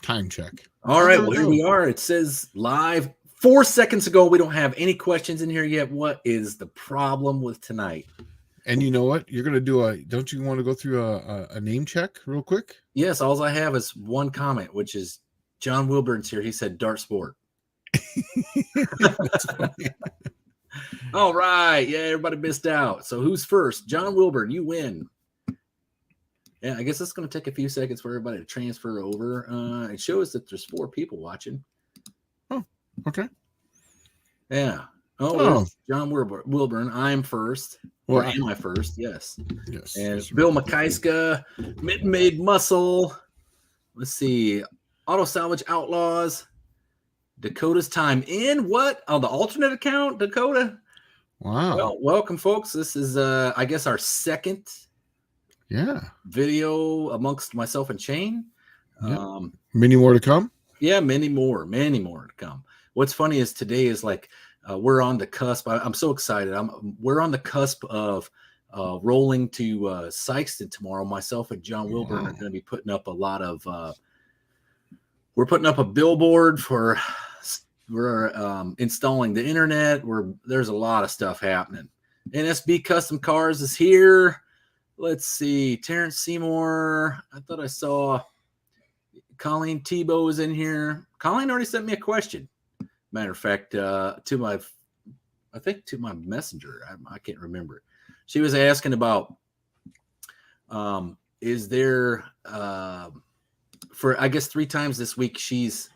time check. All right, well, here we are. It says live 4 seconds ago. We don't have any questions in here yet. What is the problem with tonight? And you know what? You're going to do don't you want to go through a name check real quick? Yes, all I have is one comment, which is John Wilburn's here. He said Dart Sport. That's funny. All right. Yeah, everybody missed out. So who's first? John Wilburn, you win. Yeah, I guess it's going to take a few seconds for everybody to transfer over. It shows that there's 4 people watching. Oh, okay. Yeah. Oh. John Wilburn. I'm first. Well, or am I first? Yes. Yes. And yes, Bill McKyska, Mid-Made Muscle. Let's see. Auto Salvage Outlaws. Dakota's Time In. What? On the alternate account, Dakota? Wow. Well, welcome, folks. This is, I guess, our second video amongst myself and Shane. Yeah. Many more to come? Yeah, many more to come. What's funny is today is like we're on the cusp. I'm so excited. We're on the cusp of rolling to Sykeston tomorrow. Myself and John Wilburn are going to be putting up a lot of we're putting up a billboard for we're installing the internet. There's a lot of stuff happening. NSB Custom Cars is here. Let's see. Terrence Seymour. I thought I saw Colleen Tebow is in here. Colleen already sent me a question. Matter of fact, to my messenger. I can't remember. She was asking about is there for I guess 3 times this week she's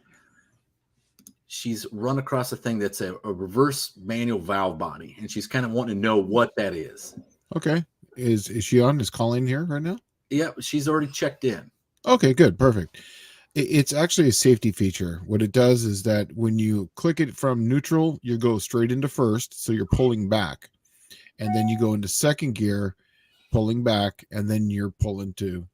run across a thing that's a reverse manual valve body, and she's kind of wanting to know what that is. Okay. Is she on? Is Colleen here right now? Yeah, she's already checked in. Okay, good. Perfect. It's actually a safety feature. What it does is that when you click it from neutral, you go straight into first, so you're pulling back. And then you go into second gear, pulling back, and then you're pulling to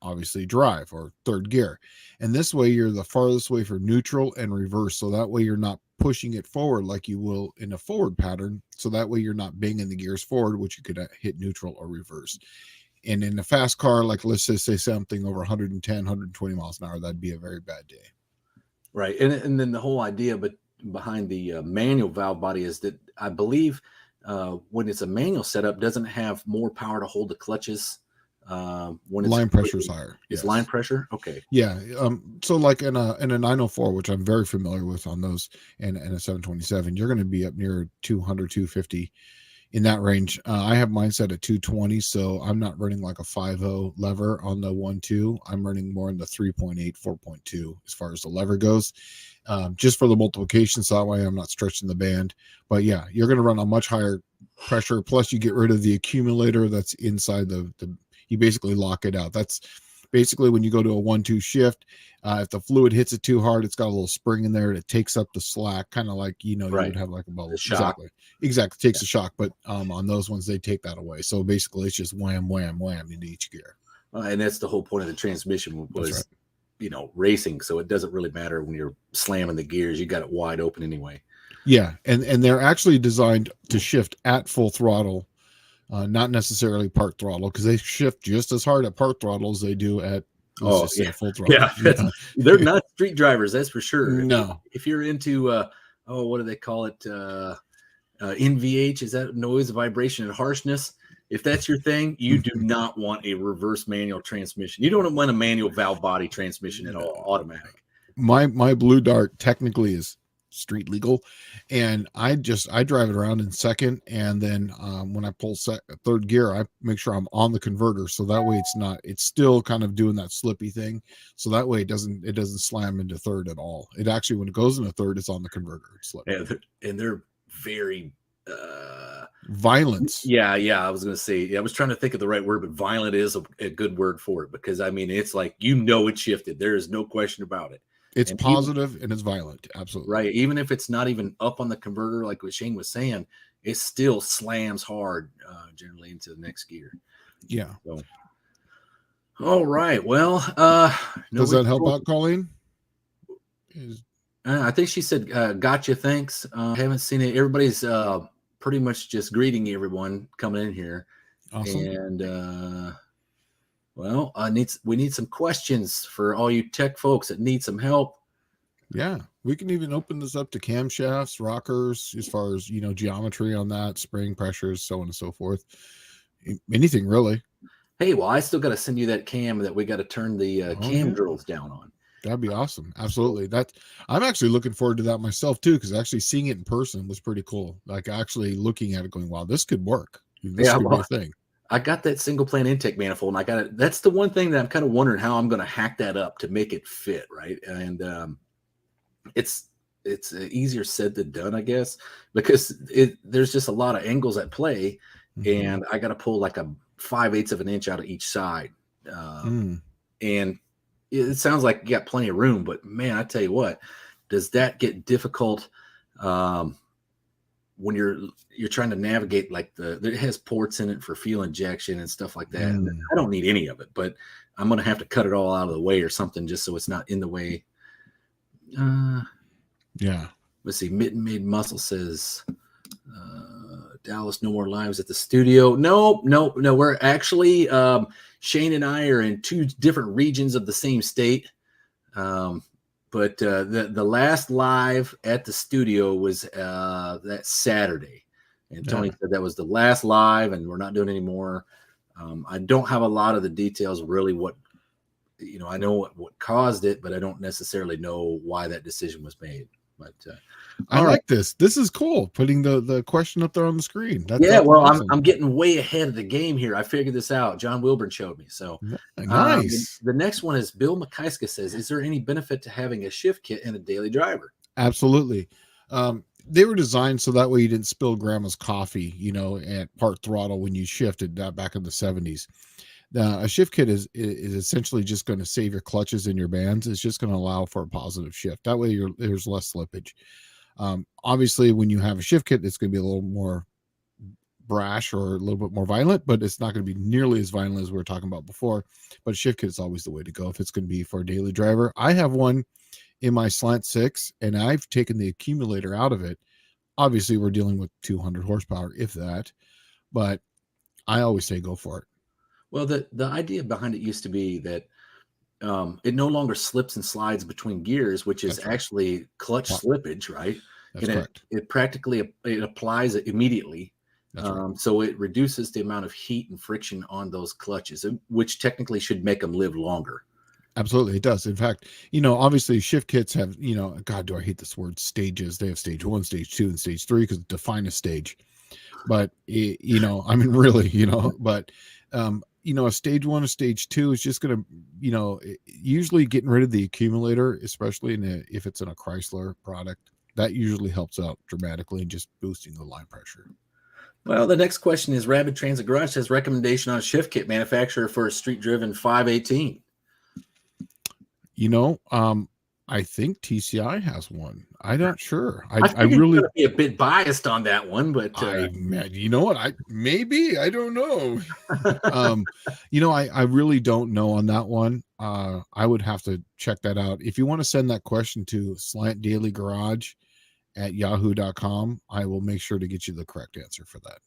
obviously drive or third gear. And this way you're the farthest way for neutral and reverse. So that way you're not pushing it forward like you will in a forward pattern. So that way you're not banging the gears forward, which you could hit neutral or reverse. And in a fast car, like let's just say something over 110, 120 miles an hour, that'd be a very bad day. Right. And then the whole idea behind the manual valve body is that I believe when it's a manual setup, doesn't have more power to hold the clutches. When line pressure is higher. Is line pressure? Okay. Yeah. So like in a 904, which I'm very familiar with on those, and a 727, you're going to be up near 200, 250 in that range. I have mine set at 220, so I'm not running like a 5.0 lever on the 1.2. I'm running more in the 3.8, 4.2 as far as the lever goes, just for the multiplication. So that way I'm not stretching the band. But yeah, you're going to run a much higher pressure. Plus you get rid of the accumulator that's inside you basically lock it out. That's basically when you go to a 1-2 shift. If the fluid hits it too hard, it's got a little spring in there that takes up the slack, kind of like, you would have like a bubble. Exactly. Takes a shock. But on those ones, they take that away. So basically it's just wham, wham, wham into each gear. And that's the whole point of the transmission was, racing. So it doesn't really matter when you're slamming the gears. You got it wide open anyway. Yeah. And they're actually designed to shift at full throttle. Not necessarily part throttle, because they shift just as hard at part throttle as they do at full throttle. Yeah, they're not street drivers, that's for sure. No, if you're into what do they call it? NVH, is that noise, vibration, and harshness? If that's your thing, you do not want a reverse manual transmission. You don't want a manual valve body transmission at all, automatic. My Blue Dart technically is street legal, and I drive it around in second, and then when I pull third gear, I make sure I'm on the converter, so that way it's still kind of doing that slippy thing, so that way it doesn't slam into third at all. It actually, when it goes into third, it's on the converter. And they're very violent. Yeah, I was gonna say, I was trying to think of the right word, but violent is a good word for it, because I mean it's like it shifted. There is no question about it. It's positive and it's violent. Absolutely. Right. Even if it's not even up on the converter, like what Shane was saying, it still slams hard generally into the next gear. Yeah. So, all right. Well, does that help out, Colleen? I think she said, gotcha. Thanks. Haven't seen it. Everybody's pretty much just greeting everyone coming in here. Awesome. And Well, we need some questions for all you tech folks that need some help. Yeah, we can even open this up to camshafts, rockers, as far as geometry on that, spring pressures, so on and so forth. Anything really. Hey, well, I still got to send you that cam that we got to turn the Oh cam yeah, drills down on. that'd be awesome. Absolutely. That I'm actually looking forward to that myself too, because actually seeing it in person was pretty cool. Like actually looking at it, going, "Wow, this could work. This Yeah, could be well, a thing." I got that single plane intake manifold, and I got it. That's the one thing that I'm kind of wondering how I'm going to hack that up to make it fit, right? And it's easier said than done, I guess, because there's just a lot of angles at play, Mm-hmm. and I got to pull like a 5/8 of an inch out of each side, and it sounds like you got plenty of room, but man, I tell you what, does that get difficult when you're trying to navigate like it has ports in it for fuel injection and stuff like that. I don't need any of it, but I'm gonna have to cut it all out of the way or something just so it's not in the way. Yeah. Let's see. Mitten Made Muscle says Dallas, no more lives at the studio. No. We're actually Shane and I are in two different regions of the same state. But the last live at the studio was that Saturday, and Tony said that was the last live, and we're not doing any more. I don't have a lot of the details really. What I know what caused it, but I don't necessarily know why that decision was made. But I like this. This is cool. Putting the question up there on the screen. That's well, awesome. I'm getting way ahead of the game here. I figured this out. John Wilburn showed me. So nice. The next one is Bill McKiska says, "Is there any benefit to having a shift kit and a daily driver?" Absolutely. They were designed so that way you didn't spill grandma's coffee, at part throttle when you shifted that back in the 70s. A shift kit is essentially just going to save your clutches and your bands. It's just going to allow for a positive shift. That way there's less slippage. Obviously, when you have a shift kit, it's going to be a little more brash or a little bit more violent, but it's not going to be nearly as violent as we were talking about before. But shift kit is always the way to go if it's going to be for a daily driver. I have one in my Slant 6, and I've taken the accumulator out of it. Obviously, we're dealing with 200 horsepower, if that, but I always say go for it. Well, the idea behind it used to be that it no longer slips and slides between gears, which is actually clutch slippage, right? That's correct. It practically it applies it immediately. So it reduces the amount of heat and friction on those clutches, which technically should make them live longer. Absolutely, it does. In fact, obviously shift kits have, God, do I hate this word, stages. They have stage 1, stage 2, and stage 3 because define a stage. But I mean, really, but a stage 1, a stage 2 is just going to, usually getting rid of the accumulator, especially if it's in a Chrysler product, that usually helps out dramatically in just boosting the line pressure. Well, the next question is Rapid Transit Garage says recommendation on a shift kit manufacturer for a street driven 518. I think TCI has one. I'm not sure. I really gonna be a bit biased on that one, but you know what? I don't know. I really don't know on that one. I would have to check that out. If you want to send that question to slantdailygarage@yahoo.com, I will make sure to get you the correct answer for that.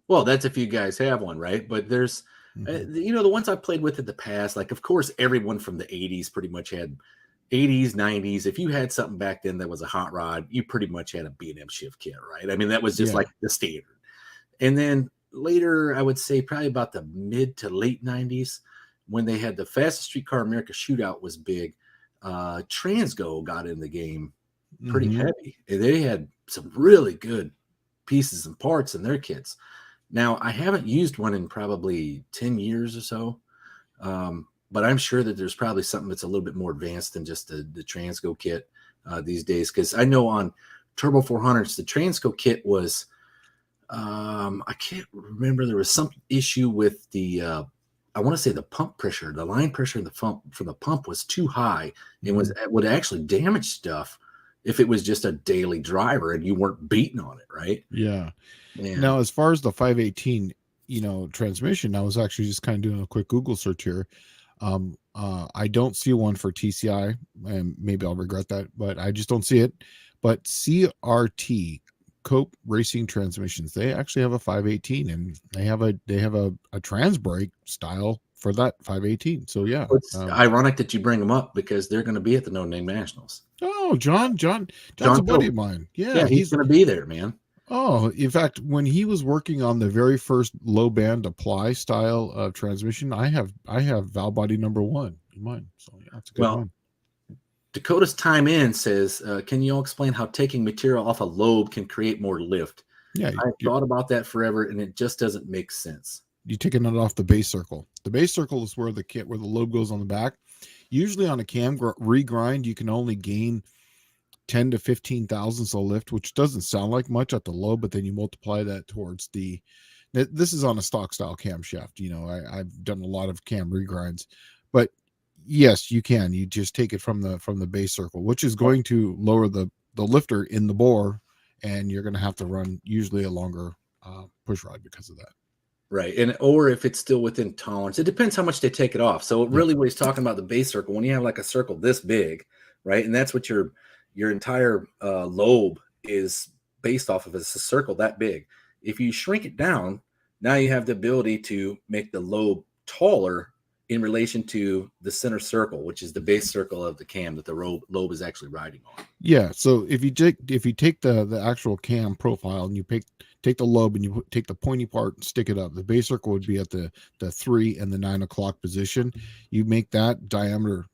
Well, that's if you guys have one, right? But there's the ones I've played with in the past, like of course everyone from the 80s pretty much had 80s, 90s. If you had something back then that was a hot rod, you pretty much had a B&M shift kit, right? I mean, that was just like the standard. And then later, I would say probably about the mid to late 90s, when they had the Fastest Streetcar America shootout was big, Transgo got in the game pretty heavy. And they had some really good pieces and parts in their kits. Now, I haven't used one in probably 10 years or so. But I'm sure that there's probably something that's a little bit more advanced than just the Transco kit these days. Because I know on Turbo 400s, the Transco kit was, I can't remember, there was some issue with the, I want to say the pump pressure, the line pressure in the pump from the pump was too high. It would actually damage stuff if it was just a daily driver and you weren't beating on it, right? Yeah. Now, as far as the 518, transmission, I was actually just kind of doing a quick Google search here. I don't see one for TCI, and maybe I'll regret that, but I just don't see it. But CRT, Cope Racing Transmissions, they actually have a 518, and they have a trans brake style for that 518. So yeah. It's ironic that you bring them up because they're going to be at the No Name Nationals. Oh, John's John a buddy Phil. of mine. Yeah, Yeah, he's going to be there, man. Oh, in fact, when he was working on the very first low band apply style of transmission, I have valve body number 1 in mine. So yeah, it's a good one. Dakota's Time In says, can you all explain how taking material off a lobe can create more lift? Yeah, I've thought about that forever, and it just doesn't make sense. You're taking it off the base circle. The base circle is where the lobe goes on the back. Usually on a cam regrind, you can only gain 10 to 15 thousandths of lift, which doesn't sound like much at the lobe, but then you multiply that towards the. This is on a stock style camshaft. You know, I've done a lot of cam regrinds, but yes, you can. You just take it from the base circle, which is going to lower the lifter in the bore, and you're going to have to run usually a longer push rod because of that. Right. And or if it's still within tolerance, it depends how much they take it off. So really what he's talking about, the base circle, when you have like a circle this big, right? And that's what your entire lobe is based off of. It's a circle that big. If you shrink it down, now you have the ability to make the lobe taller in relation to the center circle, which is the base circle of the cam that the lobe is actually riding on. Yeah. So if you take the actual cam profile and you take the lobe and you take the pointy part and stick it up, the base circle would be at the 3 and the 9 o'clock position. You make that diameter,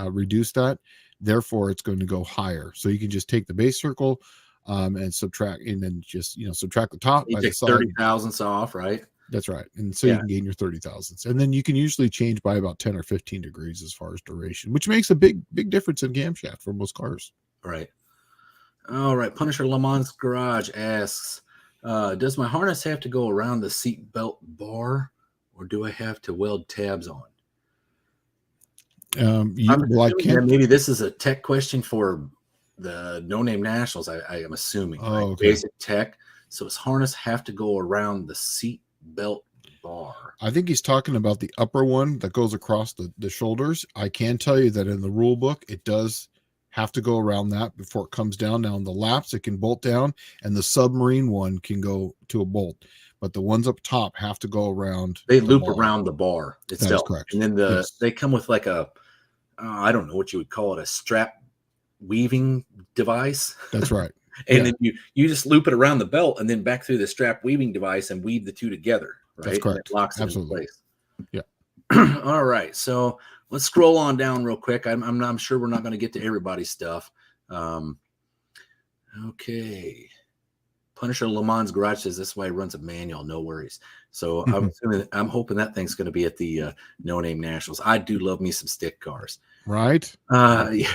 reduce that. Therefore, it's going to go higher. So you can just take the base circle and subtract, and then just subtract the top you by take the side. 30 thousandths off, right? That's right. And so you can gain your 30 thousandths. And then you can usually change by about 10 or 15 degrees as far as duration, which makes a big difference in camshaft for most cars. Right. All right. Punisher Lamont's Garage asks, does my harness have to go around the seat belt bar, or do I have to weld tabs on? Maybe this is a tech question for the No Name Nationals. I am assuming. Oh, right? okay. Basic tech. So does harness have to go around the seat belt bar? I think he's talking about the upper one that goes across the shoulders. I can tell you that in the rule book, it does have to go around that before it comes down. Now in the laps, it can bolt down, and the submarine one can go to a bolt. But the ones up top have to go around. They loop around the bar itself. That is correct. And then they come with like a, I don't know what you would call it, a strap weaving device. That's right. And then you just loop it around the belt and then back through the strap weaving device and weave the two together. Right. That's correct. And it locks it Absolutely. in place. Yeah. All right. So let's scroll on down real quick. I'm sure we're not going to get to everybody's stuff. Okay. Punisher Lamont's Garage says this way runs a manual. No worries. So I'm hoping that thing's going to be at the No Name Nationals. I do love me some stick cars. Right. Yeah.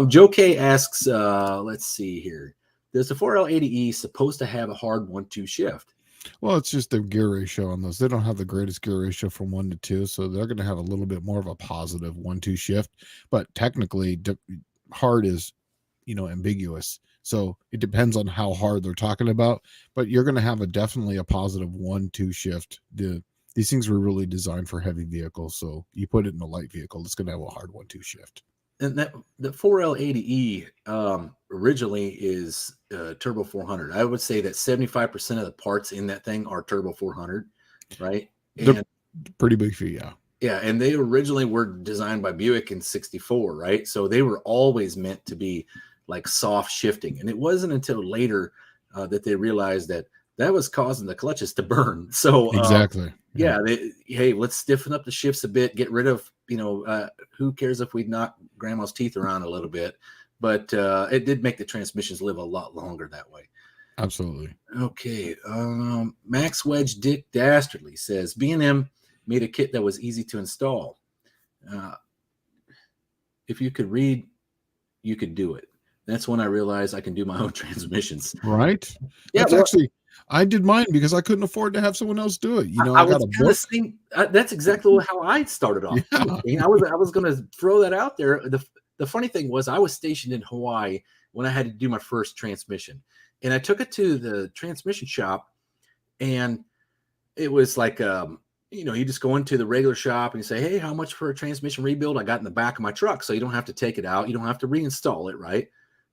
Joe K asks, let's see here. Does the 4L80E supposed to have a hard 1-2 shift? Well, it's just the gear ratio on those. They don't have the greatest gear ratio from 1 to 2, so they're going to have a little bit more of a positive 1-2 shift. But technically, hard is, ambiguous. So it depends on how hard they're talking about. But you're going to have definitely a positive 1-2 shift. These things were really designed for heavy vehicles. So you put it in a light vehicle, it's going to have a hard 1-2 shift. And that the 4L80E originally is turbo 400. I would say that 75% of the parts in that thing are turbo 400, right? They're pretty big for you, yeah. Yeah, and they originally were designed by Buick in '64, right? So they were always meant to be like soft shifting, and it wasn't until later that they realized that was causing the clutches to burn. So exactly. Yeah, hey, let's stiffen up the shifts a bit, get rid of, who cares if we knock grandma's teeth around a little bit, but it did make the transmissions live a lot longer that way. Absolutely. Okay. Max Wedge Dick Dastardly says, B&M made a kit that was easy to install. If you could read, you could do it. That's when I realized I can do my own transmissions. Right. Yeah. Actually, I did mine because I couldn't afford to have someone else do it. I got a book. That's exactly how I started off. Yeah. I was going to throw that out there. The funny thing was I was stationed in Hawaii when I had to do my first transmission, and I took it to the transmission shop, and it was like, you just go into the regular shop and you say, hey, how much for a transmission rebuild? I got in the back of my truck, so you don't have to take it out. You don't have to reinstall it, right?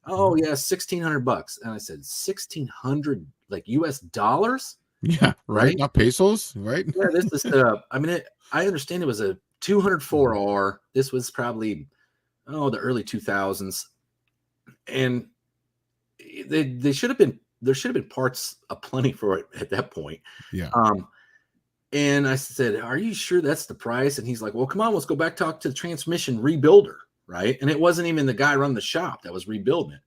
Oh yeah, $1,600. And I said, $1,600 like US dollars? Yeah, right. right? Not pesos, right? Yeah, this is I mean, I understand it was a 204R. This was probably the early 2000s, and they should have been there should have been parts aplenty for it at that point. Yeah. Um, and I said, "Are you sure that's the price?" And he's like, "Well, come on, let's go back talk to the transmission rebuilder, right?" And it wasn't even the guy running the shop that was rebuilding it.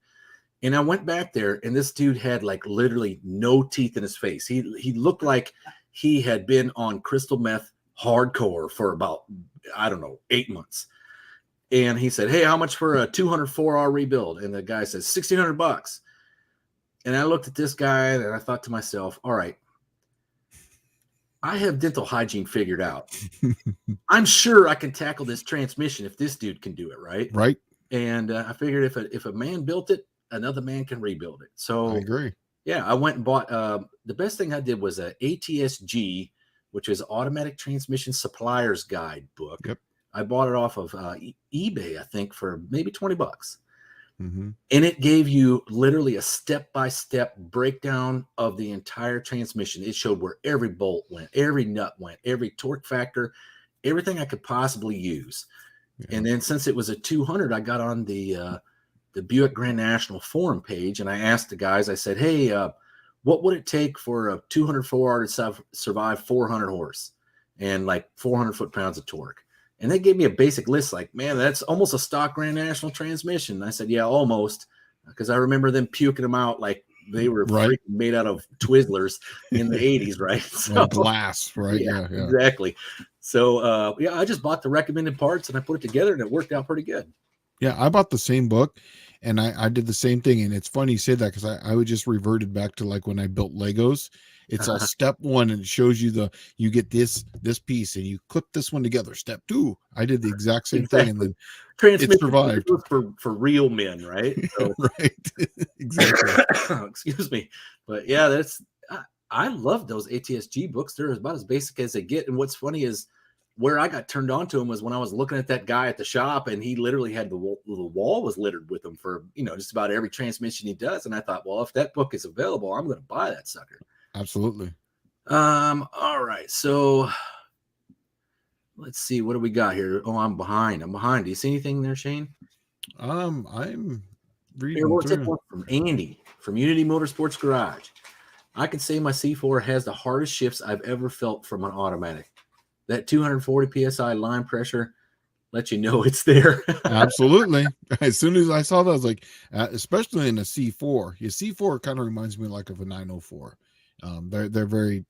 And I went back there, and this dude had like literally no teeth in his face. He looked like he had been on crystal meth hardcore for about, I don't know, 8 months. And he said, "Hey, how much for a 204R rebuild?" And the guy says, $1,600. And I looked at this guy and I thought to myself, all right, I have dental hygiene figured out. I'm sure I can tackle this transmission if this dude can do it, right? Right. And I figured if a man built it, another man can rebuild it. I So agree. yeah, I went and bought. The best thing I did was a ATSG, which is Automatic Transmission Suppliers Guide book. Yep. I bought it off of eBay, I think, for maybe $20. Mm-hmm. And it gave you literally a step-by-step breakdown of the entire transmission. It showed where every bolt went, every nut went, every torque factor, everything I could possibly use. Yeah. And then since it was a 200, I got on the Buick Grand National forum page, and I asked the guys, I said, "Hey, what would it take for a 204R to survive 400 horse and like 400 foot-pounds of torque?" And they gave me a basic list, like, "Man, that's almost a stock Grand National transmission." And I said, "Yeah, almost," because I remember them puking them out like they were Right. freaking made out of Twizzlers in the 80s, right? So, Like glass, right? yeah, Yeah. exactly. So, yeah, I just bought the recommended parts and I put it together, and it worked out pretty good. Yeah, I bought the same book and I did the same thing. And it's funny you say that because I would just reverted back to like when I built Legos. It's all step one and it shows you you get this piece and you clip this one together. Step two. I did the exact same thing and then it survived. for real men, right? So, Right. Exactly. excuse me. But yeah, I love those ATSG books. They're about as basic as they get. And what's funny is where I got turned on to them was when I was looking at that guy at the shop, and he literally had the wall was littered with them for, just about every transmission he does. And I thought, well, if that book is available, I'm going to buy that sucker. Absolutely. All right. So let's see. What do we got here? Oh, I'm behind. Do you see anything there, Shane? I'm reading Here, we'll take through. one from Andy from Unity Motorsports Garage. "I can say my C4 has the hardest shifts I've ever felt from an automatic. That 240 PSI line pressure lets you know it's there." Absolutely. As soon as I saw that, I was like, especially in a C4. Your C4 kind of reminds me like of a 904. They're very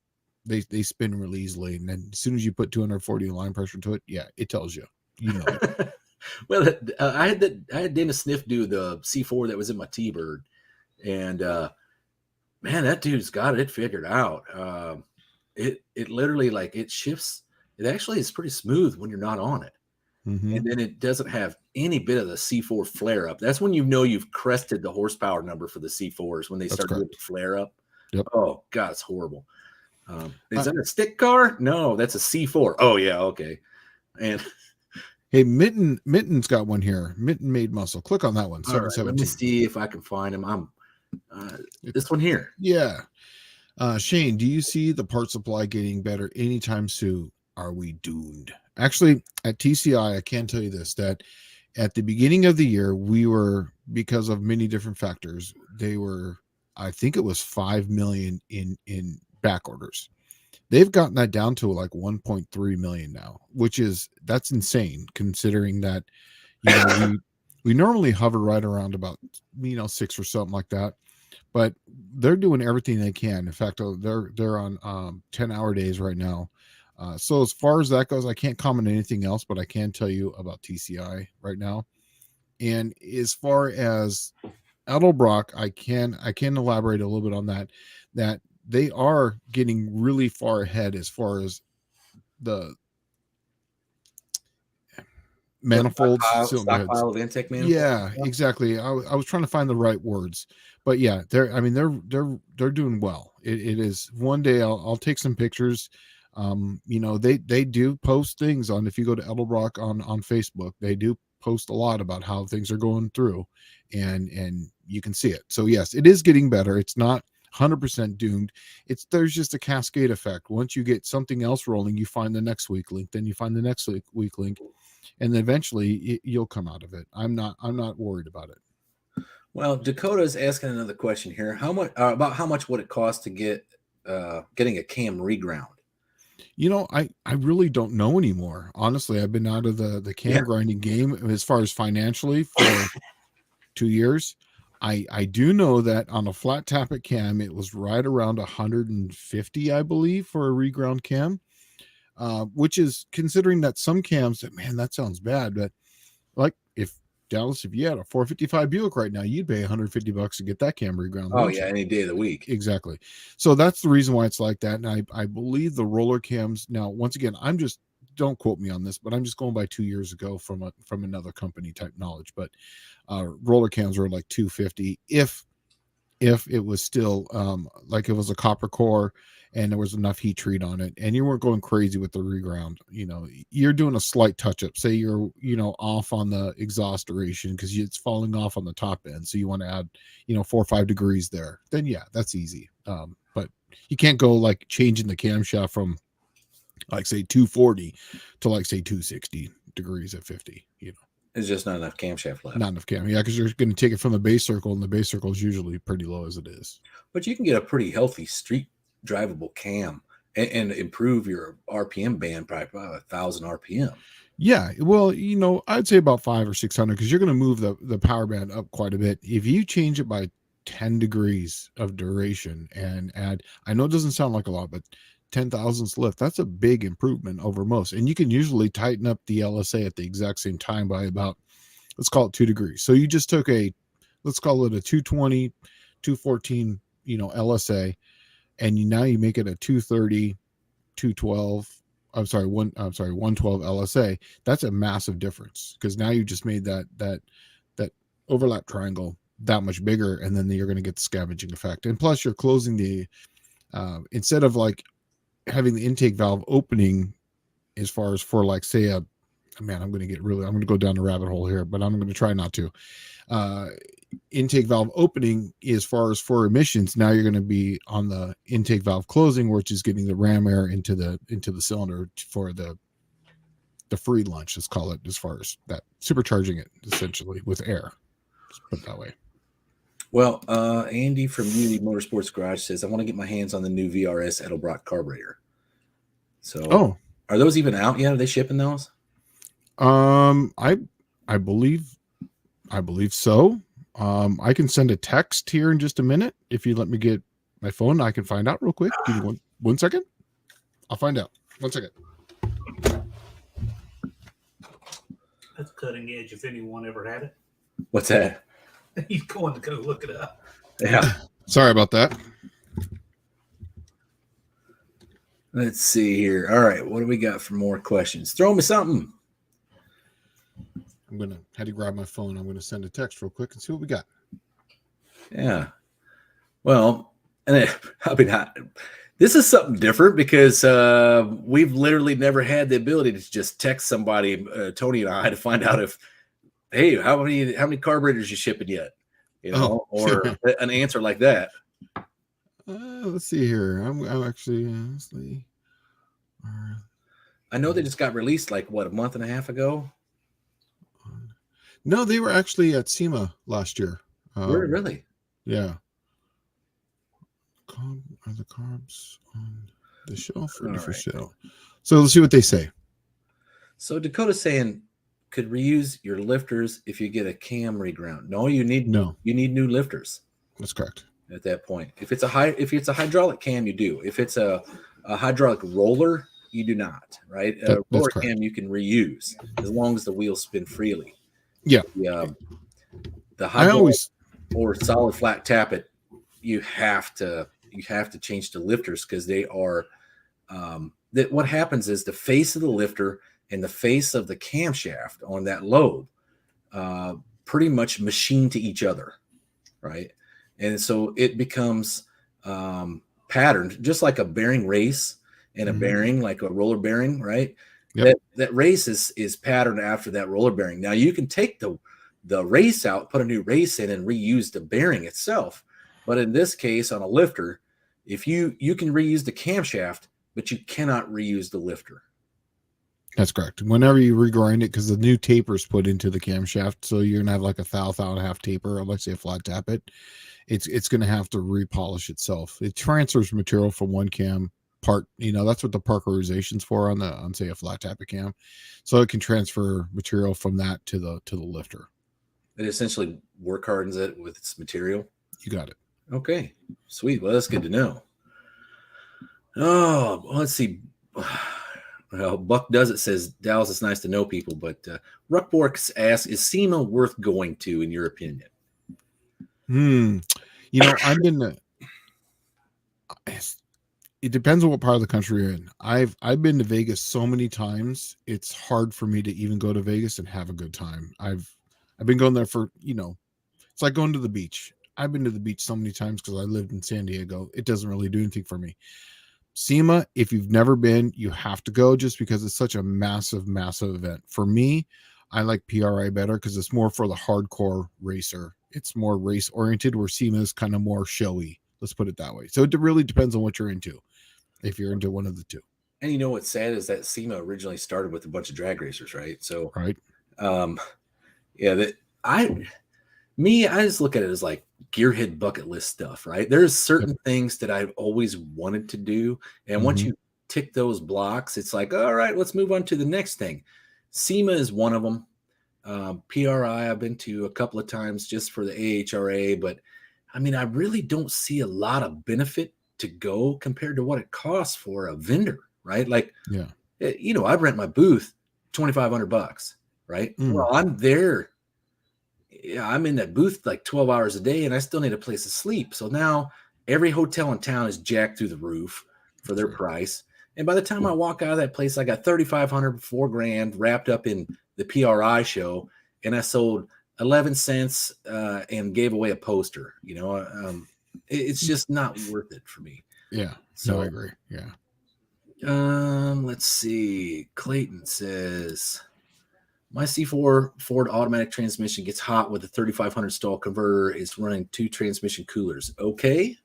they spin really easily, and then as soon as you put 240 line pressure to it, yeah, it tells you. You know it. Well, I had Dennis Sniff do the C4 that was in my T-Bird, and man, that dude's got it figured out. It literally, like, it shifts. It actually is pretty smooth when you're not on it. Mm-hmm. And then it doesn't have any bit of the C4 flare up. That's when you've crested the horsepower number for the C4s, when they start doing the flare up. Yep. Oh God, it's horrible. Is that a stick car? No, that's a C4. Oh yeah, okay. And hey, Mitten's got one here. Mitten Made Muscle. Click on that one. all right, let me see if I can find him. This one here. Yeah. Shane, do you see the part supply getting better anytime soon? Are we doomed? Actually, at TCI, I can tell you this, that at the beginning of the year, we were, because of many different factors, I think it was 5 million in back orders. They've gotten that down to like 1.3 million now, that's insane considering that, we normally hover right around about, 6 or something like that. But they're doing everything they can. In fact, they're on 10-hour days right now. So as far as that goes, I can't comment on anything else, but I can tell you about TCI right now. And as far as Edelbrock, I can elaborate a little bit on that they are getting really far ahead as far as the manifolds, stockpile of intake manifolds. Yeah, exactly. I was trying to find the right words, but yeah, they're doing well. It is one day I'll take some pictures. They do post things on, if you go to Edelbrock on Facebook, they do post a lot about how things are going through, and you can see it. So yes, it is getting better. It's not 100% doomed. There's just a cascade effect. Once you get something else rolling, you find the next weak link, then you find the next weak link, and then eventually you'll come out of it. I'm not worried about it. Well, Dakota is asking another question here. How much would it cost to get getting a cam reground? I really don't know anymore. Honestly, I've been out of the cam grinding game as far as financially for 2 years. I do know that on a flat tappet cam, it was right around 150, I believe, for a reground cam, which is, considering that some cams, man, that sounds bad, but like if you had a 455 Buick right now, you'd pay $150 to get that cam reground. Oh yeah, any day of the week. Exactly. So that's the reason why it's like that. And I believe the roller cams, now, once again, don't quote me on this, but I'm just going by 2 years ago from another company type knowledge, but roller cams were like 250 if it was still like it was a copper core and there was enough heat treat on it and you weren't going crazy with the reground. You're doing a slight touch up, say you're off on the exhaust duration because it's falling off on the top end, so you want to add 4 or 5 degrees there, then yeah, that's easy. But you can't go like changing the camshaft from like say 240 to like say 260 degrees at 50. It's just not enough camshaft left. Not enough cam, yeah, because you're going to take it from the base circle, and the base circle is usually pretty low as it is. But you can get a pretty healthy street drivable cam and improve your RPM band by about 1,000 RPM. Yeah, well, I'd say about 500 or 600 because you're going to move the power band up quite a bit. If you change it by 10 degrees of duration and add, I know it doesn't sound like a lot, but 10 thousandths lift, that's a big improvement over most. And you can usually tighten up the LSA at the exact same time by about, let's call it 2 degrees. So you just took let's call it a 220, 214, LSA, and now you make it a 230, 212. 112 LSA. That's a massive difference because now you just made that overlap triangle that much bigger, and then you're going to get the scavenging effect. And plus, you're closing the instead of like having the intake valve opening as far as for like say I'm going to go down the rabbit hole here, but I'm going to try not to. Intake valve opening as far as for emissions, now you're going to be on the intake valve closing, which is getting the ram air into the cylinder for the free lunch, let's call it, as far as that, supercharging it essentially with air. Let's put it that way. Well, Andy from Unity Motorsports Garage says, I want to get my hands on the new VRS Edelbrock carburetor. So, are those even out yet? Are they shipping those? I believe so. I can send a text here in just a minute. If you let me get my phone, I can find out real quick. Give me one second. I'll find out. 1 second. That's cutting edge if anyone ever had it. What's that? He's going to go look it up. Yeah. Sorry about that. Let's see here. All right. What do we got for more questions? Throw me something. I'm had to grab my phone. I'm going to send a text real quick and see what we got. Yeah. Well, and this is something different because we've literally never had the ability to just text somebody, Tony and I, to find out if, hey, how many carburetors you shipping yet? Or an answer like that. Let's see here. I'm actually honestly. I know they just got released like a month and a half ago. No, they were actually at SEMA last year. Really? Yeah. Are the carbs on the shelf or for sale? So let's see what they say. So Dakota's saying, could reuse your lifters if you get a cam reground. No, you need new lifters. That's correct. At that point, if it's a hydraulic cam, you do. If it's a hydraulic roller, you do not. Right? A roller cam you can reuse as long as the wheels spin freely. Yeah. The hydraulic or solid flat tappet, you have to change the lifters because they are. That what happens is the face of the lifter and the face of the camshaft on that lobe pretty much machine to each other, right? And so it becomes patterned, just like a bearing race and a bearing, like a roller bearing, right? Yep. That race is patterned after that roller bearing. Now you can take the race out, put a new race in, and reuse the bearing itself, But in this case, on a lifter, if you can reuse the camshaft, but you cannot reuse the lifter. That's correct. Whenever you regrind it, because the new taper is put into the camshaft, so you're gonna have like a thou and a half taper, or let's say a flat tap it. It's gonna have to repolish itself. It transfers material from one cam part. That's what the parkerization's for on say a flat tap cam, so it can transfer material from that to the lifter. It essentially work hardens it with its material. You got it. Okay, sweet. Well, that's good to know. Oh, well, let's see. Well, Buck Does It says, Dallas, it's nice to know people, but Ruckborks asks, is SEMA worth going to, in your opinion? I've been it depends on what part of the country you're in. I've been to Vegas so many times, it's hard for me to even go to Vegas and have a good time. I've been going there for, it's like going to the beach. I've been to the beach so many times because I lived in San Diego. It doesn't really do anything for me. SEMA, if you've never been, you have to go just because it's such a massive, massive event. For me, I like PRI better because it's more for the hardcore racer. It's more race oriented, where SEMA is kind of more showy. Let's put it that way. So it really depends on what you're into, if you're into one of the two. And what's sad is that SEMA originally started with a bunch of drag racers, right? So, right. Yeah, I just look at it as like Gearhead bucket list stuff, right? There's certain things that I've always wanted to do. And once you tick those blocks, it's like, all right, let's move on to the next thing. SEMA is one of them. PRI I've been to a couple of times just for the AHRA, but I mean, I really don't see a lot of benefit to go compared to what it costs for a vendor, right? Like, I rent my booth $2,500, right? Well, I'm there. Yeah, I'm in that booth like 12 hours a day, and I still need a place to sleep. So now every hotel in town is jacked through the roof for their price. And by the time I walk out of that place, I got $3,500, $4,000 wrapped up in the PRI show, and I sold 11 cents and gave away a poster. It's just not worth it for me. Yeah. So I agree. Yeah. Let's see. Clayton says, my C4 Ford automatic transmission gets hot with a 3500 stall converter. It's running 2 transmission coolers. Okay.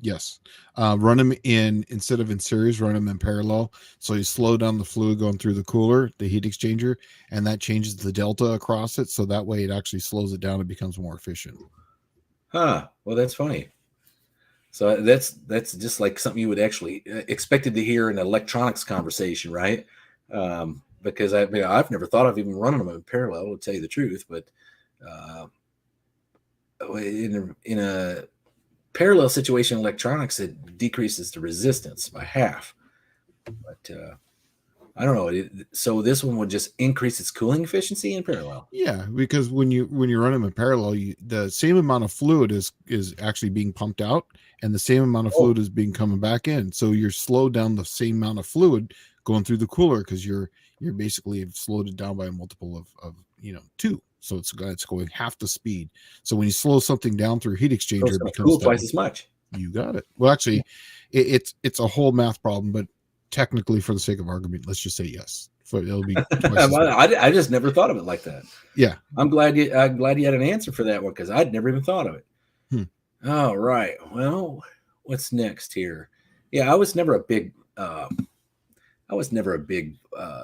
Yes. Run them instead of in series, run them in parallel. So you slow down the fluid going through the cooler, the heat exchanger, and that changes the delta across it. So that way it actually slows it down and becomes more efficient. Huh. Well, that's funny. So that's just like something you would actually expected to hear in an electronics conversation, right? Because I've never thought of even running them in parallel, to tell you the truth. But in a parallel situation, electronics, it decreases the resistance by half. But I don't know. So this one would just increase its cooling efficiency in parallel. Yeah, because when you run them in parallel, the same amount of fluid is actually being pumped out, and the same amount of fluid is being coming back in. So you're slowed down the same amount of fluid going through the cooler because you're basically slowed it down by a multiple of 2. So it's going half the speed. So when you slow something down through heat exchanger, it becomes twice as much. You got it. Well, actually, it's a whole math problem, but technically, for the sake of argument, let's just say yes. So it'll be. I just never thought of it like that. Yeah, I'm glad you had an answer for that one because I'd never even thought of it. All right. Well, what's next here? Yeah, I was never a big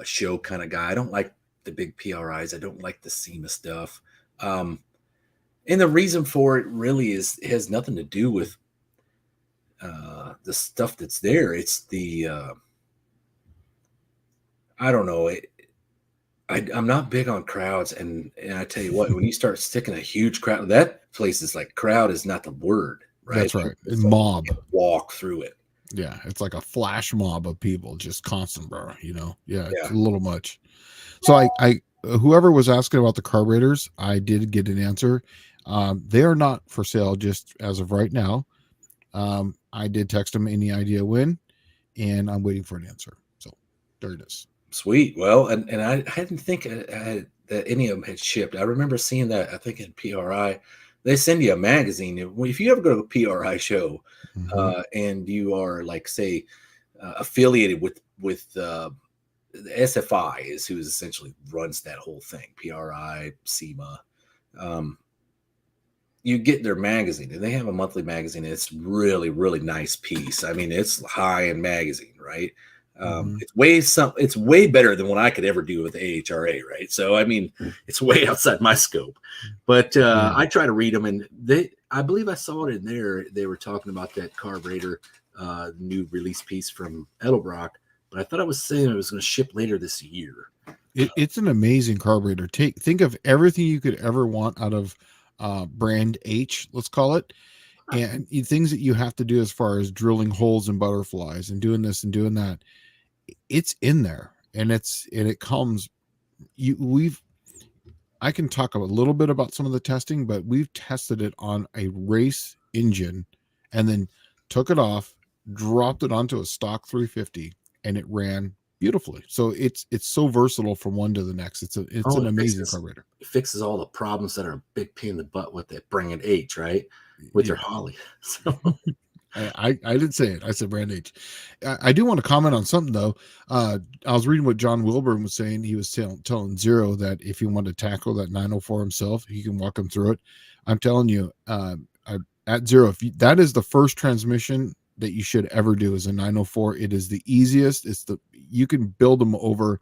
show kind of guy. I don't like the big PRIs. I don't like the SEMA stuff. And the reason for it really has nothing to do with the stuff that's there. It's the I don't know. I'm not big on crowds, and I tell you what, when you start sticking a huge crowd, that place is like crowd is not the word, right? That's right. It's mob. Like walk through it. Yeah, it's like a flash mob of people, just constant, bro. It's a little much. So I whoever was asking about the carburetors, I did get an answer. They are not for sale just as of right now. I did text them any idea when, and I'm waiting for an answer. So there it is. Sweet. Well, and I didn't think that any of them had shipped. I remember seeing that, I think in PRI, they send you a magazine. If you ever go to a PRI show and you are like, say, affiliated with the SFI is who essentially runs that whole thing, PRI, SEMA. you get their magazine, and they have a monthly magazine. And it's really, really nice piece. I mean, it's high end magazine, right? It's way better than what I could ever do with the AHRA, right? So I mean, it's way outside my scope. But I try to read them, and I believe I saw it in there. They were talking about that carburetor, new release piece from Edelbrock, but I thought I was saying it was going to ship later this year. It's an amazing carburetor. Think of everything you could ever want out of brand H, let's call it, and things that you have to do as far as drilling holes and butterflies and doing this and doing that. It's in there, and it comes. I can talk a little bit about some of the testing, but we've tested it on a race engine, and then took it off, dropped it onto a stock 350, and it ran beautifully. So it's so versatile from one to the next. It's an amazing carburetor. It fixes all the problems that are a big pain in the butt with it bringing H, right? With your Holly. So I didn't say it. I said brand H. I do want to comment on something though. I was reading what John Wilburn was saying. He was telling Zero that if he wanted to tackle that 904 himself, he can walk him through it. I'm telling you, at Zero, that is the first transmission that you should ever do is a 904. It is the easiest. You can build them over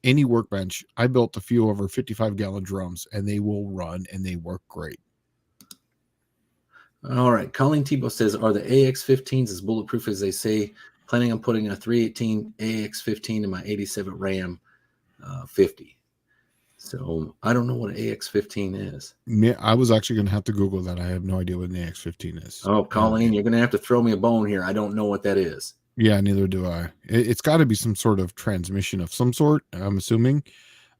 any workbench. I built a few over 55-gallon drums, and they will run and they work great. All right. Colleen Tebow says, are the AX15s as bulletproof as they say? Planning on putting a 318 AX15 in my 87 Ram 50. So I don't know what an AX15 is. I was actually going to have to Google that. I have no idea what an AX15 is. Oh, Colleen, you're going to have to throw me a bone here. I don't know what that is. Yeah, neither do I. It's got to be some sort of transmission of some sort, I'm assuming.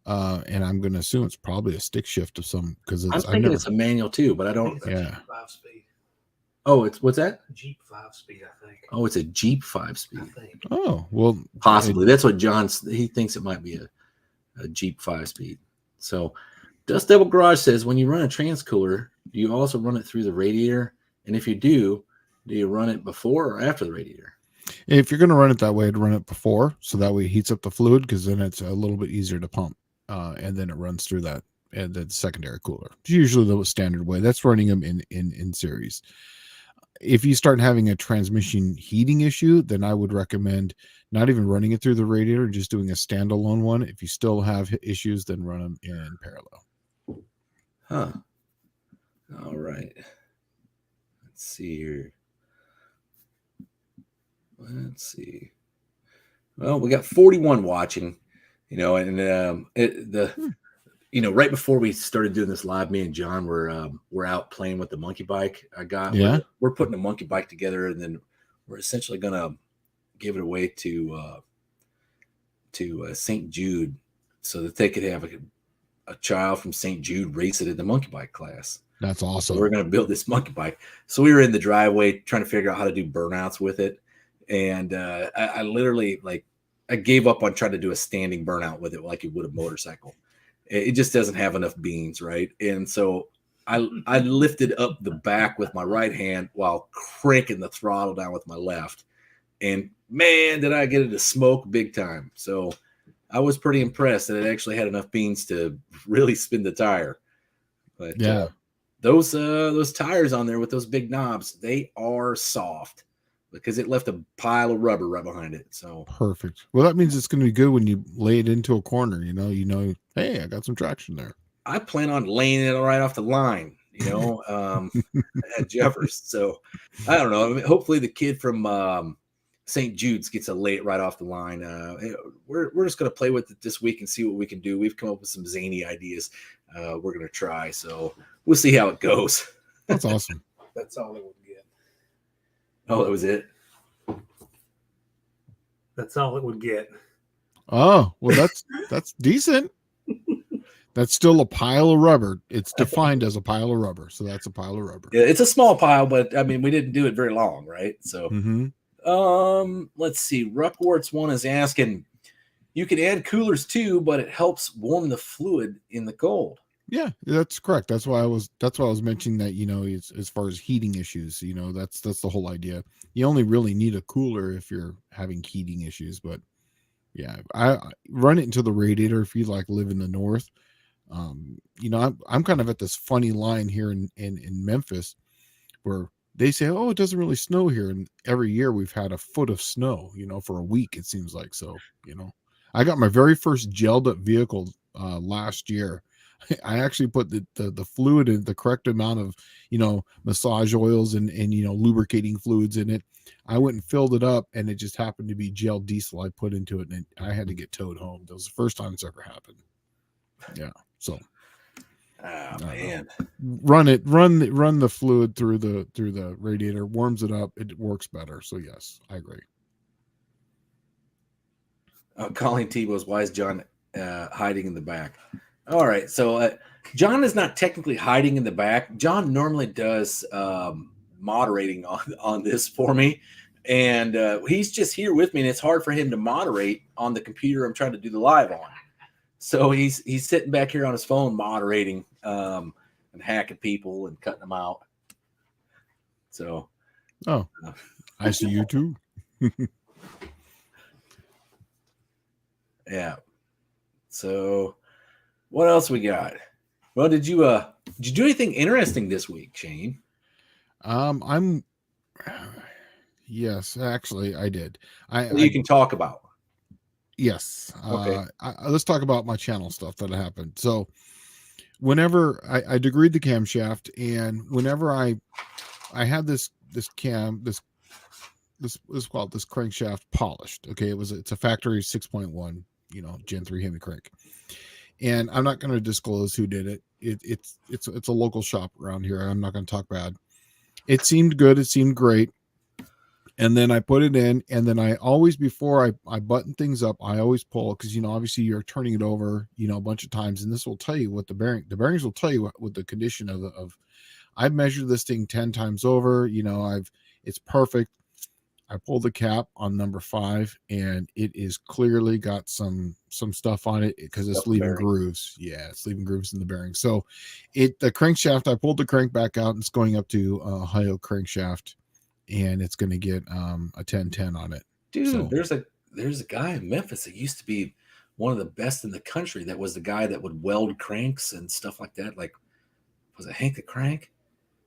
And I'm going to assume it's probably a stick shift of some, because I'm thinking it's a manual too, but I don't. Yeah. 5-speed. Oh, what's that? Jeep 5-speed, I think. Oh, it's a Jeep 5-speed. I think. Oh, well, possibly. That's what he thinks it might be a Jeep 5-speed. So Dust Devil Garage says, when you run a transcooler, do you also run it through the radiator? And if you do you run it before or after the radiator? If you're going to run it that way, I'd run it before, so that way it heats up the fluid, because then it's a little bit easier to pump, and then it runs through that and the secondary cooler. It's usually the standard way. That's running them in series. If you start having a transmission heating issue, then I would recommend not even running it through the radiator, just doing a standalone one. If you still have issues, then run them in parallel. Huh. All right. Let's see here. Let's see. Well, we got 41 watching, and right before we started doing this live, me and John we're out playing with the monkey bike I got. Yeah. We're putting a monkey bike together, and then we're essentially gonna give it away to St. Jude, so that they could have a child from St. Jude race it in the monkey bike class. That's awesome. So we're gonna build this monkey bike. So we were in the driveway trying to figure out how to do burnouts with it, and I literally I gave up on trying to do a standing burnout with it like you would a motorcycle. It just doesn't have enough beans, right? And so I lifted up the back with my right hand while cranking the throttle down with my left. And man, did I get it to smoke big time. So I was pretty impressed that it actually had enough beans to really spin the tire. But yeah, those tires on there with those big knobs, they are soft, because it left a pile of rubber right behind it. So perfect. Well, that means it's going to be good when you lay it into a corner. Hey, I got some traction there. I plan on laying it right off the line, at Jeffers. So I don't know. I mean, hopefully the kid from St. Jude's gets to lay it right off the line. We're just going to play with it this week and see what we can do. We've come up with some zany ideas. We're going to try. So we'll see how it goes. That's awesome. That's all it would get. Oh, that was it? That's all it would get. Oh, well, that's decent. That's still a pile of rubber. It's defined as a pile of rubber, so that's a pile of rubber. Yeah, it's a small pile, but I mean, we didn't do it very long, right? So, let's see. Ruckwarts1 is asking, you can add coolers too, but it helps warm the fluid in the cold. Yeah, that's correct. That's why I was mentioning that, as far as heating issues, that's the whole idea. You only really need a cooler if you're having heating issues, but yeah, I run it into the radiator if you live in the north. I'm kind of at this funny line here in Memphis where they say, oh, it doesn't really snow here. And every year we've had a foot of snow, for a week, it seems like. So, I got my very first gelled up vehicle last year. I actually put the fluid in the correct amount of, massage oils and lubricating fluids in it. I went and filled it up, and it just happened to be gel diesel I put into it, and I had to get towed home. That was the first time it's ever happened. Yeah. So, man, run the fluid through the radiator, warms it up, it works better. So yes, I agree. Colleen Tebow's, why is John hiding in the back? All right, so John is not technically hiding in the back. John normally does moderating on this for me, and he's just here with me, and it's hard for him to moderate on the computer I'm trying to do the live on. So he's sitting back here on his phone moderating and hacking people and cutting them out. So, I see you too. Yeah. So, what else we got? Well, did you do anything interesting this week, Shane? Yes, actually, I did. You can talk about. Yes. Okay. Let's talk about my channel stuff that happened. So, whenever I degreed the camshaft, and whenever I had this called this crankshaft polished. Okay, it's a factory 6.1, Gen 3 Hemi crank, and I'm not going to disclose who did it. It's a local shop around here. I'm not going to talk bad. It seemed good. It seemed great. And then I put it in, and then I always, before I button things up, I always pull, because obviously you're turning it over a bunch of times, and this will tell you what the bearings will tell you what the condition of I've measured this thing 10 times over. It's perfect. I pulled the cap on number 5, and it is clearly got some stuff on it because it's leaving grooves. Yeah, it's leaving grooves in the bearing. So the crankshaft, I pulled the crank back out, and it's going up to Ohio crankshaft, and it's going to get a 1010 on it. Dude, so, there's a guy in Memphis that used to be one of the best in the country. That was the guy that would weld cranks and stuff like that. Like, was it Hank the Crank?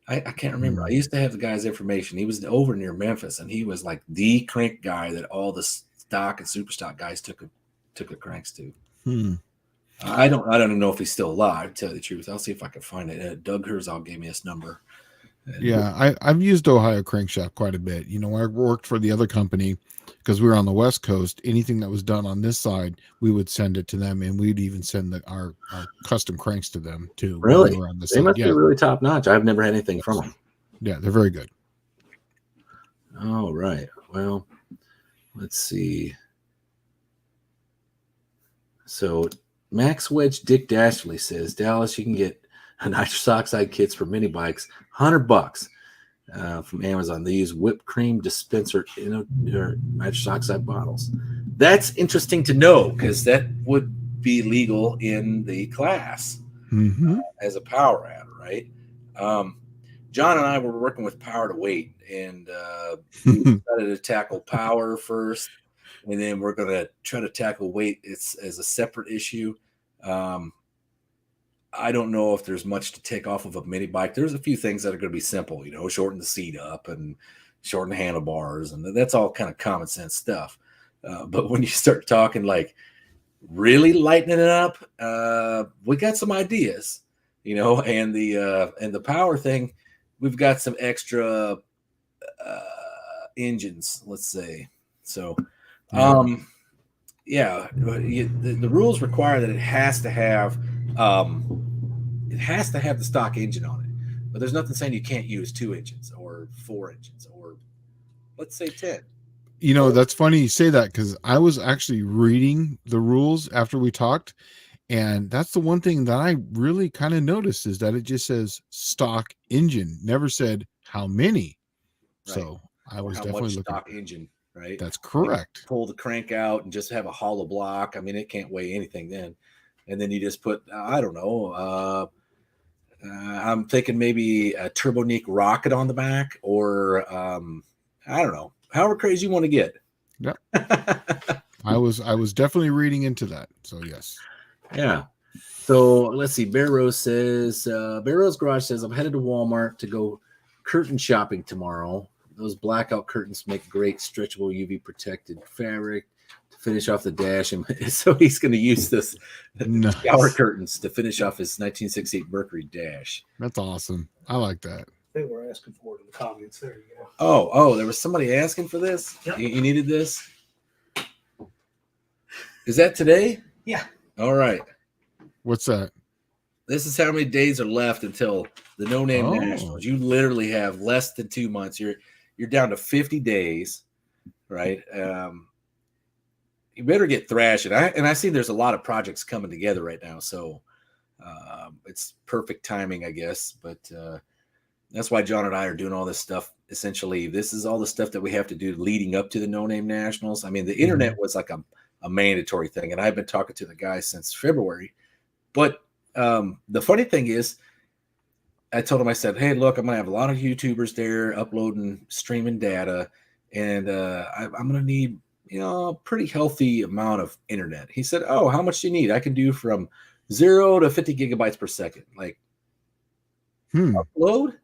I can't remember. I used to have the guy's information. He was over near Memphis, and he was like the crank guy that all the stock and super stock guys took the cranks to. I don't even know if he's still alive, to tell you the truth. I'll see if I can find it. Doug Herzog gave me his number. Yeah, I've used Ohio crankshaft quite a bit. I worked for the other company because we were on the West Coast. Anything that was done on this side, we would send it to them, and we'd even send our custom cranks to them too. Really? They must be really top notch. I've never had anything from them. Yeah, they're very good. All right. Well, let's see. So Max Wedge Dick Dashley says, Dallas, you can get nitrous oxide kits for mini bikes, $100 from Amazon. They use whipped cream dispenser nitrous oxide bottles. That's interesting to know, because that would be legal in the class as a power ad, right? John and I were working with power to weight, and we decided to tackle power first, and then we're going to try to tackle weight as a separate issue. I don't know if there's much to take off of a mini bike. There's a few things that are going to be simple, shorten the seat up and shorten the handlebars, and that's all kind of common sense stuff. But when you start talking like really lightening it up, we got some ideas, and the power thing, we've got some extra engines, let's say. So, the rules require that it has to have the stock engine on it, but there's nothing saying you can't use 2 engines or 4 engines, or let's say 10. That's funny you say that, because I was actually reading the rules after we talked, and that's the one thing that I really kind of noticed, is that it just says stock engine, never said how many. Right. So I was definitely looking stock engine, right? That's correct. Pull the crank out and just have a hollow block. I mean, it can't weigh anything then. And then you just put, I don't know, I'm thinking maybe a Turbonique rocket on the back, or I don't know, however crazy you want to get. Yep. I was definitely reading into that. So yes. Yeah. So let's see. Barrows Garage says, I'm headed to Walmart to go curtain shopping tomorrow. Those blackout curtains make great stretchable UV protected fabric to finish off the dash. And so he's going to use this shower curtains to finish off his 1968 Mercury dash. That's awesome. I like that. They were asking for it in the comments. There you go. Oh, there was somebody asking for this? Yep. You needed this? Is that today? Yeah. All right. What's that? This is how many days are left until the no-name nationals. You literally have less than 2 months. You're down to 50 days, right? You better get thrashing. I see there's a lot of projects coming together right now, so it's perfect timing, I guess. But that's why John and I are doing all this stuff. Essentially, this is all the stuff that we have to do leading up to the no-name nationals. I mean, the internet was like a mandatory thing, and I've been talking to the guys since February. But the funny thing is, I told him, I said, hey, look, I'm going to have a lot of YouTubers there uploading, streaming data, and I'm going to need, a pretty healthy amount of internet. He said, oh, how much do you need? I can do from 0 to 50 gigabytes per second. Like, upload?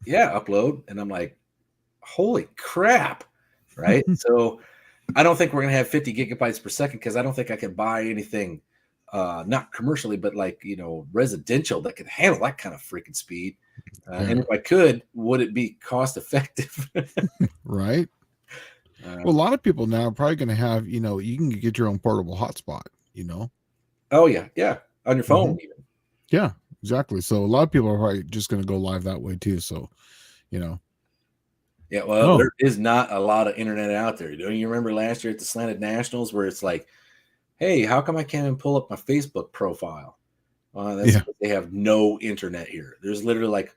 Yeah, upload. And I'm like, holy crap, right? So I don't think we're going to have 50 gigabytes per second because I don't think I can buy anything not commercially, but like, residential that could handle that kind of freaking speed. And if I could, would it be cost effective? Right. Well, a lot of people now are probably going to have, you can get your own portable hotspot, Oh, yeah. Yeah. On your phone, even. Yeah, exactly. So a lot of people are probably just going to go live that way too. So, Yeah, well, there is not a lot of internet out there. Don't you remember last year at the Slanted Nationals where it's like, hey, how come I can't even pull up my Facebook profile? That's because they have no internet here. There's literally like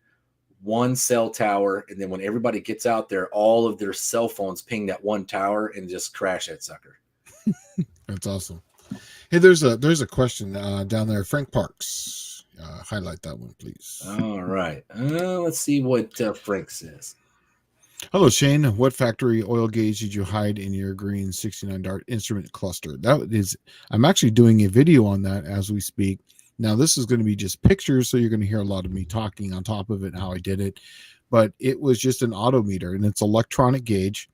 one cell tower, and then when everybody gets out there, all of their cell phones ping that one tower and just crash that sucker. That's awesome. Hey, there's a question down there. Frank Parks, highlight that one, please. All right. Let's see what Frank says. Hello, Shane. What factory oil gauge did you hide in your green 69 Dart instrument cluster? I'm actually doing a video on that as we speak. Now, this is going to be just pictures, so you're going to hear a lot of me talking on top of it and how I did it. But it was just an autometer, and it's electronic gauge.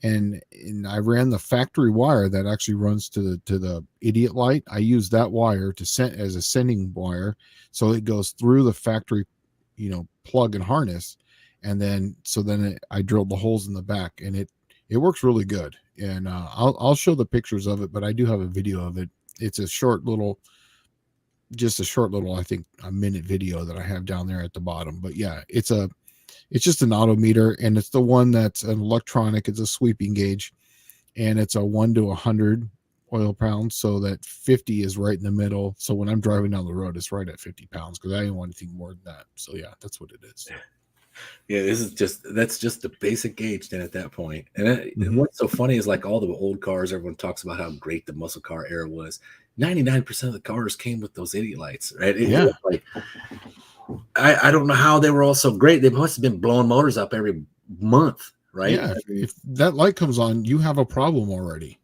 And I ran the factory wire that actually runs to the idiot light. I used that wire to send as a sending wire, so it goes through the factory, plug and harness. And then I drilled the holes in the back, and it works really good. And I'll show the pictures of it, but I do have a video of it. It's a short little, I think a minute video that I have down there at the bottom. But yeah, it's just an autometer, and it's the one that's an electronic. It's a sweeping gauge, and it's a 1 to 100 oil pounds, so that 50 is right in the middle. So when I'm driving down the road, it's right at 50 pounds because I didn't want anything more than that. So yeah, that's what it is. Yeah, that's just the basic gauge then at that point. And what's so funny is like all the old cars, everyone talks about how great the muscle car era was. 99% of the cars came with those idiot lights, right? Like, I don't know how they were all so great. They must have been blowing motors up every month, right? Yeah, if that light comes on, you have a problem already,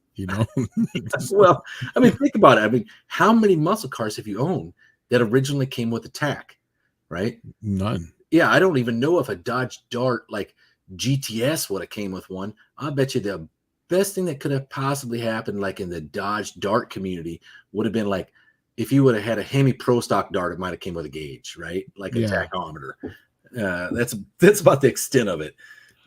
Well, I mean, think about it. I mean, how many muscle cars have you owned that originally came with a tack, right? None. Yeah, I don't even know if a Dodge Dart like GTS would have came with one. I bet you the best thing that could have possibly happened, like in the Dodge Dart community, would have been like if you would have had a Hemi Pro Stock Dart, it might have came with a gauge, right? Like a tachometer. That's about the extent of it.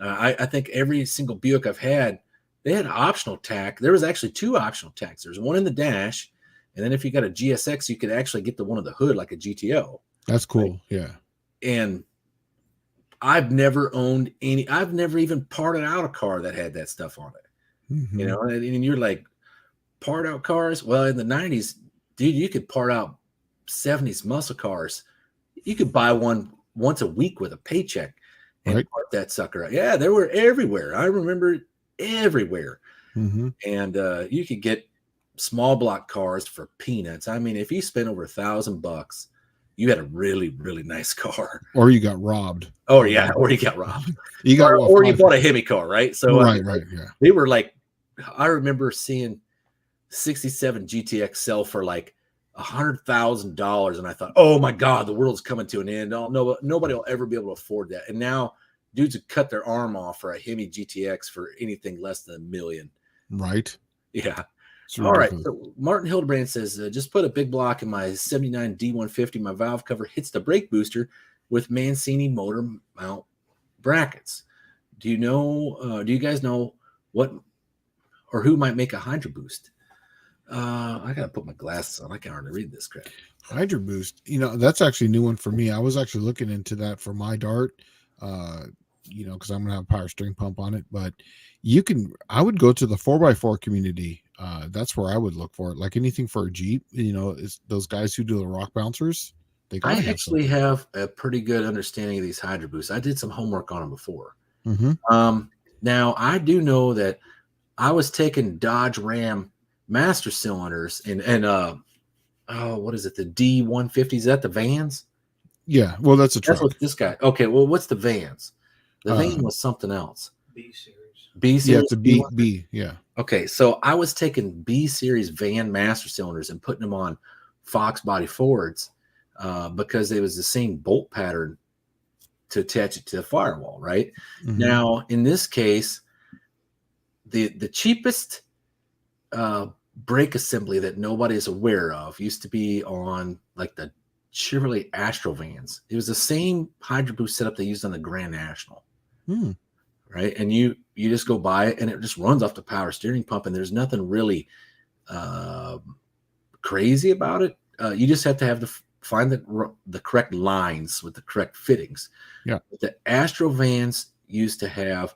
I think every single Buick I've had, they had an optional tack. There was actually 2 optional tacks. There's one in the dash, and then if you got a GSX, you could actually get the one of the hood like a GTO. That's cool. Right? Yeah. And I've never owned any. I've never even parted out a car that had that stuff on it. Mm-hmm. And you're like, part out cars. Well, in the 90s, dude, you could part out 70s muscle cars. You could buy one once a week with a paycheck and part that sucker out. Yeah, they were everywhere. I remember everywhere. Mm-hmm. And you could get small block cars for peanuts. I mean, if you spent over $1,000, you had a really, really nice car. Or you got robbed. Oh, yeah. Or you got robbed. You got or you bought a Hemi car, right? So right. Yeah. They were like, I remember seeing 67 GTX sell for like $100,000. And I thought, oh my God, the world's coming to an end. Nobody will ever be able to afford that. And now dudes have cut their arm off for a Hemi GTX for anything less than $1 million. Right. Yeah. All right. So Martin Hildebrand says, just put a big block in my 79 D150. My valve cover hits the brake booster with Mancini motor mount brackets. Do you guys know what or who might make a Hydroboost? I gotta put my glasses on. I can't hardly read this crap. Hydroboost, that's actually a new one for me. I was actually looking into that for my Dart, because I'm gonna have a power steering pump on it. But I would go to the 4x4 community. That's where I would look for it. Like anything for a Jeep, it's those guys who do the rock bouncers. I actually have a pretty good understanding of these Hydroboosts. I did some homework on them before. Mm-hmm. Now I do know that I was taking Dodge Ram master cylinders and what is it? The D150s? Is that the vans? Yeah. Well, that's a truck. That's what this guy. Okay. Well, what's the vans? The van was something else. B series. B series. Yeah, it's a B. Yeah. Okay. So I was taking B series van master cylinders and putting them on Fox body Fords because it was the same bolt pattern to attach it to the firewall, right? Mm-hmm. Now, in this case, the cheapest brake assembly that nobody is aware of used to be on like the Chevrolet Astro vans. It was the same Hydroboost setup they used on the Grand National, right? And you just go by it and it just runs off the power steering pump, and there's nothing really crazy about it. You just have to find the correct lines with the correct fittings. Yeah. But the Astro vans used to have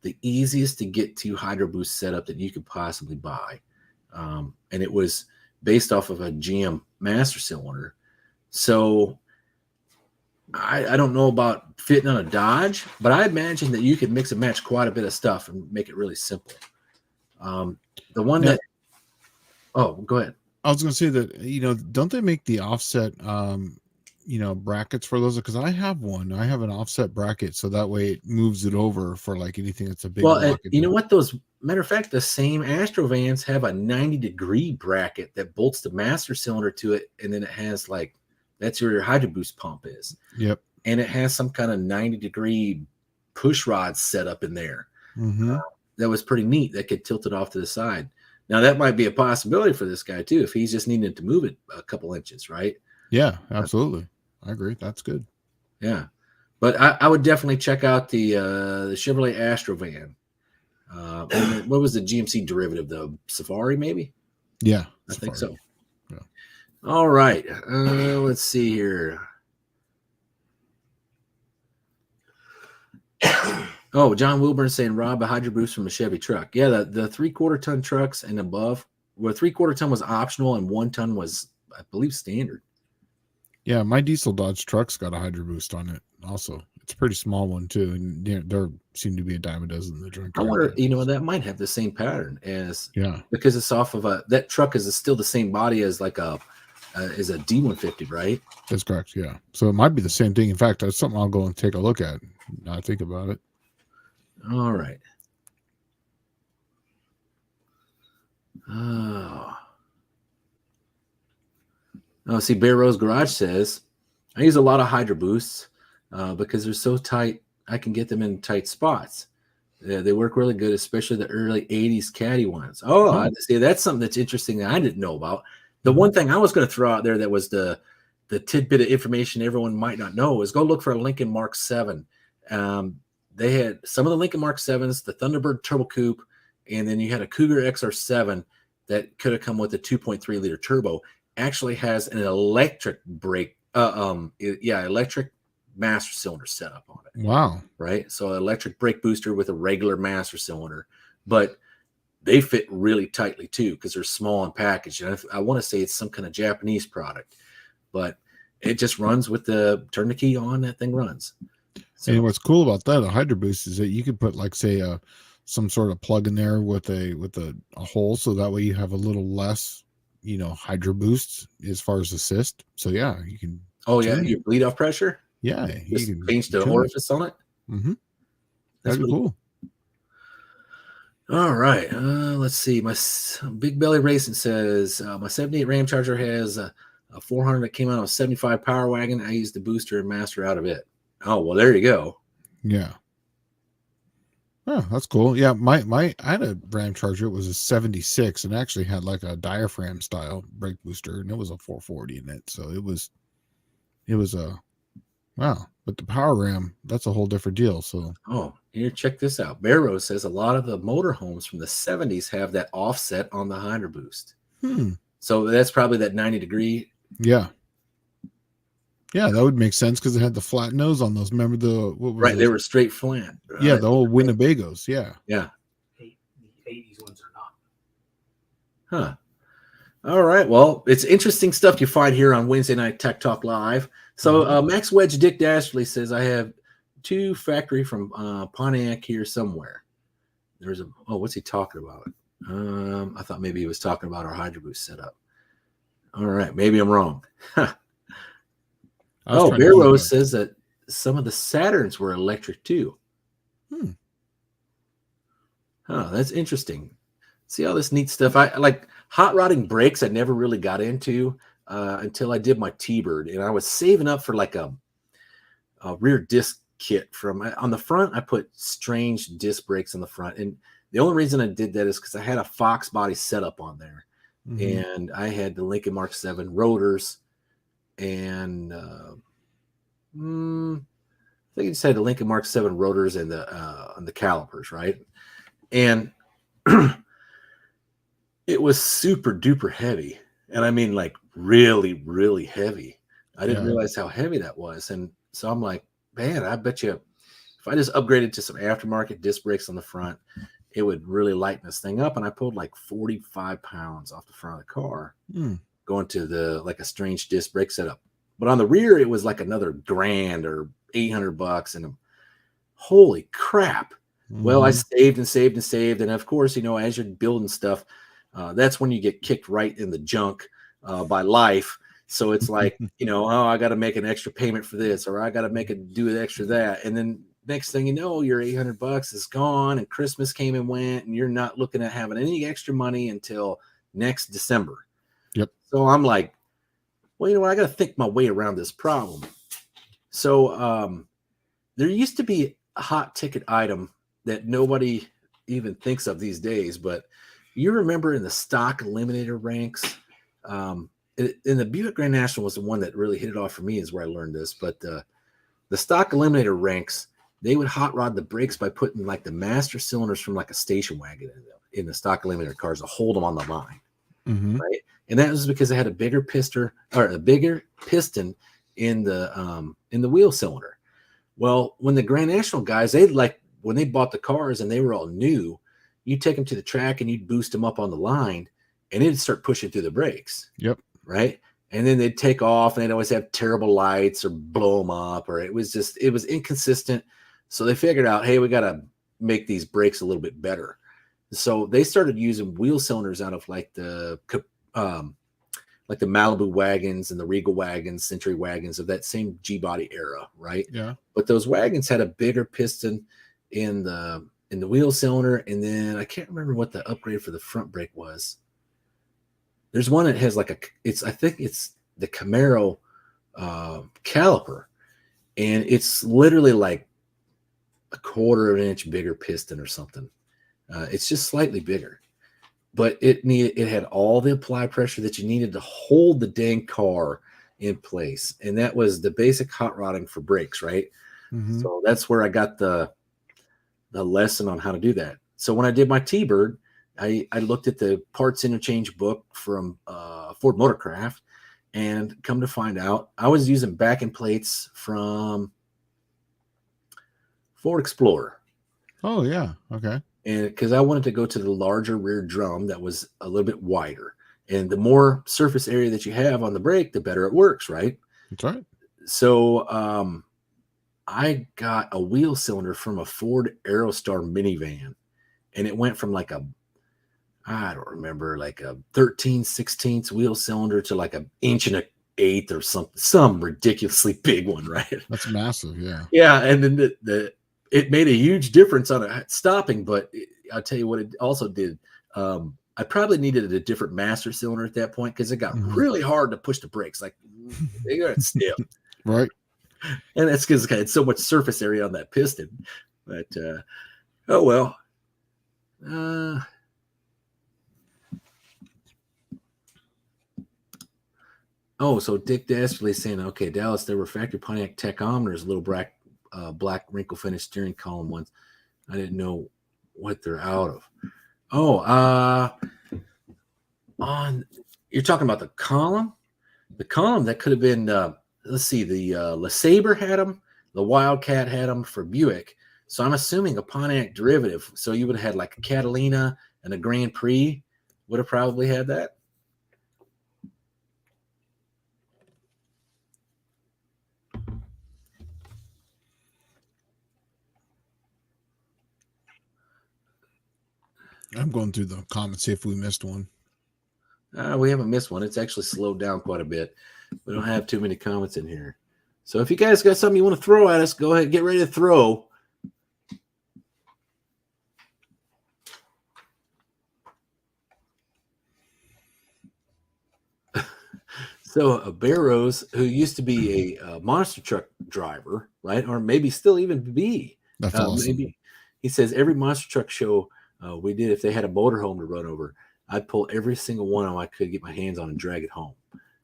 the easiest to get to Hydroboost setup that you could possibly buy. And it was based off of a GM master cylinder. So I don't know about fitting on a Dodge, but I imagine that you could mix and match quite a bit of stuff and make it really simple. The one that, go ahead. I was going to say that, don't they make the offset, brackets for those? Because I have one. I have an offset bracket, so that way it moves it over for like anything that's a big. Well, you know what? Matter of fact, the same Astro vans have a 90-degree bracket that bolts the master cylinder to it, and then it has that's where your Hydroboost pump is. Yep. And it has some kind of 90-degree push rod set up in there. Mm-hmm. That was pretty neat. That could tilt it off to the side. Now that might be a possibility for this guy too, if he's just needing to move it a couple inches, right? Yeah, absolutely. I agree. That's good. Yeah, but I would definitely check out the Chevrolet Astro van. And what was the GMC derivative? The Safari, maybe? Yeah, I think so. Yeah. All right. Let's see here. Oh, John Wilburn saying rob a Hydroboost from a Chevy truck. Yeah, the 3/4 ton trucks and above, where 3/4 ton was optional and 1 ton was, I believe, standard. Yeah, my diesel Dodge truck's got a Hydroboost on it. Also, it's a pretty small one too, and there seem to be a dime a dozen in the drink. I wonder, that might have the same pattern as because it's off of that truck is still the same body as like a D150, right? That's correct. Yeah, so it might be the same thing. In fact, that's something I'll go and take a look at. Now I think about it. All right. See, Barrows Garage says, I use a lot of Hydroboosts because they're so tight, I can get them in tight spots. They work really good, especially the early 80s caddy ones. I see. That's something that's interesting that I didn't know about. The one thing I was going to throw out there that was the tidbit of information everyone might not know is go look for a Lincoln Mark 7. They had some of the Lincoln Mark 7s, the Thunderbird Turbo Coupe, and then you had a Cougar XR7 that could have come with a 2.3 liter turbo. Actually has an electric brake, electric master cylinder setup on it. Wow. Right. So electric brake booster with a regular master cylinder, but they fit really tightly too because they're small and packaged. And I want to say it's some kind of Japanese product, but it just runs with the turn the key on, that thing runs. So, and what's cool about that, a Hydroboost, is that you could put some sort of plug in there with a hole, so that way you have a little less, Hydroboosts as far as assist. So yeah, you can. Oh yeah, you bleed off pressure. Yeah, you can change the orifice on it. Mm-hmm. That'd be cool. All right. Let's see. Big Belly Racing says my 78 Ram Charger has a 400 that came out of a 75 Power Wagon. I used the booster and master out of it. Oh, well, there you go. Yeah. Oh, that's cool. Yeah, I had a Ram Charger. It was a 76 and actually had like a diaphragm style brake booster, and it was a 440 in it. So it was a wow. But the Power Ram, that's a whole different deal. So Oh, here, check this out. Barrows says a lot of the motorhomes from the 70s have that offset on the Hydroboost. So that's probably that 90-degree. Yeah. Yeah, that would make sense because it had the flat nose on those. Remember what was Right, they those? were straight flat. Yeah, the old Winnebagos. Yeah. Yeah. The 80s ones are not. Huh. All right. Well, it's interesting stuff you find here on Wednesday Night Tech Talk Live. So Max Wedge Dick Dashley says, I have 2 factory from Pontiac here somewhere. There's what's he talking about? I thought maybe he was talking about our Hydroboost setup. All right. Maybe I'm wrong. Barrows says that some of the Saturns were electric too. That's interesting. See all this neat stuff. I like hot rodding brakes. I never really got into until I did my T-Bird, and I was saving up for like a rear disc kit on the front. I put strange disc brakes on the front, and the only reason I did that is because I had a Fox body setup on there, and I had the Lincoln Mark 7 rotors, and I think it just had the Lincoln Mark 7 rotors and the calipers, right? And it was super duper heavy. And I mean, like really, really heavy. I didn't realize how heavy that was. And so I'm like, man, I bet you if I just upgraded to some aftermarket disc brakes on the front, it would really lighten this thing up. And I pulled like 45 pounds off the front of the car going to like a strange disc brake setup. But on the rear, it was like another $1,000 or $800. And holy crap. Well, I saved and saved and saved. And of course, as you're building stuff, that's when you get kicked right in the junk by life. So it's like, I got to make an extra payment for this, or I got to do an extra that. And then next thing you know, your $800 is gone, and Christmas came and went, and you're not looking at having any extra money until next December. Yep. So I'm like, well, I got to think my way around this problem. So there used to be a hot ticket item that nobody even thinks of these days, but you remember in the stock eliminator ranks, and the Buick Grand National was the one that really hit it off for me, is where I learned this. But the stock eliminator ranks, they would hot rod the brakes by putting like the master cylinders from like a station wagon in the stock eliminator cars to hold them on the line, right? And that was because they had a bigger piston in the wheel cylinder. Well, when the Grand National guys, when they bought the cars and they were all new, you'd take them to the track and you'd boost them up on the line, and it'd start pushing through the brakes. Yep. Right. And then they'd take off, and they'd always have terrible lights or blow them up, or it was inconsistent. So they figured out, hey, we got to make these brakes a little bit better. So they started using wheel cylinders out of like the Malibu wagons and the Regal wagons, Century wagons of that same G-body era, right? Yeah. But those wagons had a bigger piston in the wheel cylinder, and then I can't remember what the upgrade for the front brake was. There's one that has I think it's the Camaro caliper, and it's literally like a 1/4 inch bigger piston or something. It's just slightly bigger, but it had all the applied pressure that you needed to hold the dang car in place, and that was the basic hot rodding for brakes, right? So that's where I got the lesson on how to do that. So when I did my T-Bird, I looked at the parts interchange book from Ford Motorcraft, and come to find out, I was using backing plates from Ford Explorer. Oh, yeah. Okay. And because I wanted to go to the larger rear drum that was a little bit wider. And the more surface area that you have on the brake, the better it works, right? That's right. So I got a wheel cylinder from a Ford Aerostar minivan, and it went from like I don't remember, like a 13/16 wheel cylinder to like 1 1/8 or something, some ridiculously big one, right? That's massive. Yeah. Yeah. And then it made a huge difference on it stopping, but I'll tell you what it also did. I probably needed a different master cylinder at that point because it got really hard to push the brakes. Like they got stiff. Right. And that's because it had so much surface area on that piston. But oh well. Oh, so Dick Dastardly saying, okay, Dallas, there were factory Pontiac tachometers, little black wrinkle finish steering column ones. I didn't know what they're out of. Oh, you're talking about the column? The column that could have been, let's see, the LeSabre had them, the Wildcat had them for Buick. So I'm assuming a Pontiac derivative. So you would have had like a Catalina and a Grand Prix would have probably had that. I'm going through the comments, see if we missed one. We haven't missed one. It's actually slowed down quite a bit. We don't have too many comments in here. So if you guys got something you want to throw at us, go ahead, get ready to throw. So a Barrows, who used to be a monster truck driver, right, or maybe still even be. That's awesome. Maybe he says every monster truck show we did, if they had a motorhome to run over, I'd pull every single one of them I could get my hands on and drag it home.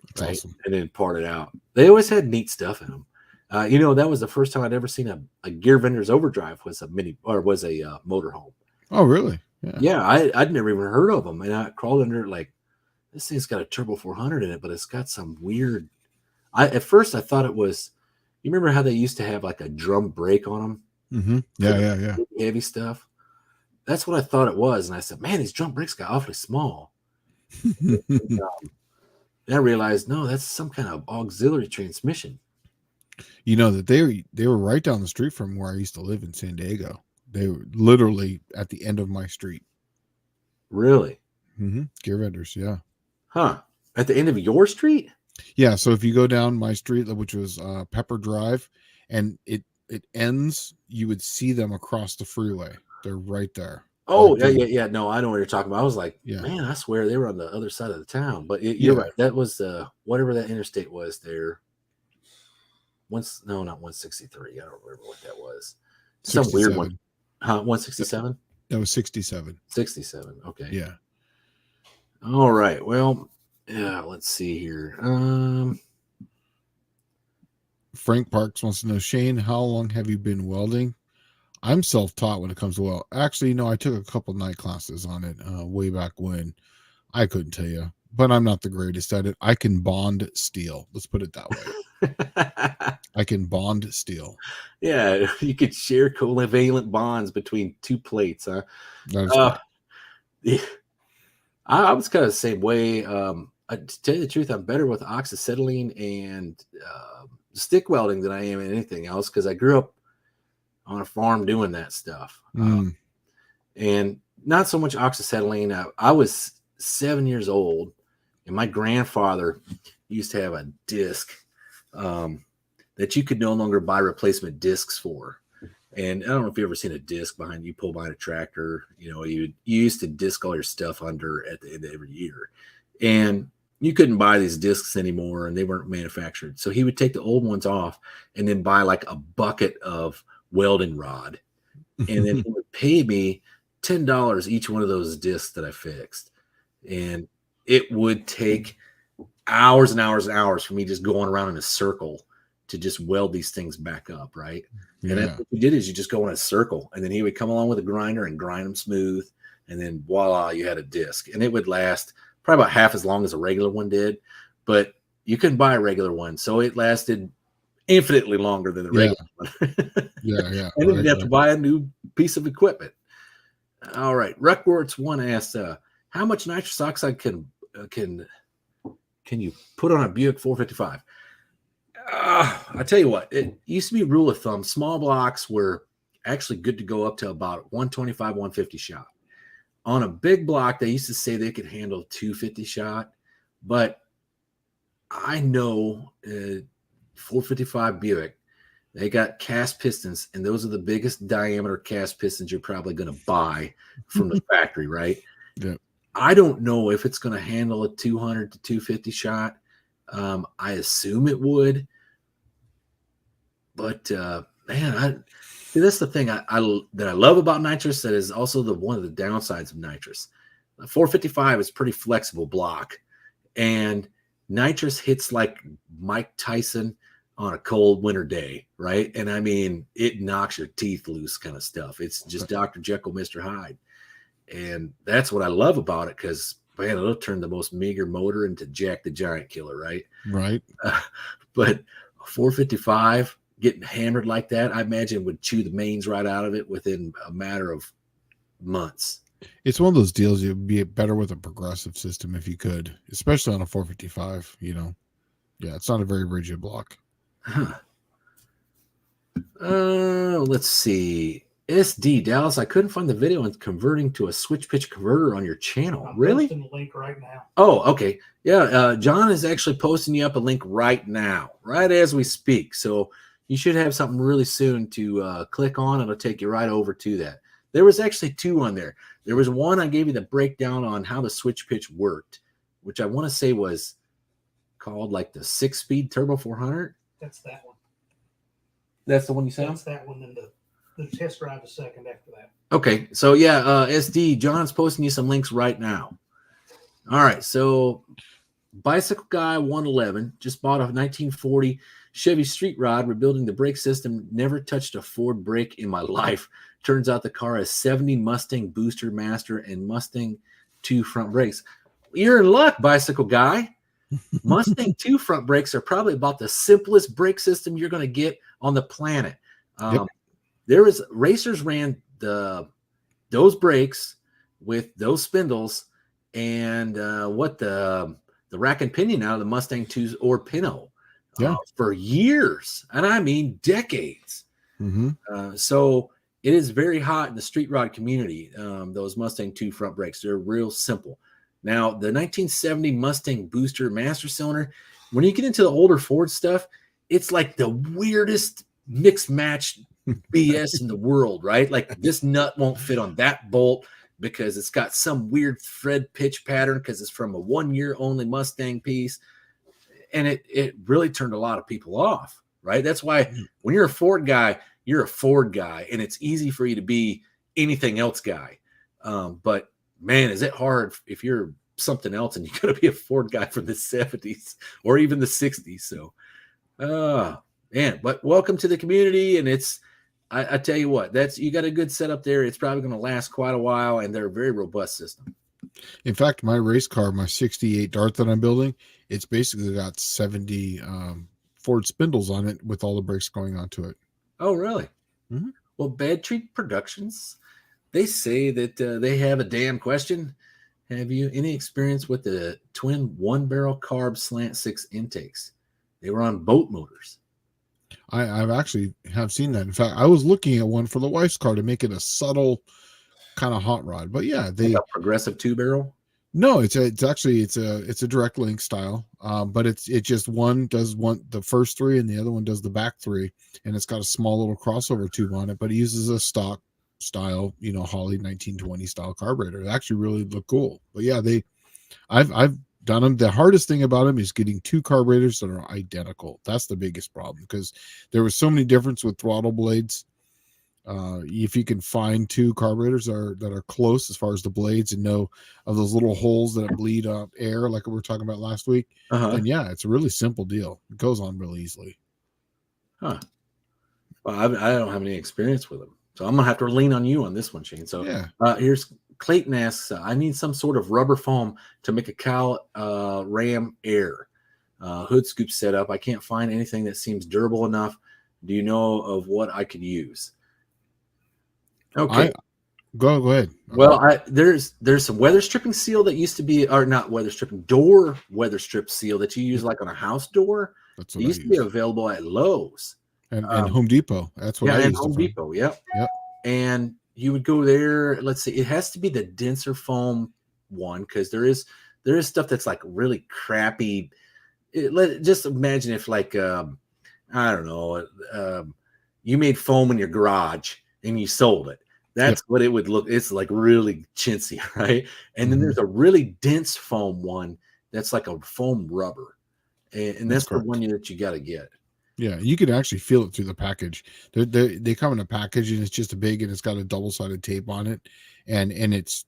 That's right? awesome. And then part it out. They always had neat stuff in them. That was the first time I'd ever seen a Gear Vendor's Overdrive was a motorhome. Oh, really? Yeah, I'd never even heard of them. And I crawled under it like, this thing's got a Turbo 400 in it, but it's got some weird. At first I thought it was. You remember how they used to have like a drum brake on them? Mm-hmm. Yeah. Heavy stuff. That's what I thought it was, and I said, "Man, these drum brakes got awfully small." Then I realized, no, that's some kind of auxiliary transmission. You know that they were right down the street from where I used to live in San Diego. They were literally at the end of my street. Really? Mm-hmm. Gear Vendors, yeah. Huh? At the end of your street? Yeah. So if you go down my street, which was Pepper Drive, and it ends, you would see them across the freeway. They're right there. Oh, yeah. No, I know what you're talking about. I was like, yeah. Man, I swear they were on the other side of the town. But you're right. That was whatever that interstate was there. Not 163. I don't remember what that was. Some 67. weird one. Huh? 167? That was 67. 67. Okay. Yeah. All right. Well, yeah, let's see here. Frank Parks wants to know, Shane, how long have you been welding? I'm self-taught when it comes to weld. Actually, no, I took a couple night classes on it way back when. I couldn't tell you, but I'm not the greatest at it. I can bond steel. Let's put it that way. I can bond steel. Yeah, you could share covalent bonds between two plates, huh? That is correct. Yeah. I was kind of the same way. To tell you the truth, I'm better with oxyacetylene and stick welding than I am in anything else because I grew up on a farm doing that stuff. And not so much oxyacetylene. I was 7 years old, and my grandfather used to have a disc that you could no longer buy replacement discs for. And I don't know if you've ever seen a disc behind you pull behind a tractor. You used to disc all your stuff under at the end of every year. And you couldn't buy these discs anymore, and they weren't manufactured. So he would take the old ones off and then buy like a bucket of welding rod. And then he would pay me $10 each one of those discs that I fixed. And it would take hours and hours and hours for me just going around in a circle to just weld these things back up, right? Yeah. And that's what we did is you just go in a circle, and then he would come along with a grinder and grind them smooth, and then voila, you had a disc. And it would last probably about half as long as a regular one did, but you couldn't buy a regular one, so it lasted infinitely longer than the regular one. Yeah. And then you'd have to buy a new piece of equipment. All right, Ruckworts1 asked, how much nitrous oxide can you put on a Buick 455? I tell you what, it used to be rule of thumb. Small blocks were actually good to go up to about 125, 150 shot. On a big block, they used to say they could handle 250 shot, but I know 455 Buick, They got cast pistons, and those are the biggest diameter cast pistons you're probably going to buy from the factory, right? Yeah. I don't know if it's going to handle a 200 to 250 shot. I assume it would, but man, see, that's the thing I love about nitrous. That is also one of the downsides of nitrous. 455 is pretty flexible block, and nitrous hits like Mike Tyson on a cold winter day, right? And I mean, it knocks your teeth loose, kind of stuff. It's just Dr. Jekyll, Mr. Hyde, and that's what I love about it, because man, it'll turn the most meager motor into Jack the Giant Killer, right? Right. But 455 getting hammered like that, I imagine would chew the mains right out of it within a matter of months. It's one of those deals. You'd be better with a progressive system if you could, especially on a 455. You know, yeah, it's not a very rigid block. Huh. Let's see. SD Dallas, I couldn't find the video on converting to a switch pitch converter on your channel. I'm Really? posting the link right now. Oh, okay. Yeah, John is actually posting you up a link right now, right as we speak. So you should have something really soon to click on. It'll take you right over to that. There was actually two on there. There was one I gave you the breakdown on how the switch pitch worked, which I want to say was called like the 6-speed Turbo 400. That's that one. That's the one you said? That's that one. Then the test drive is second after that. Okay. So yeah, SD, John's posting you some links right now. All right. So Bicycle Guy 111 just bought a 1940 Chevy Street Rod, rebuilding the brake system. Never touched a Ford brake in my life. Turns out the car has 70 Mustang Booster Master and Mustang 2 front brakes. You're in luck, Bicycle Guy. Mustang 2 front brakes are probably about the simplest brake system you're going to get on the planet. Racers ran those brakes with those spindles and the rack and pinion out of the Mustang 2s or Pinto for years, and I mean decades. So it is very hot in the street rod community. Those Mustang 2 front brakes, they're real simple. Now, the 1970 Mustang Booster Master Cylinder, when you get into the older Ford stuff, it's like the weirdest mixed match BS in the world, right? Like this nut won't fit on that bolt because it's got some weird thread pitch pattern because it's from a 1-year only Mustang piece. And it really turned a lot of people off, right? That's why when you're a Ford guy, you're a Ford guy, and it's easy for you to be anything else guy. But man, is it hard if you're something else and you're going to be a Ford guy from the 70s or even the 60s. So, man, but welcome to the community. And I tell you what, you got a good setup there. It's probably going to last quite a while, and they're a very robust system. In fact, my race car, my 68 Dart that I'm building, it's basically got 70 Ford spindles on it with all the brakes going onto it. Oh, really? Mm-hmm. Well, Bad Treat Productions, they say that they have a damn question. Have you any experience with the twin 1-barrel carb Slant 6 intakes? They were on boat motors. I've actually have seen that. In fact, I was looking at one for the wife's car to make it a subtle kind of hot rod. But yeah, like a progressive 2-barrel. No, it's a direct link style. But it just one does the first 3 and the other one does the back 3, and it's got a small little crossover tube on it, but it uses a stock style, Holley 1920 style carburetor. It actually really look cool. But yeah, I've done them. The hardest thing about them is getting 2 carburetors that are identical. That's the biggest problem, because there was so many differences with throttle blades. If you can find 2 carburetors that are close as far as the blades and know of those little holes that bleed air, like we were talking about last week, then yeah, it's a really simple deal. It goes on really easily. Well, I don't have any experience with them, so I'm gonna have to lean on you on this one, Shane. So yeah, here's Clayton asks, I need some sort of rubber foam to make a cowl ram air hood scoop setup. I can't find anything that seems durable enough. Do you know of what I could use? Okay, go ahead. Well, there's some weather stripping seal that used to be, or not weather stripping, door weather strip seal that you use like on a house door. That's it what used to be available at Lowe's and Home Depot. That's what I used. Home Depot. Yep. And you would go there. Let's see, it has to be the denser foam one, because there is stuff that's like really crappy. Just imagine if like I don't know, you made foam in your garage and you sold it. That's what it would look. It's like really chintzy, right? And then there's a really dense foam one that's like a foam rubber, and that's the one that you got to get. Yeah, you can actually feel it through the package. They come in a package and it's just big and it's got a double-sided tape on it, and it's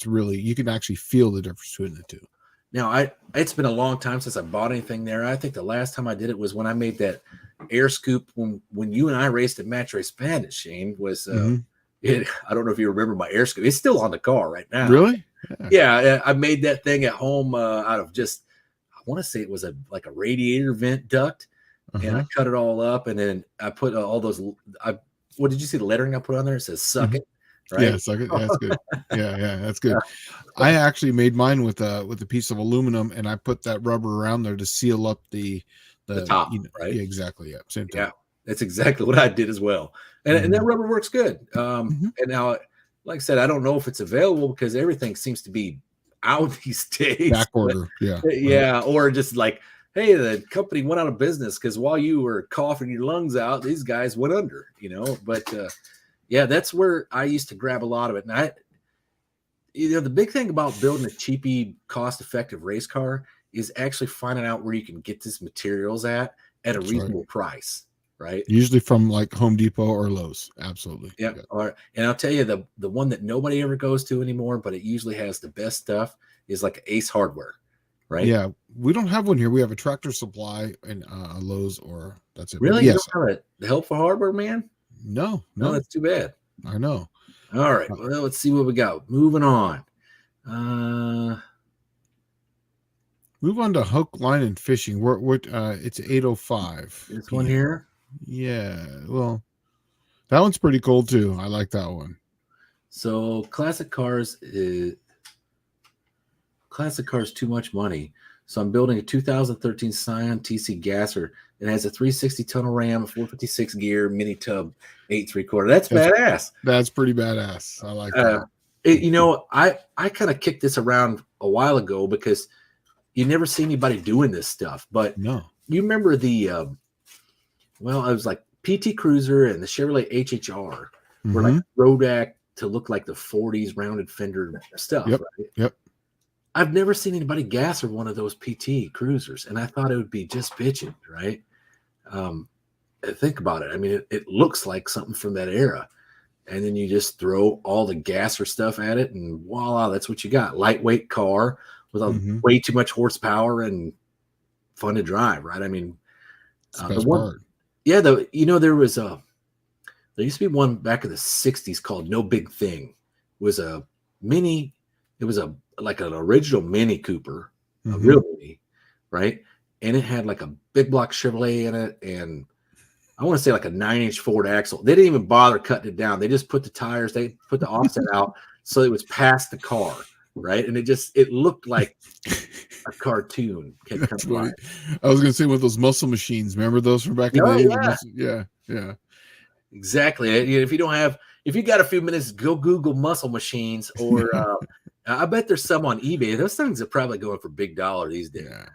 really, you can actually feel the difference between the two. Now, it's been a long time since I bought anything there. I think the last time I did it was when I made that air scoop when you and I raced at Match Race Bandit, Shane, was I don't know if you remember my air scoop. It's still on the car right now. Really? Yeah, I made that thing at home out of just, I want to say it was like a radiator vent duct, and I cut it all up, and then I put all those. What did you see the lettering I put on there? It says "suck it." Right? Yeah, suck it. Yeah, that's good. Yeah, that's good. I actually made mine with a piece of aluminum, and I put that rubber around there to seal up the top. Right? Yeah, exactly. Yeah, same thing. Yeah, that's exactly what I did as well, and that rubber works good. And now, like I said, I don't know if it's available because everything seems to be out these days. Back order. Yeah, or just like, hey, the company went out of business because while you were coughing your lungs out, these guys went under. But. Yeah, that's where I used to grab a lot of it. And the big thing about building a cheapy, cost-effective race car is actually finding out where you can get these materials at a reasonable price, right? Usually from like Home Depot or Lowe's. Absolutely. Yeah. And I'll tell you, the one that nobody ever goes to anymore, but it usually has the best stuff, is like Ace Hardware, right? Yeah, we don't have one here. We have a Tractor Supply and a Lowe's, or that's it. Really? Yes. You don't have the Helpful Hardware, man? No, that's too bad. I know. All right. Well, let's see what we got. Moving on. Move on to hook, line, and fishing. It's 805. This one here? Yeah. Well, that one's pretty cool too. I like that one. So classic cars too much money. So I'm building a 2013 Scion TC gasser. It has a 360 tunnel ram, a 456 gear, mini tub, 8 3/4. That's badass. That's pretty badass. I like that. I kind of kicked this around a while ago because you never see anybody doing this stuff. But no, you remember it was like PT Cruiser and the Chevrolet HHR were like Rodak to look like the 40s rounded fender stuff. Yep. Right? Yep. I've never seen anybody gas or one of those PT Cruisers, and I thought it would be just bitching, right? Think about it. I mean, it looks like something from that era, and then you just throw all the gasser stuff at it, and voila, that's what you got. Lightweight car with way too much horsepower and fun to drive, right? I mean, there used to be one back in the 60s called No Big Thing. It was like an original Mini Cooper, a real Mini, right? And it had like a big block Chevrolet in it, and I want to say like a 9-inch Ford axle. They didn't even bother cutting it down. They just put the tires, they put the offset out so it was past the car, right? And it looked like a cartoon. I was going to say with those muscle machines. Remember those from back in the day? Yeah. Exactly. If you got a few minutes, go Google muscle machines, or I bet there's some on eBay. Those things are probably going for big dollar these days. Yeah.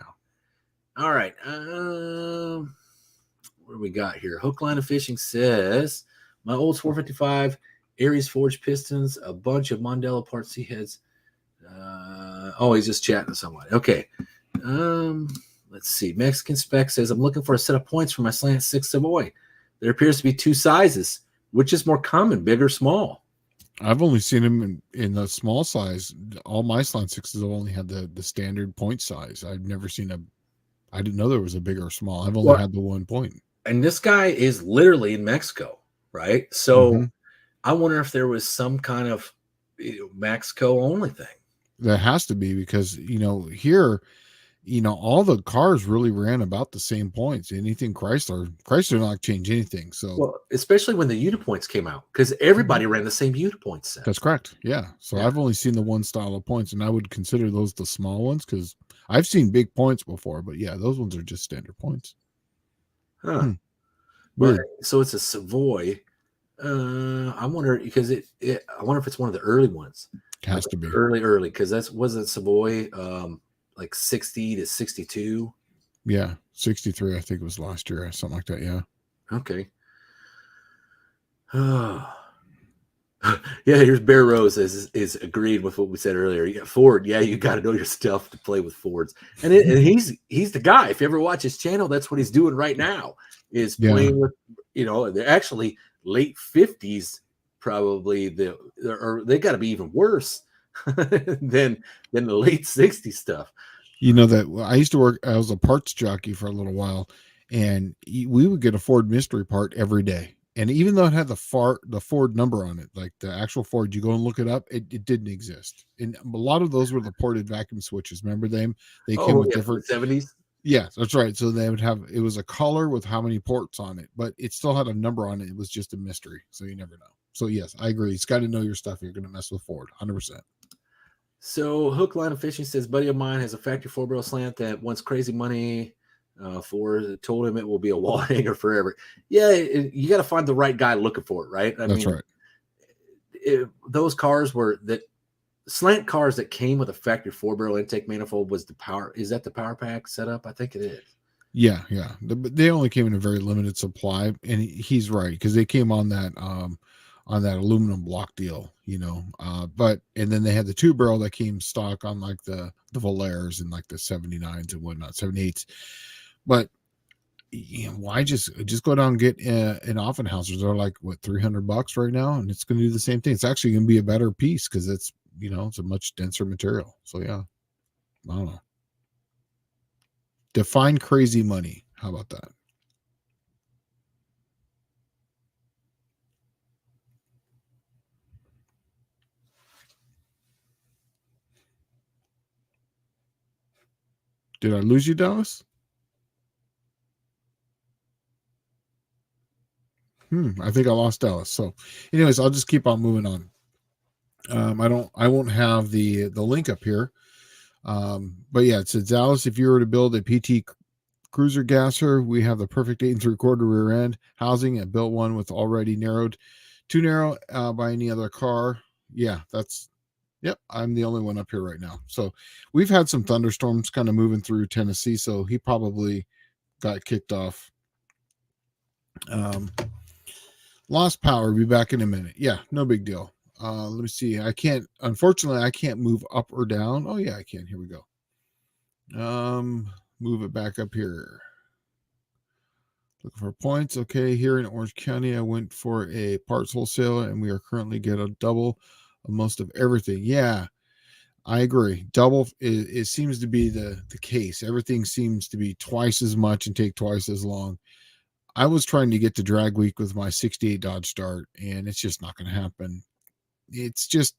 All right. What do we got here? Hook, line, and fishing says my old 455 Aries forged pistons, a bunch of Mondello part C heads. He's just chatting to someone. Okay. Let's see. Mexican Spec says I'm looking for a set of points for my Slant 6 Savoy. There appears to be 2 sizes. Which is more common, big or small? I've only seen them in the small size. All my Slant 6s have only had the standard point size. I've never seen I didn't know there was a big or small. I've only had the 1 point. And this guy is literally in Mexico, right? So I wonder if there was some kind of Mexico only thing. That has to be because, here, all the cars really ran about the same points. Anything Chrysler not change anything. So, especially when the Unipoints came out, because everybody ran the same Unipoint set. That's correct. Yeah. So I've only seen the one style of points, and I would consider those the small ones because I've seen big points before. But yeah, those ones are just standard points. Huh. Weird. So it's a Savoy. I wonder because I wonder if it's one of the early ones. It has to be early because wasn't Savoy like 60 to 62. Yeah, 63 I think it was last year or something like that. Yeah. Okay. Yeah, here's Barrows is agreed with what we said earlier. Yeah, Ford, yeah, you got to know your stuff to play with Fords, and he's the guy. If you ever watch his channel, that's what he's doing right now. Is playing with, they're actually late 50s, probably or they got to be even worse than the late 60s stuff. You know that I used to work. I was a parts jockey for a little while, and we would get a Ford mystery part every day. And even though it had the Ford number on it, like the actual Ford, you go and look it up, it didn't exist. And a lot of those were the ported vacuum switches. Remember them? They came with different 70s. Yeah, that's right. So they would have, it was a color with how many ports on it, but it still had a number on it. It was just a mystery, so you never know. So yes, I agree. It's got to know your stuff. You're going to mess with Ford, 100%. So Hook Line of Fishing says, buddy of mine has a factory 4-barrel slant that wants crazy money for. Told him it will be a wall hanger forever. Yeah, you got to find the right guy looking for it, right? That's right. Those cars were that slant cars that came with a factory 4-barrel intake manifold was the power. Is that the power pack setup? I think it is. Yeah. They only came in a very limited supply, and he's right, because they came on that aluminum block deal, but and then they had the 2-barrel that came stock on like the Valairs and like the 79s and whatnot, 78s. But why just go down and get an Offenhauser? They're like what, $300 right now, and it's going to do the same thing. It's actually going to be a better piece because it's it's a much denser material. So yeah, I don't know. Define crazy money. How about that? Did I lose you, Dallas? I think I lost Dallas. So anyways, I'll just keep on moving on. I won't have the link up here. But yeah, it says, Dallas, if you were to build a PT cruiser gasser, we have the perfect 8 3/4 rear end housing, and built one with already too narrow by any other car. Yeah, yep, I'm the only one up here right now. So we've had some thunderstorms kind of moving through Tennessee, so he probably got kicked off. Lost power. Be back in a minute. Yeah, no big deal. Let me see. Unfortunately, I can't move up or down. Oh yeah, I can. Here we go. Move it back up here. Looking for points. Okay, here in Orange County, I went for a parts wholesaler, and we are currently getting a double of most of everything. Yeah, I agree. Double, it seems to be the case. Everything seems to be twice as much and take twice as long. I was trying to get to drag week with my 68 Dodge Dart, and it's just not going to happen. It's just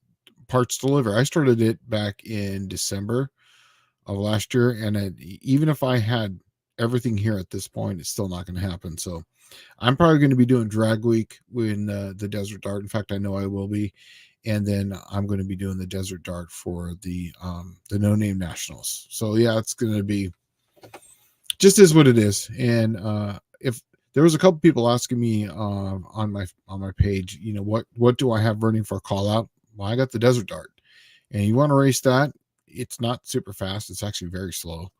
parts deliver. I started it back in December of last year, and even if I had everything here at this point, it's still not going to happen. So I'm probably going to be doing drag week in the Desert Dart. In fact, I know I will be. And then I'm going to be doing the Desert Dart for the No Name Nationals. So yeah, it's going to be just is what it is. And if there was a couple people asking me on my page, what do I have running for a call out? Well, I got the Desert Dart, and you want to race that? It's not super fast. It's actually very slow.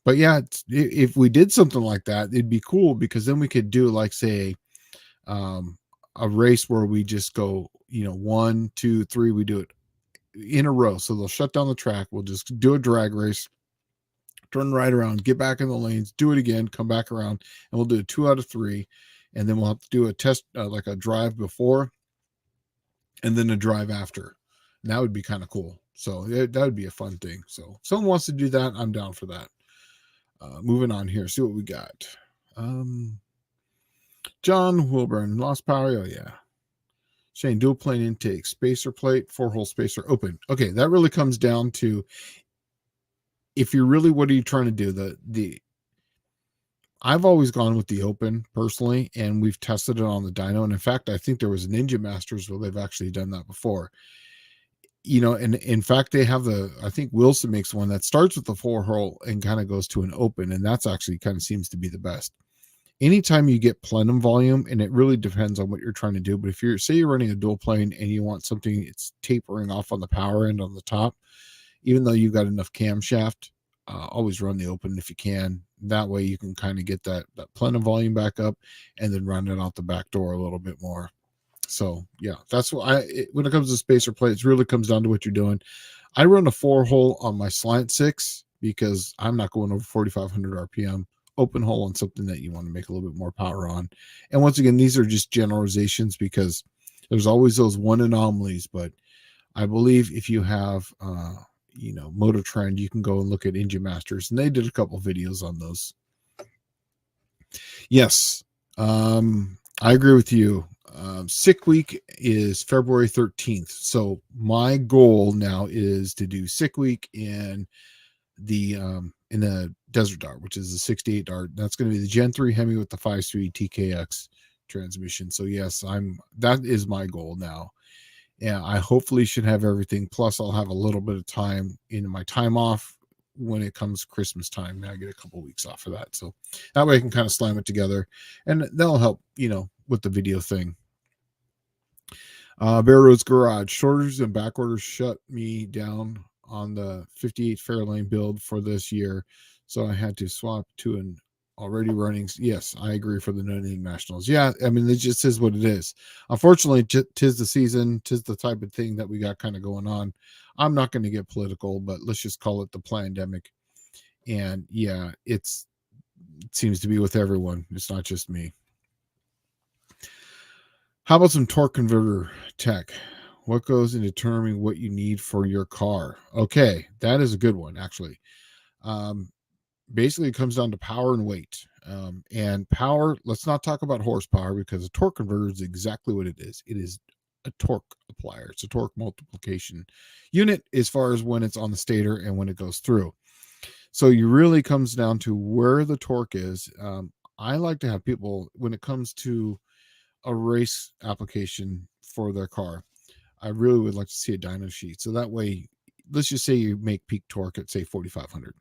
But yeah, if we did something like that, it'd be cool, because then we could do like, say, a race where we just go, 1, 2, 3, we do it in a row. So they'll shut down the track. We'll just do a drag race, turn right around, get back in the lanes, do it again, come back around, and we'll do a 2 out of 3. And then we'll have to do a test, like a drive before and then a drive after. And that would be kind of cool. So that would be a fun thing. So if someone wants to do that, I'm down for that. Moving on here, see what we got. John Wilburn, lost power. Oh yeah. Shane, dual plane intake, spacer plate, 4-hole spacer open. Okay, that really comes down to, if you're really, what are you trying to do? I've always gone with the open personally, and we've tested it on the dyno. And in fact, I think there was an Ninja Masters where they've actually done that before. And in fact, they have I think Wilson makes one that starts with the 4-hole and kind of goes to an open. And that's actually kind of seems to be the best. Anytime you get plenum volume, and it really depends on what you're trying to do. But if you're running a dual plane and you want something, it's tapering off on the power end on the top, even though you've got enough camshaft, always run the open if you can. That way you can kind of get that plenum volume back up and then run it out the back door a little bit more. So yeah, that's what when it comes to spacer plates, it really comes down to what you're doing. I run a 4-hole on my Slant 6 because I'm not going over 4,500 RPM. Open hole on something that you want to make a little bit more power on. And once again, these are just generalizations because there's always those one anomalies. But I believe if you have, Motor Trend, you can go and look at Engine Masters, and they did a couple videos on those. Yes, I agree with you. Sick week is February 13th. So my goal now is to do sick week in the Desert Dart, which is the 68 Dart. That's going to be the Gen 3 Hemi with the 5-speed TKX transmission. So yes, that is my goal now. Yeah, I hopefully should have everything. Plus I'll have a little bit of time in my time off when it comes Christmas time. Now I get a couple of weeks off for that. So that way I can kind of slam it together, and that'll help, with the video thing. Barrows Garage, shortages and back orders shut me down on the 58 Fairlane build for this year, so I had to swap to an already running. Yes, I agree for the no-name nationals. Yeah, I mean, it just is what it is. Unfortunately, tis the season, tis the type of thing that we got kind of going on. I'm not going to get political, but let's just call it the pandemic. And yeah, it seems to be with everyone. It's not just me. How about some torque converter tech? What goes in determining what you need for your car? Okay, that is a good one, actually. Basically, it comes down to power and weight. And power, let's not talk about horsepower, because a torque converter is exactly what it is. It is a torque applier. It's a torque multiplication unit as far as when it's on the stator and when it goes through. So it really comes down to where the torque is. I like to have people, when it comes to a race application for their car, I really would like to see a dyno sheet. So that way, let's just say you make peak torque at, say, 4,500.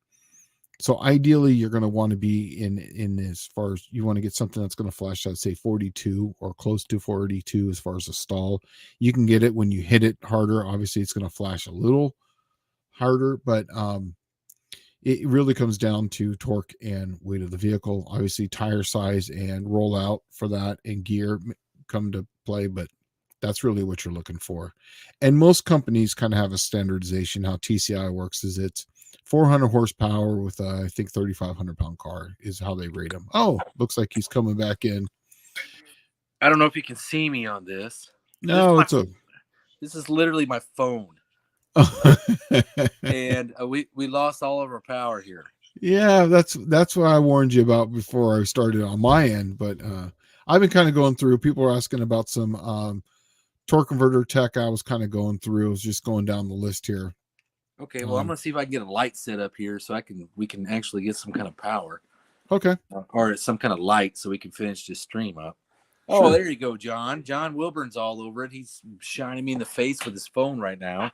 So ideally, you're going to want to be in as far as you want to get something that's going to flash out, say 42 or close to 42 as far as a stall. You can get it when you hit it harder. Obviously, it's going to flash a little harder, but it really comes down to torque and weight of the vehicle. Obviously, tire size and rollout for that and gear come to play, but that's really what you're looking for. And most companies kind of have a standardization. How TCI works is it's 400 horsepower with I think 3,500 pound car is how they rate them. Oh, looks like he's coming back in. I don't know if you can see me on this. No, this is literally my phone. And we lost all of our power here. Yeah, that's what I warned you about before I started on my end. But I've been kind of going through. People are asking about some torque converter tech. I was kind of going through. I was just going down the list here. Okay, well, I'm gonna see if I can get a light set up here so we can actually get some kind of power. Okay. Or some kind of light so we can finish this stream up. Sure. Oh, there you go, John. John Wilburn's all over it. He's shining me in the face with his phone right now.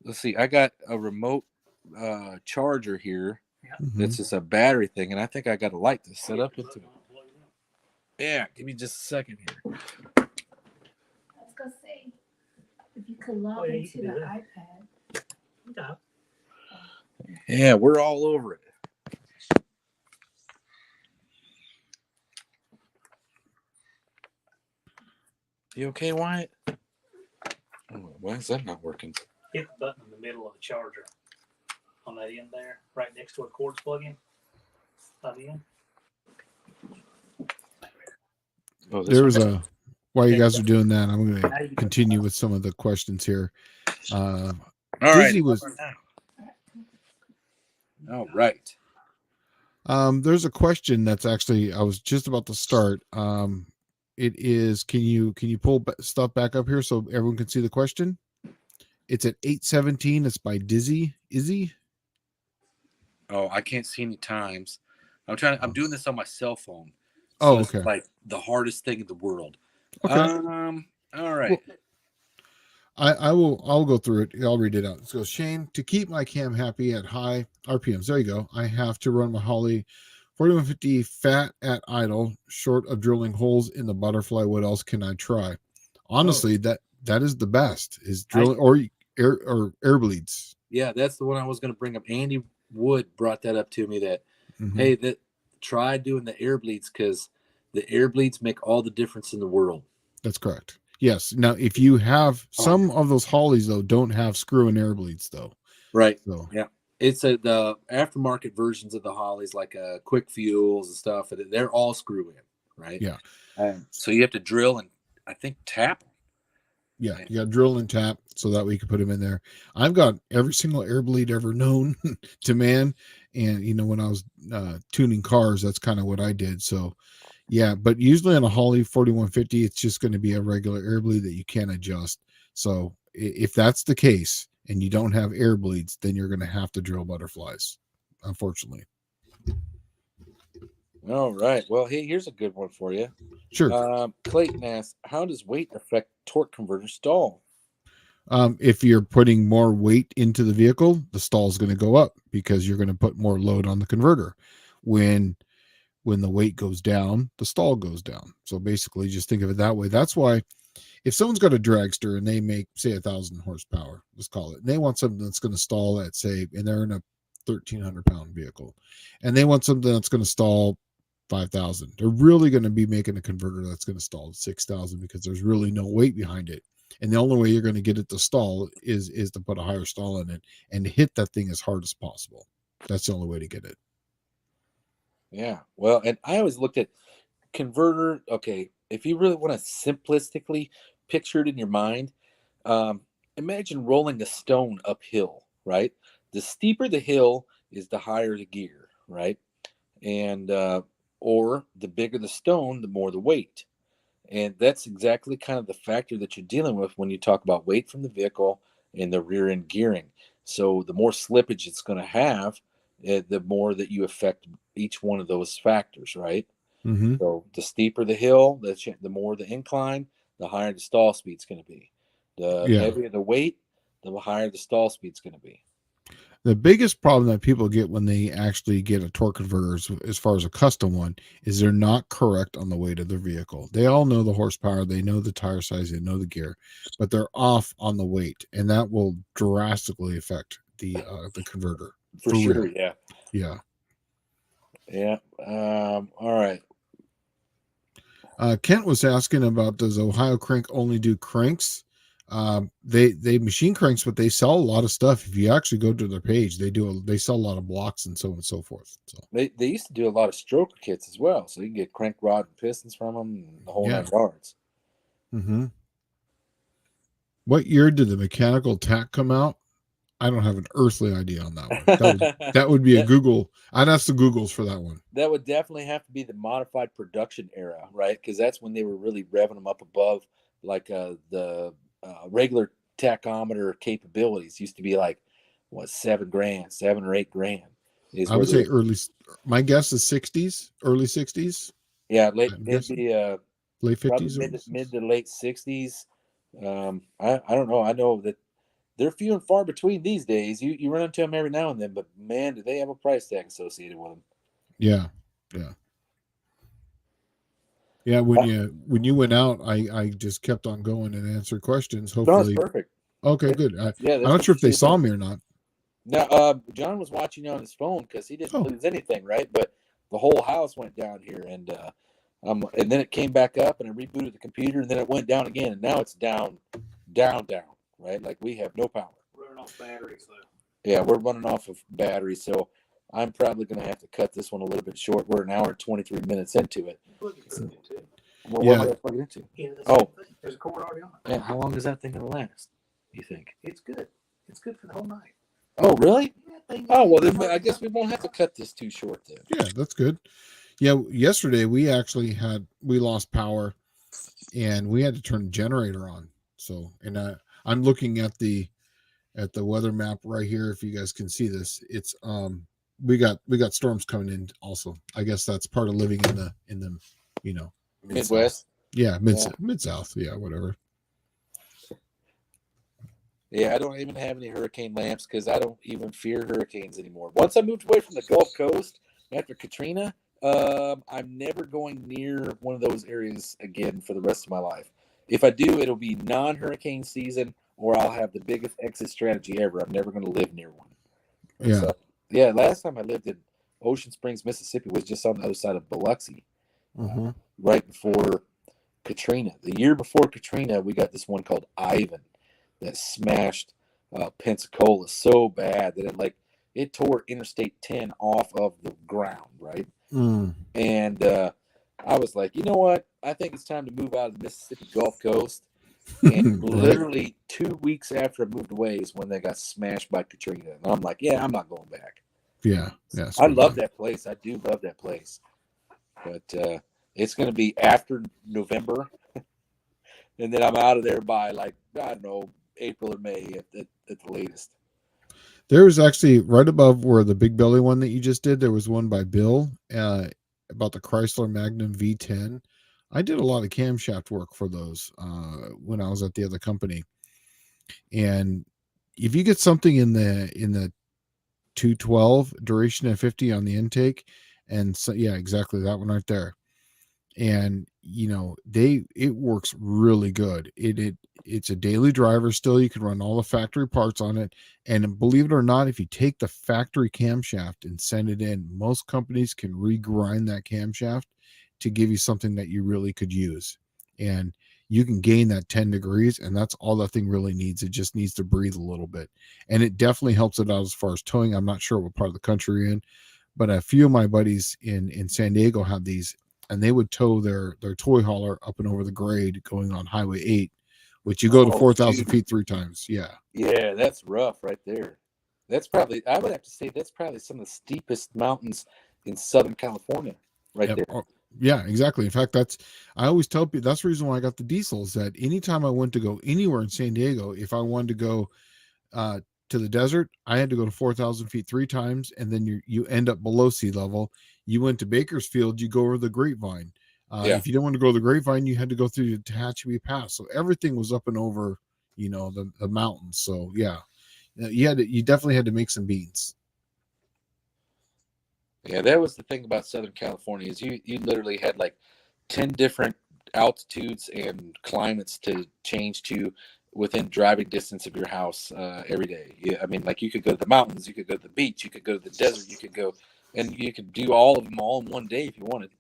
Let's see. I got a remote charger here. Mm-hmm. It's just a battery thing, and I think I got a light to set up into it. Yeah, give me just a second here. I was gonna say, if you could log into the iPad. Yeah. Yeah, we're all over it. You okay, Wyatt? Why is that not working? Hit the button in the middle of the charger on that end there, right next to a cords plug-in. On the end. Oh, there was while you guys are doing that, I'm going to continue with some of the questions here. All right. All right. There's a question that's actually, I was just about to start. It is, can you pull stuff back up here so everyone can see the question? It's at 8:17. It's by Izzy. Oh, I can't see any times. I'm doing this on my cell phone. So okay. It's like the hardest thing in the world. Okay. All right. Well, I'll go through it. I'll read it out. It goes, Shane, to keep my cam happy at high RPMs. There you go. I have to run my Holly 4150 fat at idle, short of drilling holes in the butterfly. What else can I try? Honestly, that is the best, is drilling or air bleeds. Yeah, that's the one I was going to bring up. Andy Wood brought that up to me that, Mhm. hey, that try doing the air bleeds because the air bleeds make all the difference in the world. That's correct. Yes. Now, if you have some of those Hollies, though, don't have screw and air bleeds, though. Right. So, Yeah. It's the aftermarket versions of the Hollies, like Quick Fuels and stuff. They're all screw in, right? yeah. So you have to drill and I think tap. Yeah. You got to drill and tap so that way you can put them in there. I've got every single air bleed ever known to man. And, when I was tuning cars, that's kind of what I did. So, yeah. But usually on a Holly 4150, it's just going to be a regular air bleed that you can't adjust. So, if that's the case and you don't have air bleeds, then you're going to have to drill butterflies, unfortunately. All right. Well, hey, here's a good one for you. Sure. Clayton asks, how does weight affect torque converter stall? If you're putting more weight into the vehicle, the stall is going to go up because you're going to put more load on the converter. When the weight goes down, the stall goes down. So basically, just think of it that way. That's why if someone's got a dragster and they make, say, 1,000 horsepower, let's call it, and they want something that's going to stall at, say, and they're in a 1,300-pound vehicle, and they want something that's going to stall 5,000. They're really going to be making a converter that's going to stall at 6,000 because there's really no weight behind it. And the only way you're going to get it to stall is to put a higher stall in it and hit that thing as hard as possible. That's the only way to get it. Yeah. Well, and I always looked at converter. Okay. If you really want to simplistically picture it in your mind, imagine rolling a stone uphill, right? The steeper the hill is the higher the gear, right? And, or the bigger the stone, the more the weight. And that's exactly kind of the factor that you're dealing with when you talk about weight from the vehicle and the rear end gearing. So the more slippage it's going to have, the more that you affect each one of those factors, right? Mm-hmm. So the steeper the hill, the more the incline, the higher the stall speed's going to be. The heavier the weight, the higher the stall speed's going to be. The biggest problem that people get when they actually get a torque converter, as far as a custom one, is they're not correct on the weight of their vehicle. They all know the horsepower, they know the tire size, they know the gear, but they're off on the weight, and that will drastically affect the converter. For sure, real. yeah. All right. Kent was asking about, does Ohio Crank only do cranks? They machine cranks, but they sell a lot of stuff. If you actually go to their page, they sell a lot of blocks and so on and so forth. So they used to do a lot of stroker kits as well, so you can get crank rod and pistons from them and the whole 9 yards. Mm-hmm. What year did the mechanical tack come out? I don't have an earthly idea on that one. That would be a Google. I'd ask the Googles for that one. That would definitely have to be the modified production era, right? Because that's when they were really revving them up above like the regular tachometer capabilities. Used to be like what, $7,000, $7 or $8,000. I would say early. My guess is 60s, early 60s. Yeah, it'd be late 50s, mid to late 60s. I don't know. I know that they're few and far between these days. You run into them every now and then, but man, do they have a price tag associated with them? Yeah. When you went out, I just kept on going and answered questions. Hopefully, no, that's perfect. Okay, good. I'm not sure if they saw me or not. Now, John was watching on his phone because he didn't lose anything, right? But the whole house went down here, and then it came back up, and I rebooted the computer, and then it went down again, and now it's down, right? Like we have no power. Running off batteries, though. Yeah, we're running off of batteries, so I'm probably going to have to cut this one a little bit short. We're an hour and 23 minutes into it. Plug it into. Well, what am I plugging into? There's a cord already on it. Yeah, how long is that thing going to last, you think? It's good. It's good for the whole night. Oh, really? Oh, well, then I guess we won't have to cut this too short then. Yeah, that's good. Yeah, yesterday we lost power, and we had to turn the generator on. So, and I'm looking at the weather map right here. If you guys can see this, it's we got storms coming in also. I guess that's part of living in the Midwest. Yeah, mid south. Yeah, whatever. Yeah, I don't even have any hurricane lamps because I don't even fear hurricanes anymore. Once I moved away from the Gulf Coast after Katrina, I'm never going near one of those areas again for the rest of my life. If I do, it'll be non-hurricane season or I'll have the biggest exit strategy ever. I'm never going to live near one. Yeah. So, yeah, last time I lived in Ocean Springs, Mississippi was just on the other side of Biloxi, Mm-hmm. right before Katrina. The year before Katrina, we got this one called Ivan that smashed Pensacola so bad that it tore Interstate 10 off of the ground, right? Mm. And I was like, you know what? I think it's time to move out of the Mississippi Gulf Coast. And Right. literally 2 weeks after I moved away is when they got smashed by Katrina. And I'm like, yeah, I'm not going back. Yeah. Yeah. I love that place. I do love that place. But it's going to be after November. And then I'm out of there by I don't know, April or May at the latest. There was actually right above where the big belly one that you just did. There was one by Bill about the Chrysler Magnum V10. I did a lot of camshaft work for those when I was at the other company. And if you get something in the 212 duration of 50 on the intake, and so yeah, exactly that one right there. And it works really good. It's a daily driver still. You can run all the factory parts on it, and believe it or not, if you take the factory camshaft and send it in, most companies can regrind that camshaft to give you something that you really could use, and you can gain that 10 degrees, and that's all that thing really needs. It just needs to breathe a little bit, and it definitely helps it out as far as towing. I'm not sure what part of the country you're in, but a few of my buddies in San Diego have these, and they would tow their toy hauler up and over the grade going on Highway 8, which you go to 4,000 feet 3 times. Yeah. Yeah, that's rough right there. That's probably, I would have to say, that's probably some of the steepest mountains in Southern California right there. Oh, yeah, exactly. In fact, I always tell people that's the reason why I got the diesels, that anytime I went to go anywhere in San Diego, if I wanted to go to the desert, I had to go to 4,000 feet 3 times, and then you end up below sea level. You went to Bakersfield, you go over the Grapevine. If you didn't want to go to the Grapevine, you had to go through the Tehachapi Pass. So everything was up and over, the mountains. So yeah, you definitely had to make some beans. Yeah, that was the thing about Southern California is you literally had 10 different altitudes and climates to change to within driving distance of your house every day. Yeah, I mean, you could go to the mountains, you could go to the beach, you could go to the desert, you could go, and you could do all of them all in one day if you wanted.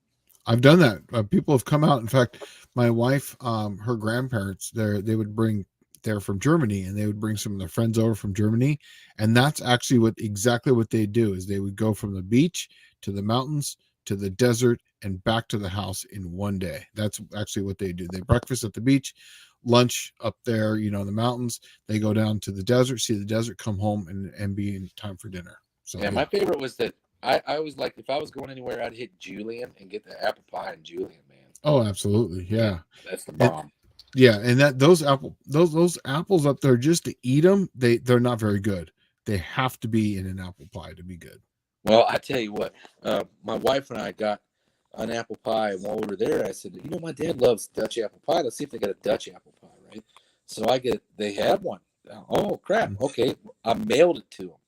I've done that. People have come out. In fact, my wife, her grandparents, they're from Germany, and they would bring some of their friends over from Germany. And that's actually exactly what they do is they would go from the beach to the mountains to the desert and back to the house in one day. That's actually what they do. They breakfast at the beach, lunch up there, in the mountains. They go down to the desert, see the desert, come home and be in time for dinner. So yeah, my favorite was that I was like, if I was going anywhere, I'd hit Julian and get the apple pie in Julian, man. Oh, absolutely. Yeah. That's the bomb. Yeah, and those apples up there, just to eat them, they're not very good. They have to be in an apple pie to be good. Well, I tell you what, my wife and I got an apple pie, and while we were there, I said, my dad loves Dutch apple pie. Let's see if they got a Dutch apple pie, right? So they have one. Oh crap! Okay, I mailed it to them,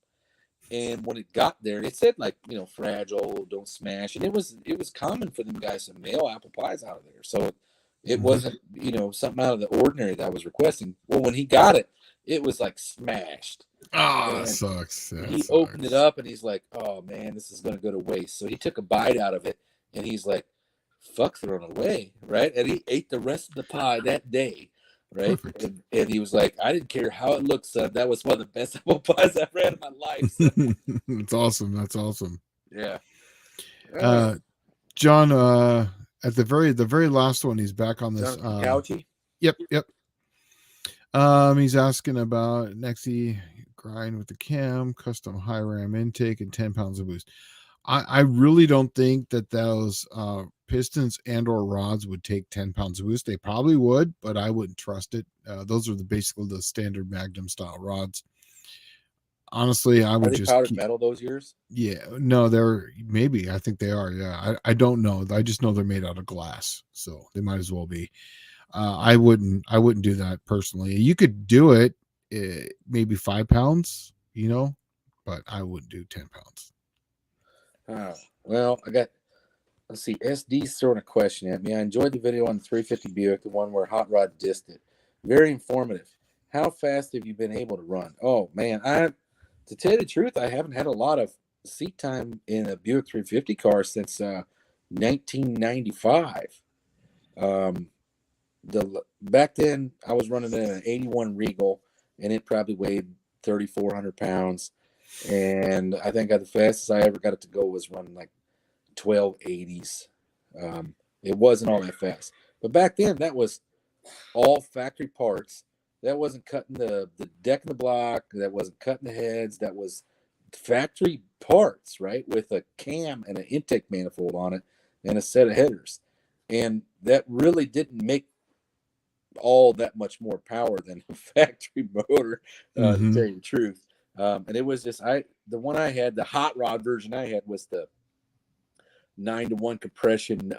and when it got there, it said fragile, don't smash, and it was common for them guys to mail apple pies out of there. So it wasn't something out of the ordinary that I was requesting. Well, when he got it, it was smashed. Oh, that sucks. He opened it up and he's like, "Oh man, this is gonna go to waste." So he took a bite out of it and he's like, "Fuck, throwing it away," right? And he ate the rest of the pie that day, right? And he was like, "I didn't care how it looked, son. That was one of the best apple pies I've had in my life." So. That's awesome. That's awesome. Yeah. John, at the very last one, he's back on this. Couchy? Yep. He's asking about Nexi grind with the cam, custom high ram intake, and 10 pounds of boost. I really don't think that those pistons and or rods would take 10 pounds of boost. They probably would, but I wouldn't trust it. Those are basically the standard Magnum style rods. Honestly, I would just powdered metal those years. Yeah, no, I think they are. Yeah, I don't know. I just know they're made out of glass, so they might as well be. I wouldn't do that personally. You could do it, maybe 5 pounds, but I wouldn't do 10 pounds. Well, let's see. SD's throwing a question at me. I enjoyed the video on the 350 Buick, the one where Hot Rod dissed it. Very informative. how fast have you been able to run? Oh man, to tell you the truth, I haven't had a lot of seat time in a Buick 350 car since 1995. Back then I was running in an 81 Regal, and it probably weighed 3,400 pounds. And I think the fastest I ever got it to go was running like 1280s. It wasn't all that fast, but back then that was all factory parts. That wasn't cutting the deck in the block. That wasn't cutting the heads. That was factory parts, right? With a cam and an intake manifold on it and a set of headers. And that really didn't make all that much more power than a factory motor, to tell you the truth. And it was just, the one I had, the hot rod version I had was the 9-to-1 compression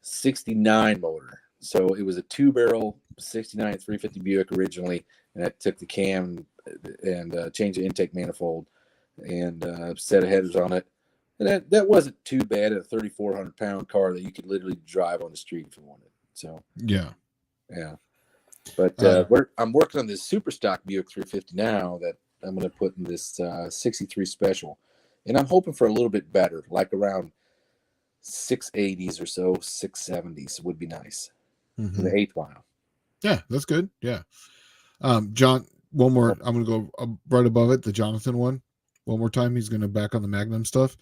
69 motor. So it was a 2-barrel 69 350 Buick originally, and I took the cam and changed the intake manifold and set of headers on it. And that wasn't too bad at a 3,400 pound car that you could literally drive on the street if you wanted. So yeah. But I'm working on this super stock Buick 350 now that I'm going to put in this 63 special, and I'm hoping for a little bit better, like around 680s or so. 670s would be nice. For the 8th mile. Yeah, that's good. Yeah. John, one more. I'm going to go right above it, the Jonathan one. One more time. He's going to back on the Magnum stuff.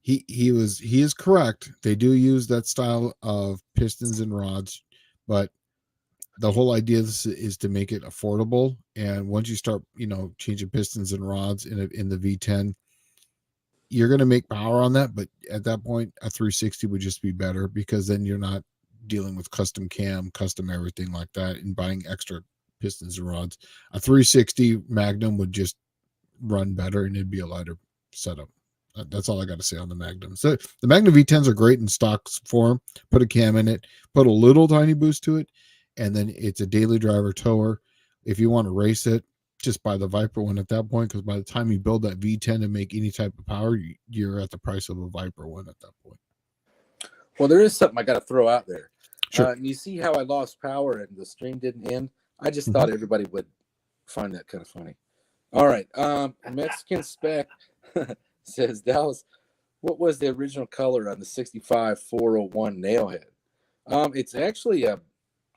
He is correct. They do use that style of pistons and rods, but the whole idea is to make it affordable. And once you start, changing pistons and rods in the V10, you're going to make power on that. But at that point, a 360 would just be better, because then you're not dealing with custom cam, custom everything like that, and buying extra pistons and rods. A 360 Magnum would just run better, and it'd be a lighter setup. That's all I got to say on the Magnum. So the Magnum V10s are great in stock form. Put a cam in it, put a little tiny boost to it, and then it's a daily driver tower. If you want to race it, just buy the Viper one at that point, because by the time you build that V10 and make any type of power, you're at the price of a Viper one at that point. Well, there is something I got to throw out there. Sure. You see how I lost power and the stream didn't end? I just thought everybody would find that kind of funny. All right. Mexican Spec says, Dallas, what was the original color on the 65 401 Nailhead? It's actually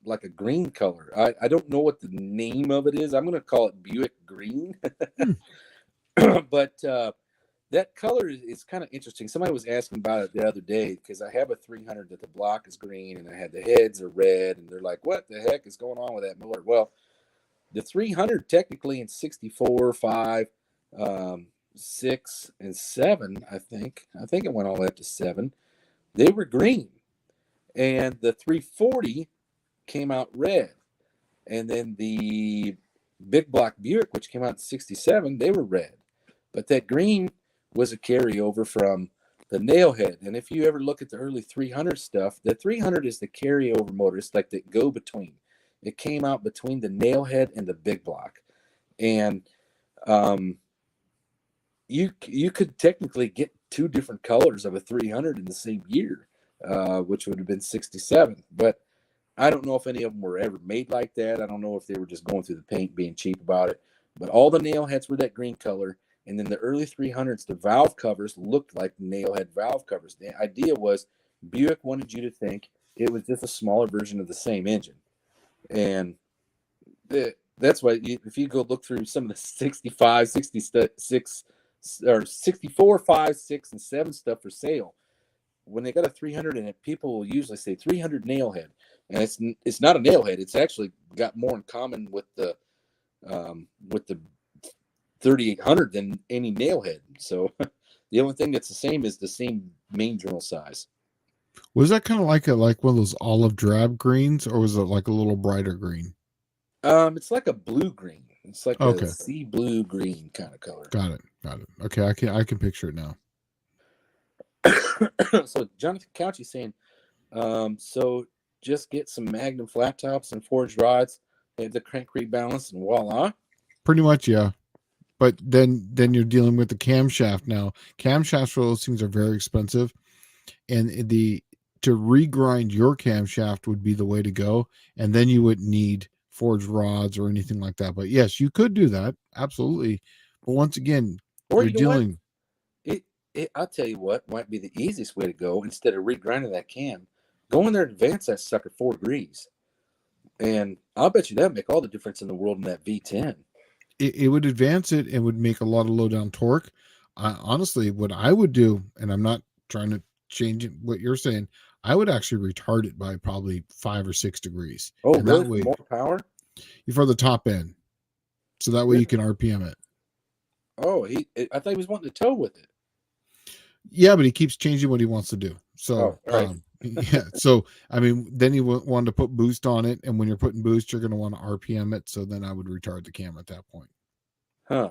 like a green color. I don't know what the name of it is. I'm going to call it Buick Green. But that color is kind of interesting. Somebody was asking about it the other day, because I have a 300 that the block is green and I had the heads are red, and they're like, what the heck is going on with that motor? Well, the 300 technically in 64, 5, 6, and 7, I think it went all the way up to 7. They were green. And the 340 came out red. And then the big block Buick, which came out in 67, they were red. But that green was a carryover from the Nailhead. And if you ever look at the early 300 stuff, the 300 is the carryover motor. It's like the go between. It came out between the Nailhead and the big block. And you could technically get 2 different colors of a 300 in the same year, which would have been 67. But I don't know if any of them were ever made like that. I don't know if they were just going through the paint, being cheap about it. But all the Nailheads were that green color. And then the early 300s, the valve covers looked like Nailhead valve covers. The idea was Buick wanted you to think it was just a smaller version of the same engine. And that's why if you go look through some of the 65, 66, or 64, 5, 6, and 7 stuff for sale, when they got a 300 in it, people will usually say 300 Nailhead. And it's not a Nailhead. It's actually got more in common with the 3800 than any Nailhead. So the only thing that's the same is the same main journal size. Was that kind of like one of those olive drab greens, or was it like a little brighter green? It's like a blue green. It's like a sea blue green kind of color. Got it. Okay, I can picture it now. So Jonathan Couchy saying, so just get some Magnum flat tops and forged rods, have the crank rebalance, and voila. Pretty much, yeah. But then you're dealing with the camshaft now. Camshafts for those things are very expensive, and to regrind your camshaft would be the way to go. And then you would need forged rods or anything like that. But yes, you could do that. Absolutely. But once again, Or you're you know what? dealing. I'll tell you what might be the easiest way to go. Instead of regrinding that cam, go in there and advance that sucker 4 degrees. And I'll bet you that make all the difference in the world in that V10. It would advance it and would make a lot of low down torque. Honestly, what I would do, and I'm not trying to change what you're saying, I would actually retard it by probably 5 or 6 degrees. Oh, and really? that way, For more power? for the top end, so that way Really? you can RPM it. Oh, I thought he was wanting to tow with it. Yeah, but he keeps changing what he wants to do. So, Oh, all right. yeah. So, I mean, then he wanted to put boost on it, and when you're putting boost, you're going to want to RPM it. So then I would retard the cam at that point. Huh.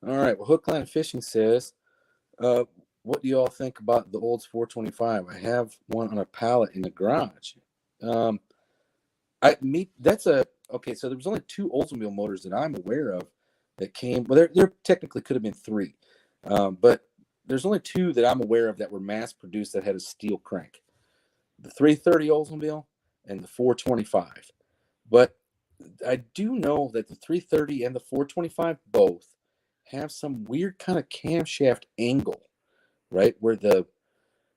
All right. Well, Hookline Fishing says, what do you all think about the Olds 425? I have one on a pallet in the garage. Okay. So there was only 2 Oldsmobile motors that I'm aware of that came. Well, there technically could have been 3, but there's only 2 that I'm aware of that were mass produced that had a steel crank: the 330 Oldsmobile and the 425. But I do know that the 330 and the 425 both have some weird kind of camshaft angle, right? Where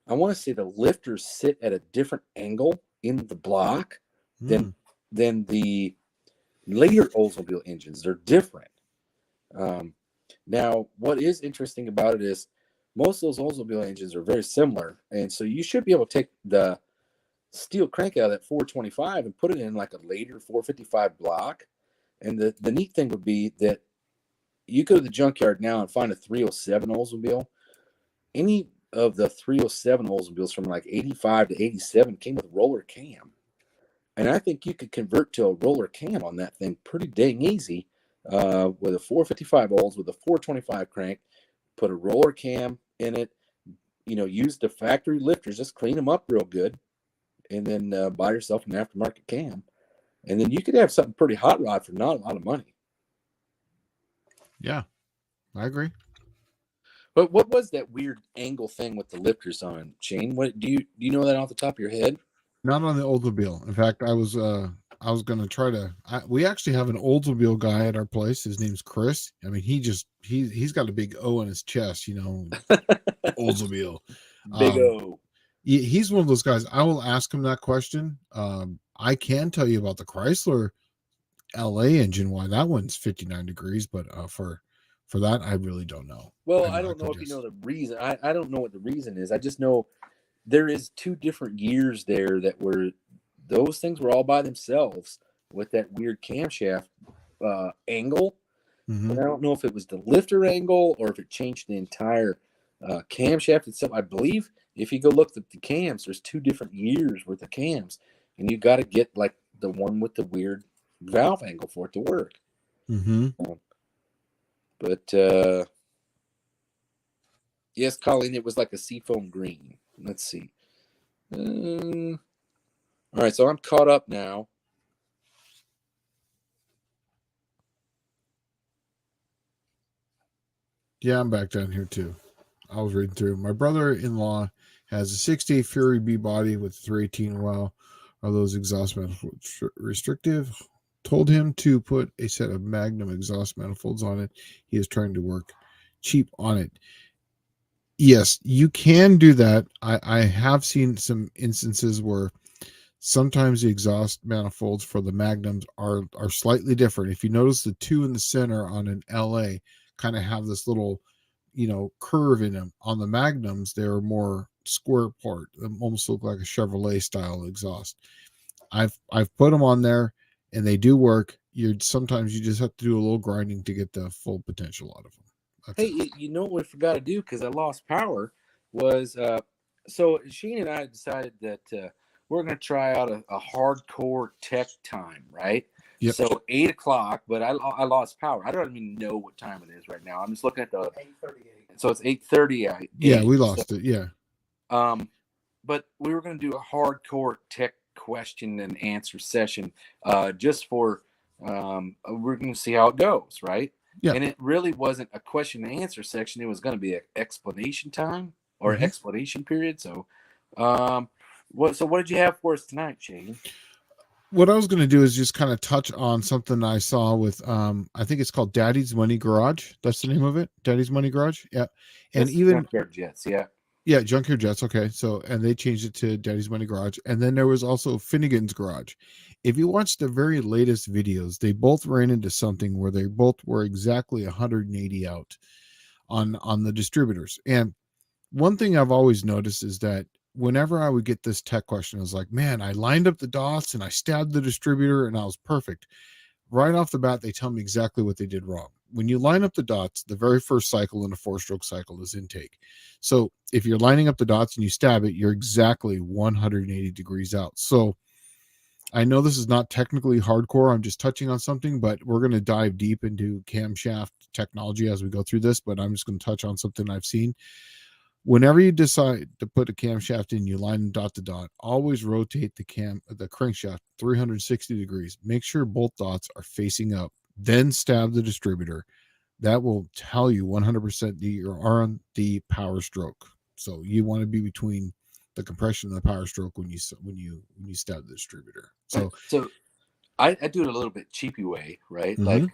I want to say the lifters sit at a different angle in the block than the later Oldsmobile engines. They're different. Now, what is interesting about it is most of those Oldsmobile engines are very similar, and so you should be able to take the steel crank out of that 425 and put it in like a later 455 block. And the neat thing would be that you go to the junkyard now and find a 307 Oldsmobile. Any of the 307 Oldsmobiles from like 85 to 87 came with roller cam. And I think you could convert to a roller cam on that thing pretty dang easy with a 455 Olds with a 425 crank, put a roller cam in it, use the factory lifters, just clean them up real good, and then buy yourself an aftermarket cam. And then you could have something pretty hot rod for not a lot of money. Yeah, I agree. But what was that weird angle thing with the lifters on, Shane? What do you know that off the top of your head? Not on the Oldsmobile. In fact, I was going to try to. We actually have an Oldsmobile guy at our place. His name's Chris. I mean, he's got a big O on his chest. Oldsmobile. Big O. He's one of those guys. I will ask him that question. I can tell you about the Chrysler LA engine, why that one's 59 degrees, but for that, I really don't know. Well, I don't know if you know the reason. I don't know what the reason is. I just know there is 2 different years there that were, those things were all by themselves with that weird camshaft angle. Mm-hmm. And I don't know if it was the lifter angle or if it changed the entire camshaft itself. I believe if you go look at the cams, there's 2 different years worth of cams, and you got to get like the one with the weird valve angle for it to work. Mm-hmm. But yes, Colleen, it was like a seafoam green. Let's see. All right, so I'm caught up now. Yeah, I'm back down here too. I was reading through. My brother-in-law has a 68 Fury B body with 318. Wow, are those exhaust manifolds restrictive? Told him to put a set of Magnum exhaust manifolds on it. He is trying to work cheap on it. Yes, you can do that. I have seen some instances where sometimes the exhaust manifolds for the Magnums are slightly different. If you notice, the 2 in the center on an LA kind of have this little, curve in them. On the Magnums, they're more square part. They almost look like a Chevrolet style exhaust. I've put them on there, and they do work. Sometimes you just have to do a little grinding to get the full potential out of them. Hey, you know what we forgot to do because I lost power was so Shane and I decided that we're going to try out a hardcore tech time, right? Yep. So 8 o'clock, but I lost power. I don't even know what time it is right now. I'm just looking at the 8:38. So it's 8:30. Yeah, we lost it. Yeah. But we were going to do a hardcore tech question and answer session just for we're going to see how it goes, right? Yeah. And it really wasn't a question and answer section. It was going to be an explanation time or explanation period. So, what did you have for us tonight, Shane? what I was going to do is just kind of touch on something I saw with, I think it's called Daddy's Money Garage. That's the name of it. Daddy's Money Garage. Yeah. And That's even, Junkyard Jets, yeah. yeah, Junkyard Jets. Okay. So, and they changed it to Daddy's Money Garage. And then there was also Finnegan's Garage. If you watch the very latest videos, they both ran into something where they both were exactly 180 out on the distributors. And one thing I've always noticed is that whenever I would get this tech question, I was like, man, I lined up the dots and I stabbed the distributor and I was perfect. Right off the bat, they tell me exactly what they did wrong. When you line up the dots, the very first cycle in a 4-stroke cycle is intake. So if you're lining up the dots and you stab it, you're exactly 180 degrees out. So I know this is not technically hardcore. I'm just touching on something, but we're going to dive deep into camshaft technology as we go through this, but I'm just going to touch on something I've seen. Whenever you decide to put a camshaft in, you line dot to dot, always rotate the crankshaft 360 degrees. Make sure both dots are facing up, then stab the distributor. That will tell you 100% that you're on the power stroke. So you want to be between the compression and the power stroke when you stab the distributor. So I do it a little bit cheapy way, right? Like,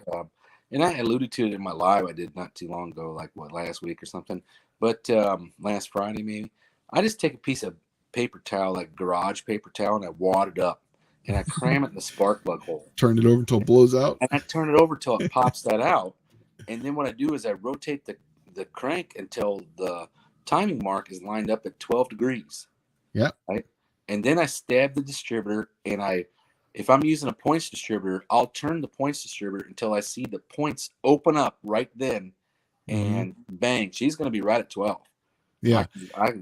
and I alluded to it in my live I did not too long ago, like last week or something. But last Friday, maybe, I just take a piece of paper towel, like garage paper towel, and I wad it up, and I cram it in the spark plug hole. Turn it over until it blows out. And I turn it over till it pops that out. And then what I do is I rotate the crank until the timing mark is lined up at 12 degrees. Yeah. Right. And then I stab the distributor, and if I'm using a points distributor, I'll turn the points distributor until I see the points open up right then. And bang, she's going to be right at 12. Yeah, I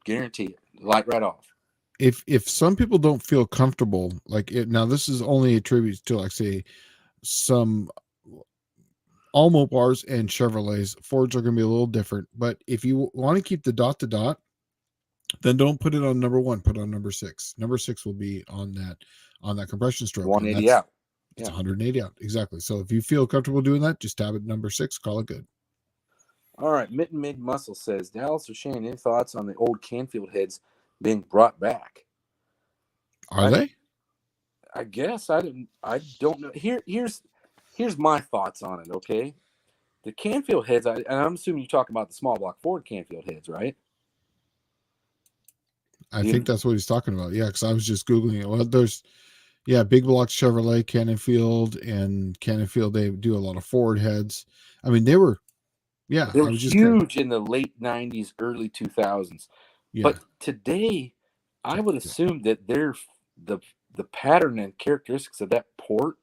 guarantee it. Light right off. If some people don't feel comfortable, like it now, this is only attributed to, like, say, some all Mopars and Chevrolets. Fords are going to be a little different, but if you want to keep the dot to dot, then don't put it on number 1. Put it on number 6. Number 6 will be on that compression stroke. 180 out. It's 180 out. Exactly. So if you feel comfortable doing that, just tab it number 6. Call it good. All right, Mitten Mid Muscle says, Dallas or Shane, any thoughts on the old Canfield heads being brought back? Are they? I guess I don't know. Here's my thoughts on it. Okay, the Canfield heads. And I'm assuming you're talking about the small block Ford Canfield heads, right? I think that's what he's talking about. Yeah, because I was just googling it. Well, there's big block Chevrolet, Cannonfield, and Cannonfield. They do a lot of Ford heads. I mean, they were. Yeah, they were huge in the late 90s, early 2000s. Yeah. But today, I would assume that they're the pattern and characteristics of that port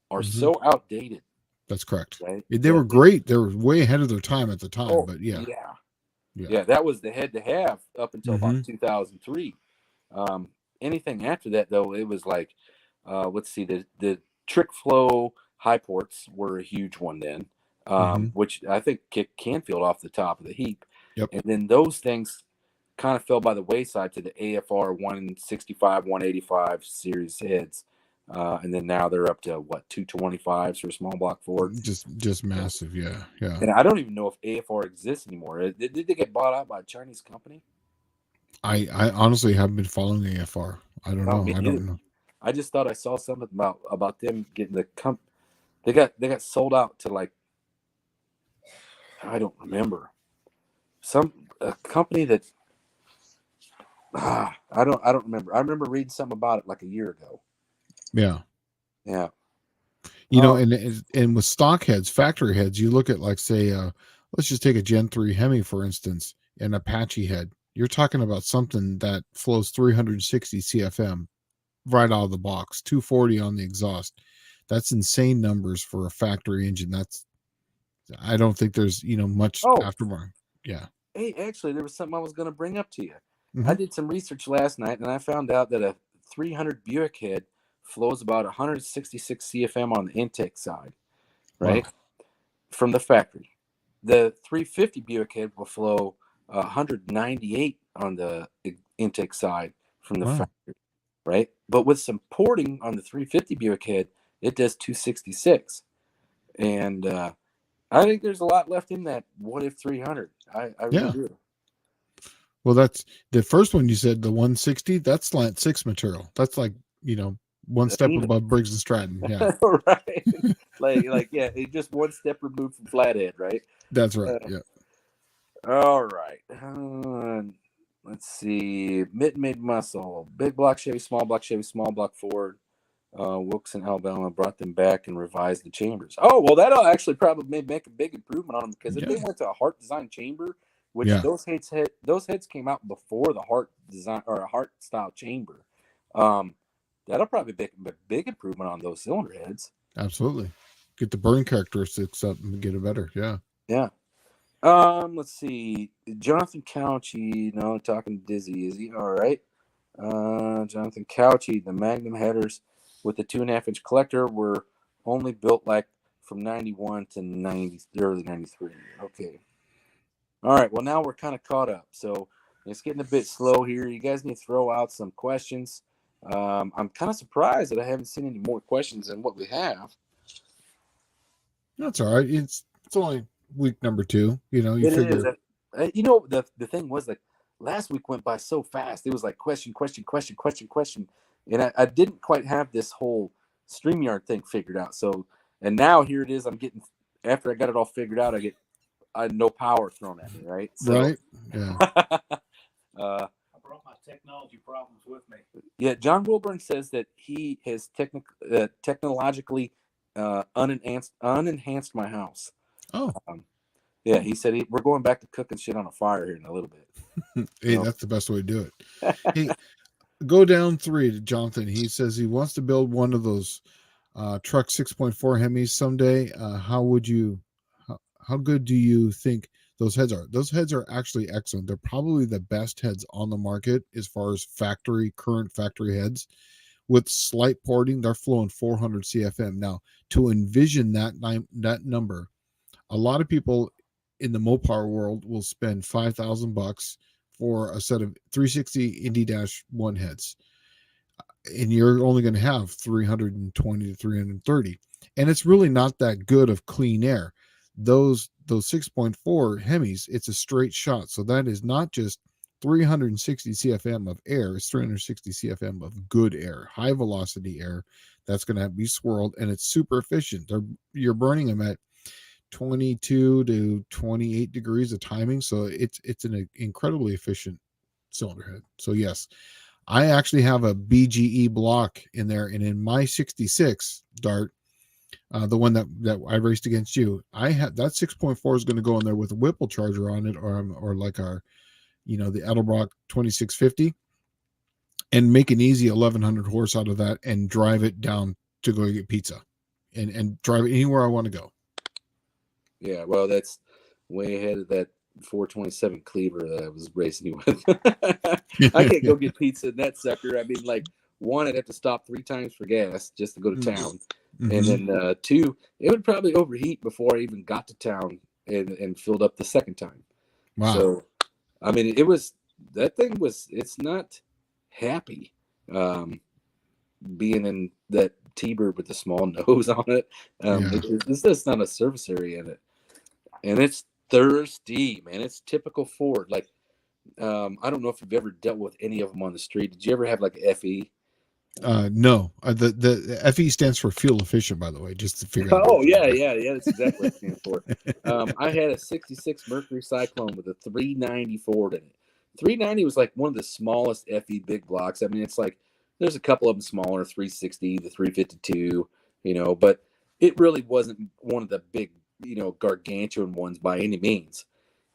are so outdated. That's correct. Right? They were great. They were way ahead of their time at the time. But yeah, that was the head to have up until about 2003. Anything after that, though, it was like, let's see, the trick flow high ports were a huge one then. Which I think kicked Canfield off the top of the heap. Yep. And then those things kind of fell by the wayside to the AFR 165, 185 series heads. And then now they're up to 225s for a small block Ford. Just massive, yeah. And I don't even know if AFR exists anymore. Did they get bought out by a Chinese company? I honestly haven't been following AFR. I don't know. I don't know. I just thought I saw something about them getting they got sold out to, like, I don't remember, a company that I don't remember. I remember reading something about it like a year ago. Yeah. You know, and with stock heads, factory heads, you look at, like, say, let's just take a Gen 3 Hemi, for instance, an Apache head. You're talking about something that flows 360 CFM right out of the box, 240 on the exhaust. That's insane numbers for a factory engine. I don't think there's, much aftermarket. Yeah. Hey, actually, there was something I was going to bring up to you. I did some research last night, and I found out that a 300 Buick head flows about 166 CFM on the intake side, right? Wow. From the factory. The 350 Buick head will flow 198 on the intake side from the factory, right? But with some porting on the 350 Buick head, it does 266. And I think there's a lot left in that What If 300. I really do. Well, that's the first one you said, the 160, that's Slant 6 material. That's like, one step Even. above Briggs and Stratton. Yeah, Right. Like yeah, it's just one step removed from Flathead, right? that's right. Yeah. All right. Let's see. Mitten made muscle. Big block Chevy, small block Ford. Wilkes in Alabama brought them back and revised the chambers. Oh, well, that'll actually probably make a big improvement on them, because if they went to a Hart design chamber, which those heads came out before the Hart design or a Hart style chamber, that'll probably make a big improvement on those cylinder heads. Absolutely. Get the burn characteristics up and get it better. Yeah. Yeah. Let's see. Jonathan Couchy, no, talking Dizzy, is he? All right. Jonathan Couchy, the Magnum headers with the 2.5-inch collector were only built like from 91 to 90, early 93. Okay. All right. Well, now we're kind of caught up. So it's getting a bit slow here. You guys need to throw out some questions. I'm kind of surprised that I haven't seen any more questions than what we have. That's all right. It's only week number 2. You know, you It figure. is. You know, the thing was, like, last week went by so fast. It was like question. And I didn't quite have this whole StreamYard thing figured out. So, and now here it is. I'm getting, after I got it all figured out, I had no power thrown at me, right? So, Right. Yeah. I brought my technology problems with me. Yeah, John Wilburn says that he has technologically unenhanced my house. Oh. Yeah, he said we're going back to cooking shit on a fire here in a little bit. Hey, that's the best way to do it. Hey, go down 3 to Jonathan. He says he wants to build one of those truck 6.4 Hemis someday. How good do you think those heads are? Those heads are actually excellent. They're probably the best heads on the market as far as current factory heads. With slight porting, they're flowing 400 CFM. Now, to envision that number, a lot of people in the Mopar world will spend $5,000 for a set of 360 Indy-1 heads, and you're only going to have 320 to 330, and it's really not that good of clean air. Those 6.4 Hemis, it's a straight shot, so that is not just 360 CFM of air, it's 360 CFM of good air, high velocity air that's going to be swirled, and it's super efficient. You're burning them at 22 to 28 degrees of timing, so it's an incredibly efficient cylinder head. So yes, I actually have a BGE block in there, and in my 66 Dart, the one that I raced against you, I had that 6.4 is going to go in there with a Whipple charger on it, or like our, the Edelbrock 2650, and make an easy 1100 horse out of that and drive it down to go get pizza and drive it anywhere I want to go. Yeah, well, that's way ahead of that 427 Cleaver that I was racing you with. I can't go get pizza in that sucker. I mean, like, 1, I'd have to stop 3 times for gas just to go to town. Mm-hmm. And then 2, it would probably overheat before I even got to town and filled up the second time. Wow. So, I mean, it's not happy being in that T-Bird with the small nose on it. It's just not a surface area in it. And it's thirsty, man. It's typical Ford. Like, I don't know if you've ever dealt with any of them on the street. Did you ever have like FE? No. The FE stands for fuel efficient, by the way, just to figure out. Oh, yeah. That's exactly what it stands for. I had a 66 Mercury Cyclone with a 390 Ford in it. 390 was like one of the smallest FE big blocks. I mean, it's like, there's a couple of them smaller, 360, the 352, but it really wasn't one of the big, gargantuan ones by any means.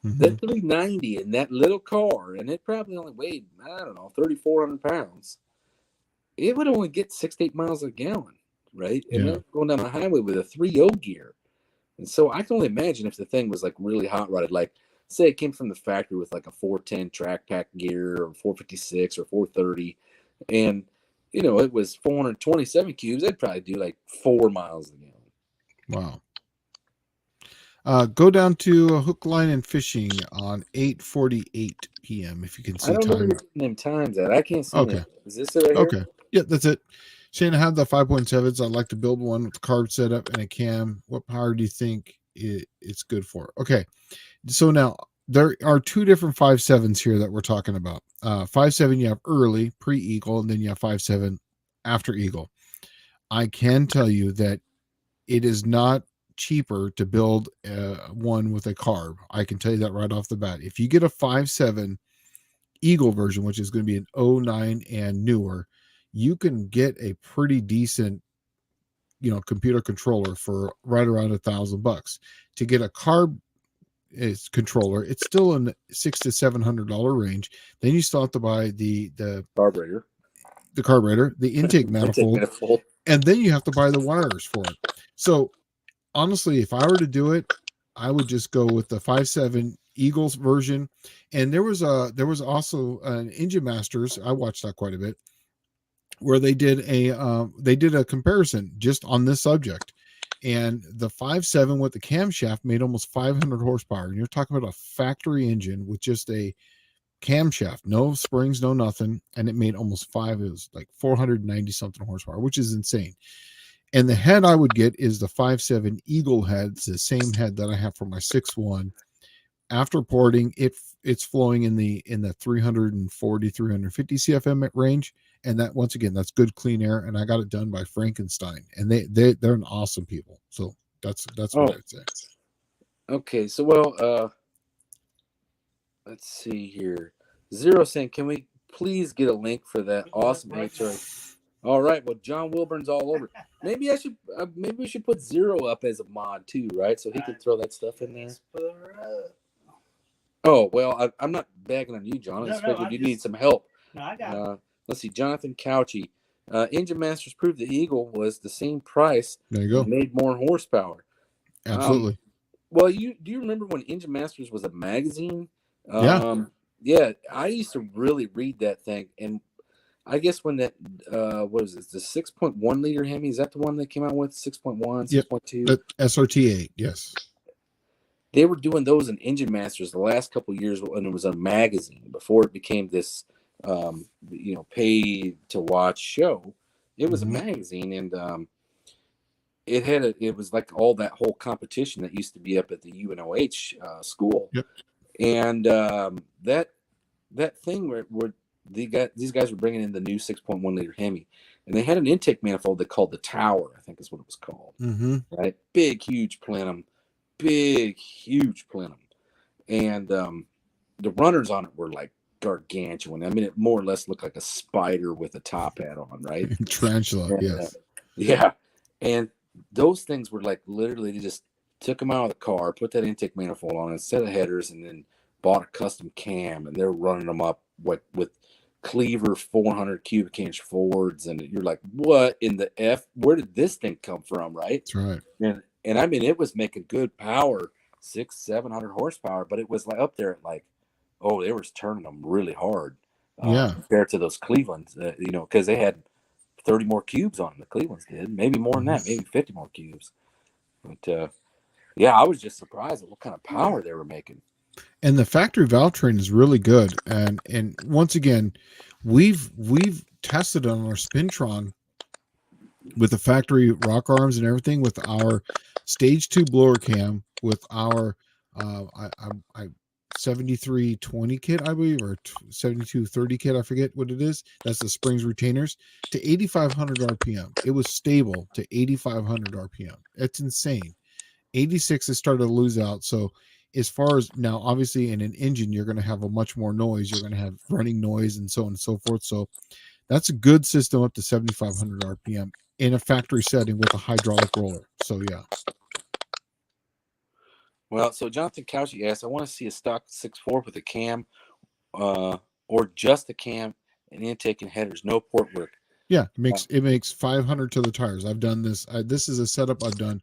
Mm-hmm. That 390 in that little car, and it probably only weighed, 3,400 pounds. It would only get 6 to 8 miles a gallon, right? And they're going down the highway with a 3.0 gear. And so I can only imagine if the thing was like really hot rodded, like say it came from the factory with like a 410 track pack gear or 456 or 430. And, it was 427 cubes. I'd probably do like 4 miles a gallon. Wow. Go down to Hook, Line, and Fishing on 8:48 p.m. if you can see. I don't know where them times at. I can't see. Okay. Them. Is this it right here? Okay. Yeah, that's it. Shane, I have the 5.7s. I'd like to build one with the carb setup and a cam. What power do you think it's good for? Okay. So now there are 2 different 5.7s here that we're talking about. 5.7, you have early, pre-Eagle, and then you have 5.7 after Eagle. I can tell you that it is not cheaper to build one with a carb. I can tell you that right off the bat. If you get a 5.7 Eagle version, which is going to be an 09 and newer, you can get a pretty decent, computer controller for right around $1,000. To get a carb controller, it's still in the $600 to $700 range. Then you still have to buy the Carburetor, the intake manifold, and then you have to buy the wires for it. So honestly, if I were to do it, I would just go with the 5.7 Eagles version. And there was also an Engine Masters. I watched that quite a bit, where they did a comparison just on this subject. And the 5.7 with the camshaft made almost 500 horsepower. And you're talking about a factory engine with just a camshaft, no springs, no nothing. And it made almost it was like 490 something horsepower, which is insane. And the head I would get is the 5.7 Eagle head. It's the same head that I have for my 6.1. After porting, it's flowing in the 340, 350 CFM range. And that, once again, that's good clean air. And I got it done by Frankenstein. And they're an awesome people. So that's what I'd say. Okay, so well, let's see here. Zero saying, can we please get a link for that awesome HRA? All right. Well, John Wilburn's all over. Maybe we should put Zero up as a mod too, right? So he can throw that stuff in there. Oh well, I'm not bagging on you, John. I figured you need some help. No, I got it. Let's see, Jonathan Couchy. Engine Masters proved the Eagle was the same price. There you go. Made more horsepower. Absolutely. Well, do you remember when Engine Masters was a magazine? Yeah. Yeah, I used to really read that thing, and I guess when that what is it, the 6.1 liter Hemi, is that the one they came out with? 6.1, 6.2? The SRT8, yes. They were doing those in Engine Masters the last couple of years when it was a magazine before it became this pay to watch show. It was a magazine, and it was like all that whole competition that used to be up at the UNOH school. Yep. And that thing where these guys were bringing in the new 6.1 liter Hemi, and they had an intake manifold they called the Tower, I think is what it was called. Right, big huge plenum, and the runners on it were like gargantuan. I mean, it more or less looked like a spider with a top hat on, right? Tarantula, yes. Yeah, and those things were like literally they just took them out of the car, put that intake manifold on, a set of headers, and then bought a custom cam, and they're running them up with Cleaver 400 cubic inch Fords, and you're like, what in the F? Where did this thing come from, right? That's right. And I mean, it was making good power, 600-700 horsepower, but it was like up there at like, oh, they were turning them really hard. Compared to those Clevelands, because they had 30 more cubes on them. The Clevelands did, maybe more than that, maybe 50 more cubes. But I was just surprised at what kind of power they were making. And the factory valve train is really good. And once again, we've tested on our Spintron with the factory rock arms and everything, with our stage 2 blower cam, with our 7320 kit, I believe, or 7230 kit, I forget what it is. That's the springs retainers, to 8,500 RPM. It was stable to 8,500 RPM. It's insane. 86 has started to lose out. So as far as now, obviously in an engine, you're going to have a much more noise. You're going to have running noise and so on and so forth. So that's a good system up to 7,500 RPM in a factory setting with a hydraulic roller. So yeah. Well, so Jonathan Couchy asked, I want to see a stock 6.4 with a cam or just a cam and intake and headers, no port work. Yeah, it makes 500 to the tires. I've done this. This is a setup I've done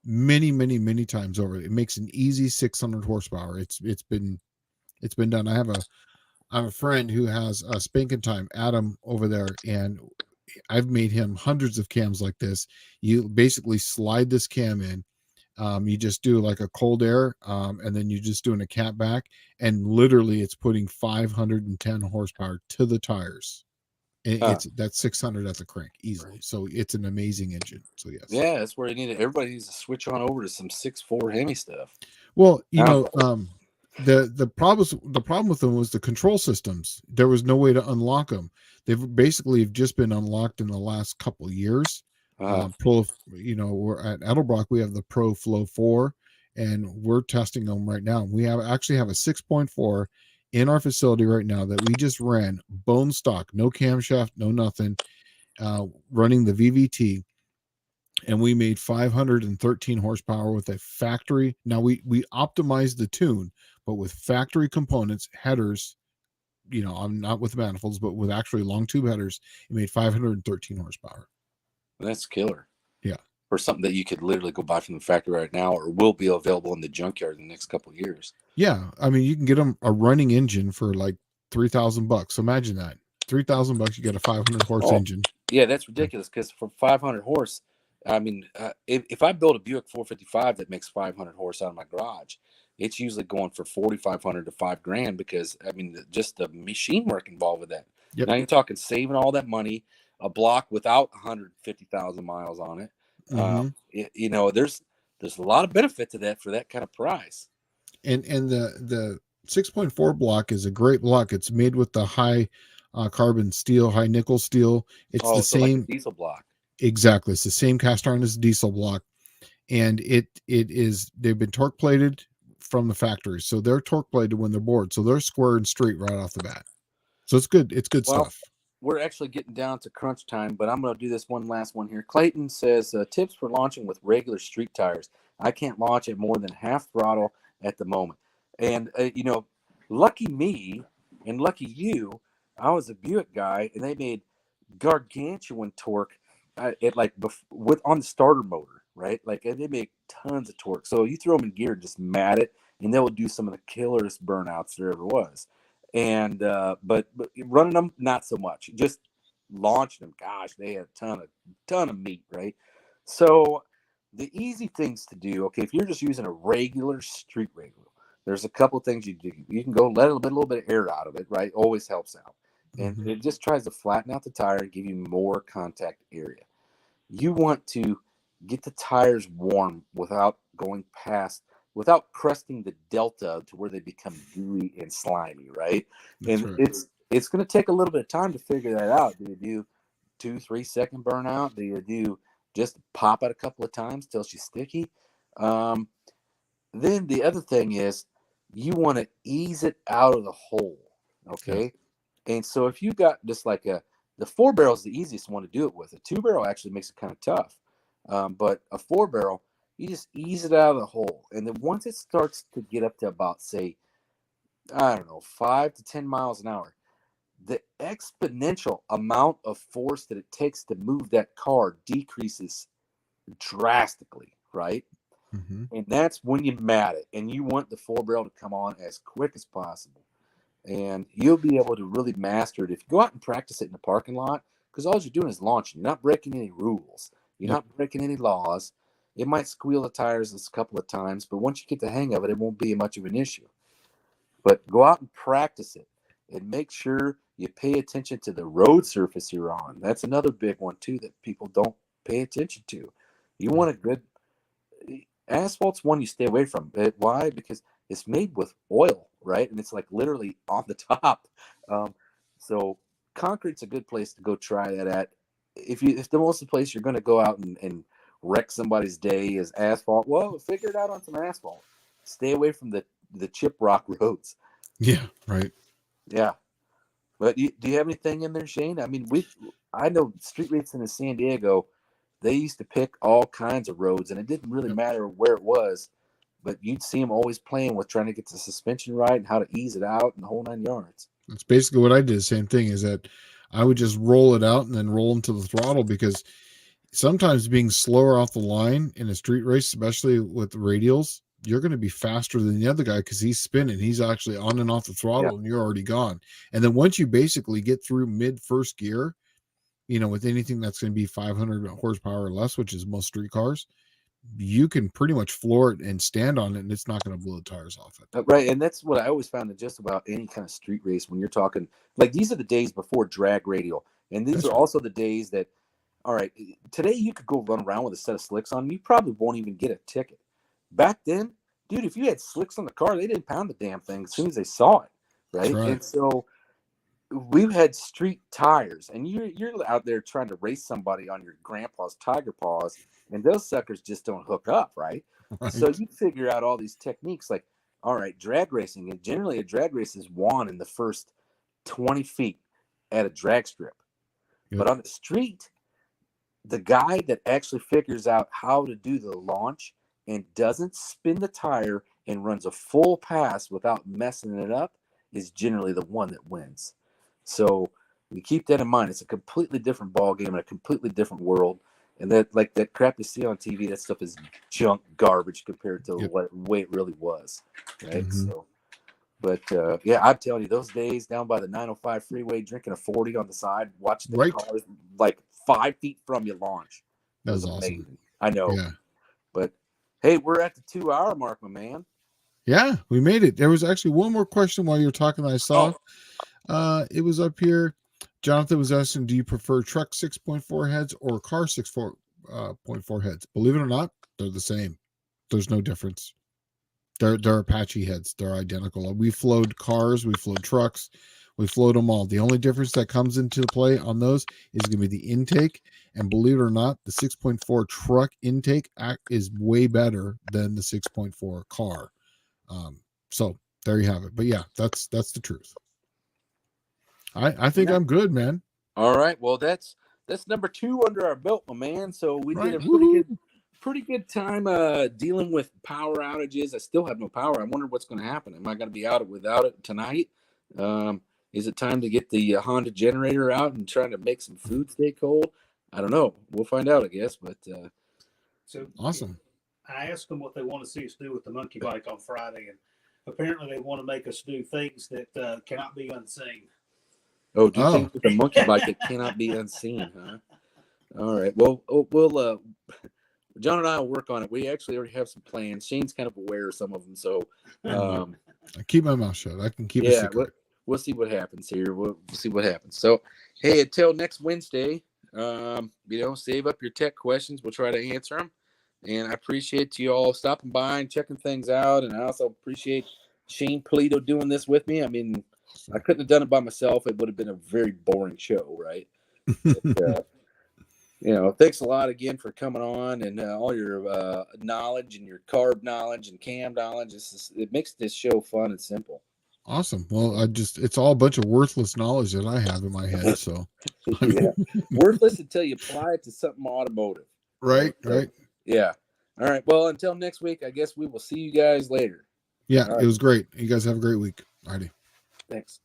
many times over. It makes an easy 600 horsepower. It's been done. I have a friend who has a Spanking Time, Adam, over there, and I've made him hundreds of cams like this. You basically slide this cam in. You just do like a cold air, and then you just doing a cat back, and literally it's putting 510 horsepower to the tires. That's 600 at the crank easily. So it's an amazing engine. So yes. Yeah, that's where you need it. Everybody needs to switch on over to some 6.4 Hemi stuff. Well, the problem with them was the control systems. There was no way to unlock them. They've basically just been unlocked in the last couple of years. Pro, we're at Edelbrock. We have the Pro Flow 4, and we're testing them right now. We actually have a 6.4 in our facility right now that we just ran bone stock, no camshaft, no nothing, running the VVT, and we made 513 horsepower with a factory. Now we optimized the tune, but with factory components, headers. I'm not with manifolds, but with actually long tube headers, it made 513 horsepower. That's killer. Yeah. For something that you could literally go buy from the factory right now, or will be available in the junkyard in the next couple of years. Yeah, I mean, you can get them a running engine for like $3,000. Imagine that, $3,000, you get a 500 horse engine. Yeah, that's ridiculous. Because for 500 horse, I mean, if I build a Buick 455 that makes 500 horse out of my garage, it's usually going for 4,500 to $5,000 because I mean, just the machine work involved with that. Yep. Now you're talking saving all that money, a block without 150,000 miles on it. There's a lot of benefit to that for that kind of price. And the 6.4 block is a great block. It's made with the high carbon steel, high nickel steel. It's the same like diesel block. Exactly. It's the same cast iron as the diesel block, and they've been torque plated from the factory, so they're torque plated when they're bored, so they're square and straight right off the bat. So it's good. It's good stuff. We're actually getting down to crunch time, but I'm going to do this one last one here. Clayton says, tips for launching with regular street tires. I can't launch at more than half throttle at the moment. And, lucky me and lucky you, I was a Buick guy, and they made gargantuan torque on the starter motor, right? Like, they make tons of torque. So you throw them in gear, just mat it, and they will do some of the killerest burnouts there ever was. And but running them, not so much. Just launching them, gosh, they had a ton of meat, right? So the easy things to do, okay, if you're just using a regular street rail, there's a couple of things you do. You can go let a little bit of air out of it, right? Always helps out. And it just tries to flatten out the tire and give you more contact area. You want to get the tires warm without crusting the delta to where they become gooey and slimy, right? That's and right. it's going to take a little bit of time to figure that out. Do you do 2-3 second burnout? Do you do just pop it a couple of times till she's sticky? Then the other thing is you want to ease it out of the hole, okay? Yeah. And so if you got just like the 4-barrel is the easiest one to do it with. A 2-barrel actually makes it kind of tough, but a 4-barrel, you just ease it out of the hole. And then once it starts to get up to about, say, 5 to 10 miles an hour, the exponential amount of force that it takes to move that car decreases drastically, right? And that's when you mat it. And you want the 4-barrel to come on as quick as possible. And you'll be able to really master it if you go out and practice it in the parking lot, because all you're doing is launching. You're not breaking any rules. You're not breaking any laws. It might squeal the tires a couple of times, but once you get the hang of it, it won't be much of an issue. But go out and practice it and make sure you pay attention to the road surface you're on. That's another big one, too, that people don't pay attention to. You want a good asphalt's one you stay away from. Why? Because it's made with oil, right? And it's like literally on the top. So concrete's a good place to go try that at. If the most place you're going to go out and wreck somebody's day is asphalt, well, figure it out on some asphalt. Stay away from the chip rock roads. Yeah, right. Yeah. But do you have anything in there, Shane? I mean, I know street racing in San Diego, they used to pick all kinds of roads, and it didn't really matter where it was, but you'd see them always playing with trying to get the suspension right and how to ease it out and the whole 9 yards. That's basically what I did. Same thing is that I would just roll it out and then roll into the throttle, because sometimes being slower off the line in a street race, especially with radials, you're going to be faster than the other guy because he's spinning. He's actually on and off the throttle, and you're already gone. And then once you basically get through mid first gear, with anything that's going to be 500 horsepower or less, which is most street cars, you can pretty much floor it and stand on it, and it's not going to blow the tires off it. Right. And that's what I always found in just about any kind of street race when you're talking, like, these are the days before drag radial. And these are also the days that, all right, today you could go run around with a set of slicks on, and you probably won't even get a ticket. Back then, dude, if you had slicks on the car, they didn't pound the damn thing as soon as they saw it. Right. And so we've had street tires, and you're out there trying to race somebody on your grandpa's Tiger Paws, and those suckers just don't hook up, right? Right. So you figure out all these techniques, like, all right, drag racing, and generally a drag race is won in the first 20 feet at a drag strip. Yep. But on the street, the guy that actually figures out how to do the launch and doesn't spin the tire and runs a full pass without messing it up is generally the one that wins. So we keep that in mind. It's a completely different ball game and a completely different world. And that, like that crap you see on TV, that stuff is junk garbage compared to Yep. what way it really was, right? Mhm. So, but yeah, I'm telling you, those days down by the 905 freeway, drinking a 40 on the side, watching the Right. cars like 5 feet from you launch. That was amazing. awesome. I know, Yeah. but hey, we're at the 2-hour mark, my man. Yeah, we made it. There was actually one more question while you were talking that I saw. It was up here. Jonathan was asking, do you prefer truck 6.4 heads or car 6.4 heads? Believe it or not, they're the same. There's no difference. They're Apache heads. They're identical. We flowed cars, we flowed trucks, we flowed them all. The only difference that comes into play on those is going to be the intake. And believe it or not, the 6.4 truck intake is way better than the 6.4 car. So there you have it. But yeah, that's the truth. I think Yeah. I'm good, man. All right, well that's number 2 under our belt, my man. So we Right. did a Woo-hoo. pretty good time dealing with power outages. I still have no power. I wonder what's going to happen. Am I going to be out without it tonight? Is it time to get the Honda generator out and trying to make some food stay cold? I don't know. We'll find out, I guess. But So Awesome. I asked them what they want to see us do with the monkey bike on Friday, and apparently they want to make us do things that cannot be unseen. do things with the monkey bike that cannot be unseen, huh? All right. Well, we'll John and I will work on it. We actually already have some plans. Shane's kind of aware of some of them, so I keep my mouth shut. I can keep a yeah, secret. we'll see what happens here. We'll see what happens. So, hey, until next Wednesday, save up your tech questions. We'll try to answer them. And I appreciate you all stopping by and checking things out. And I also appreciate Shane Pulido doing this with me. I mean, I couldn't have done it by myself. It would have been a very boring show, right? But, thanks a lot again for coming on and all your knowledge and your carb knowledge and cam knowledge. It makes this show fun and simple. Awesome. Well, it's all a bunch of worthless knowledge that I have in my head. So Yeah, worthless until you apply it to something automotive. right. Yeah. All right. Well, until next week, I guess we will see you guys later. Yeah, All right. It was great. You guys have a great week. Alrighty. Thanks.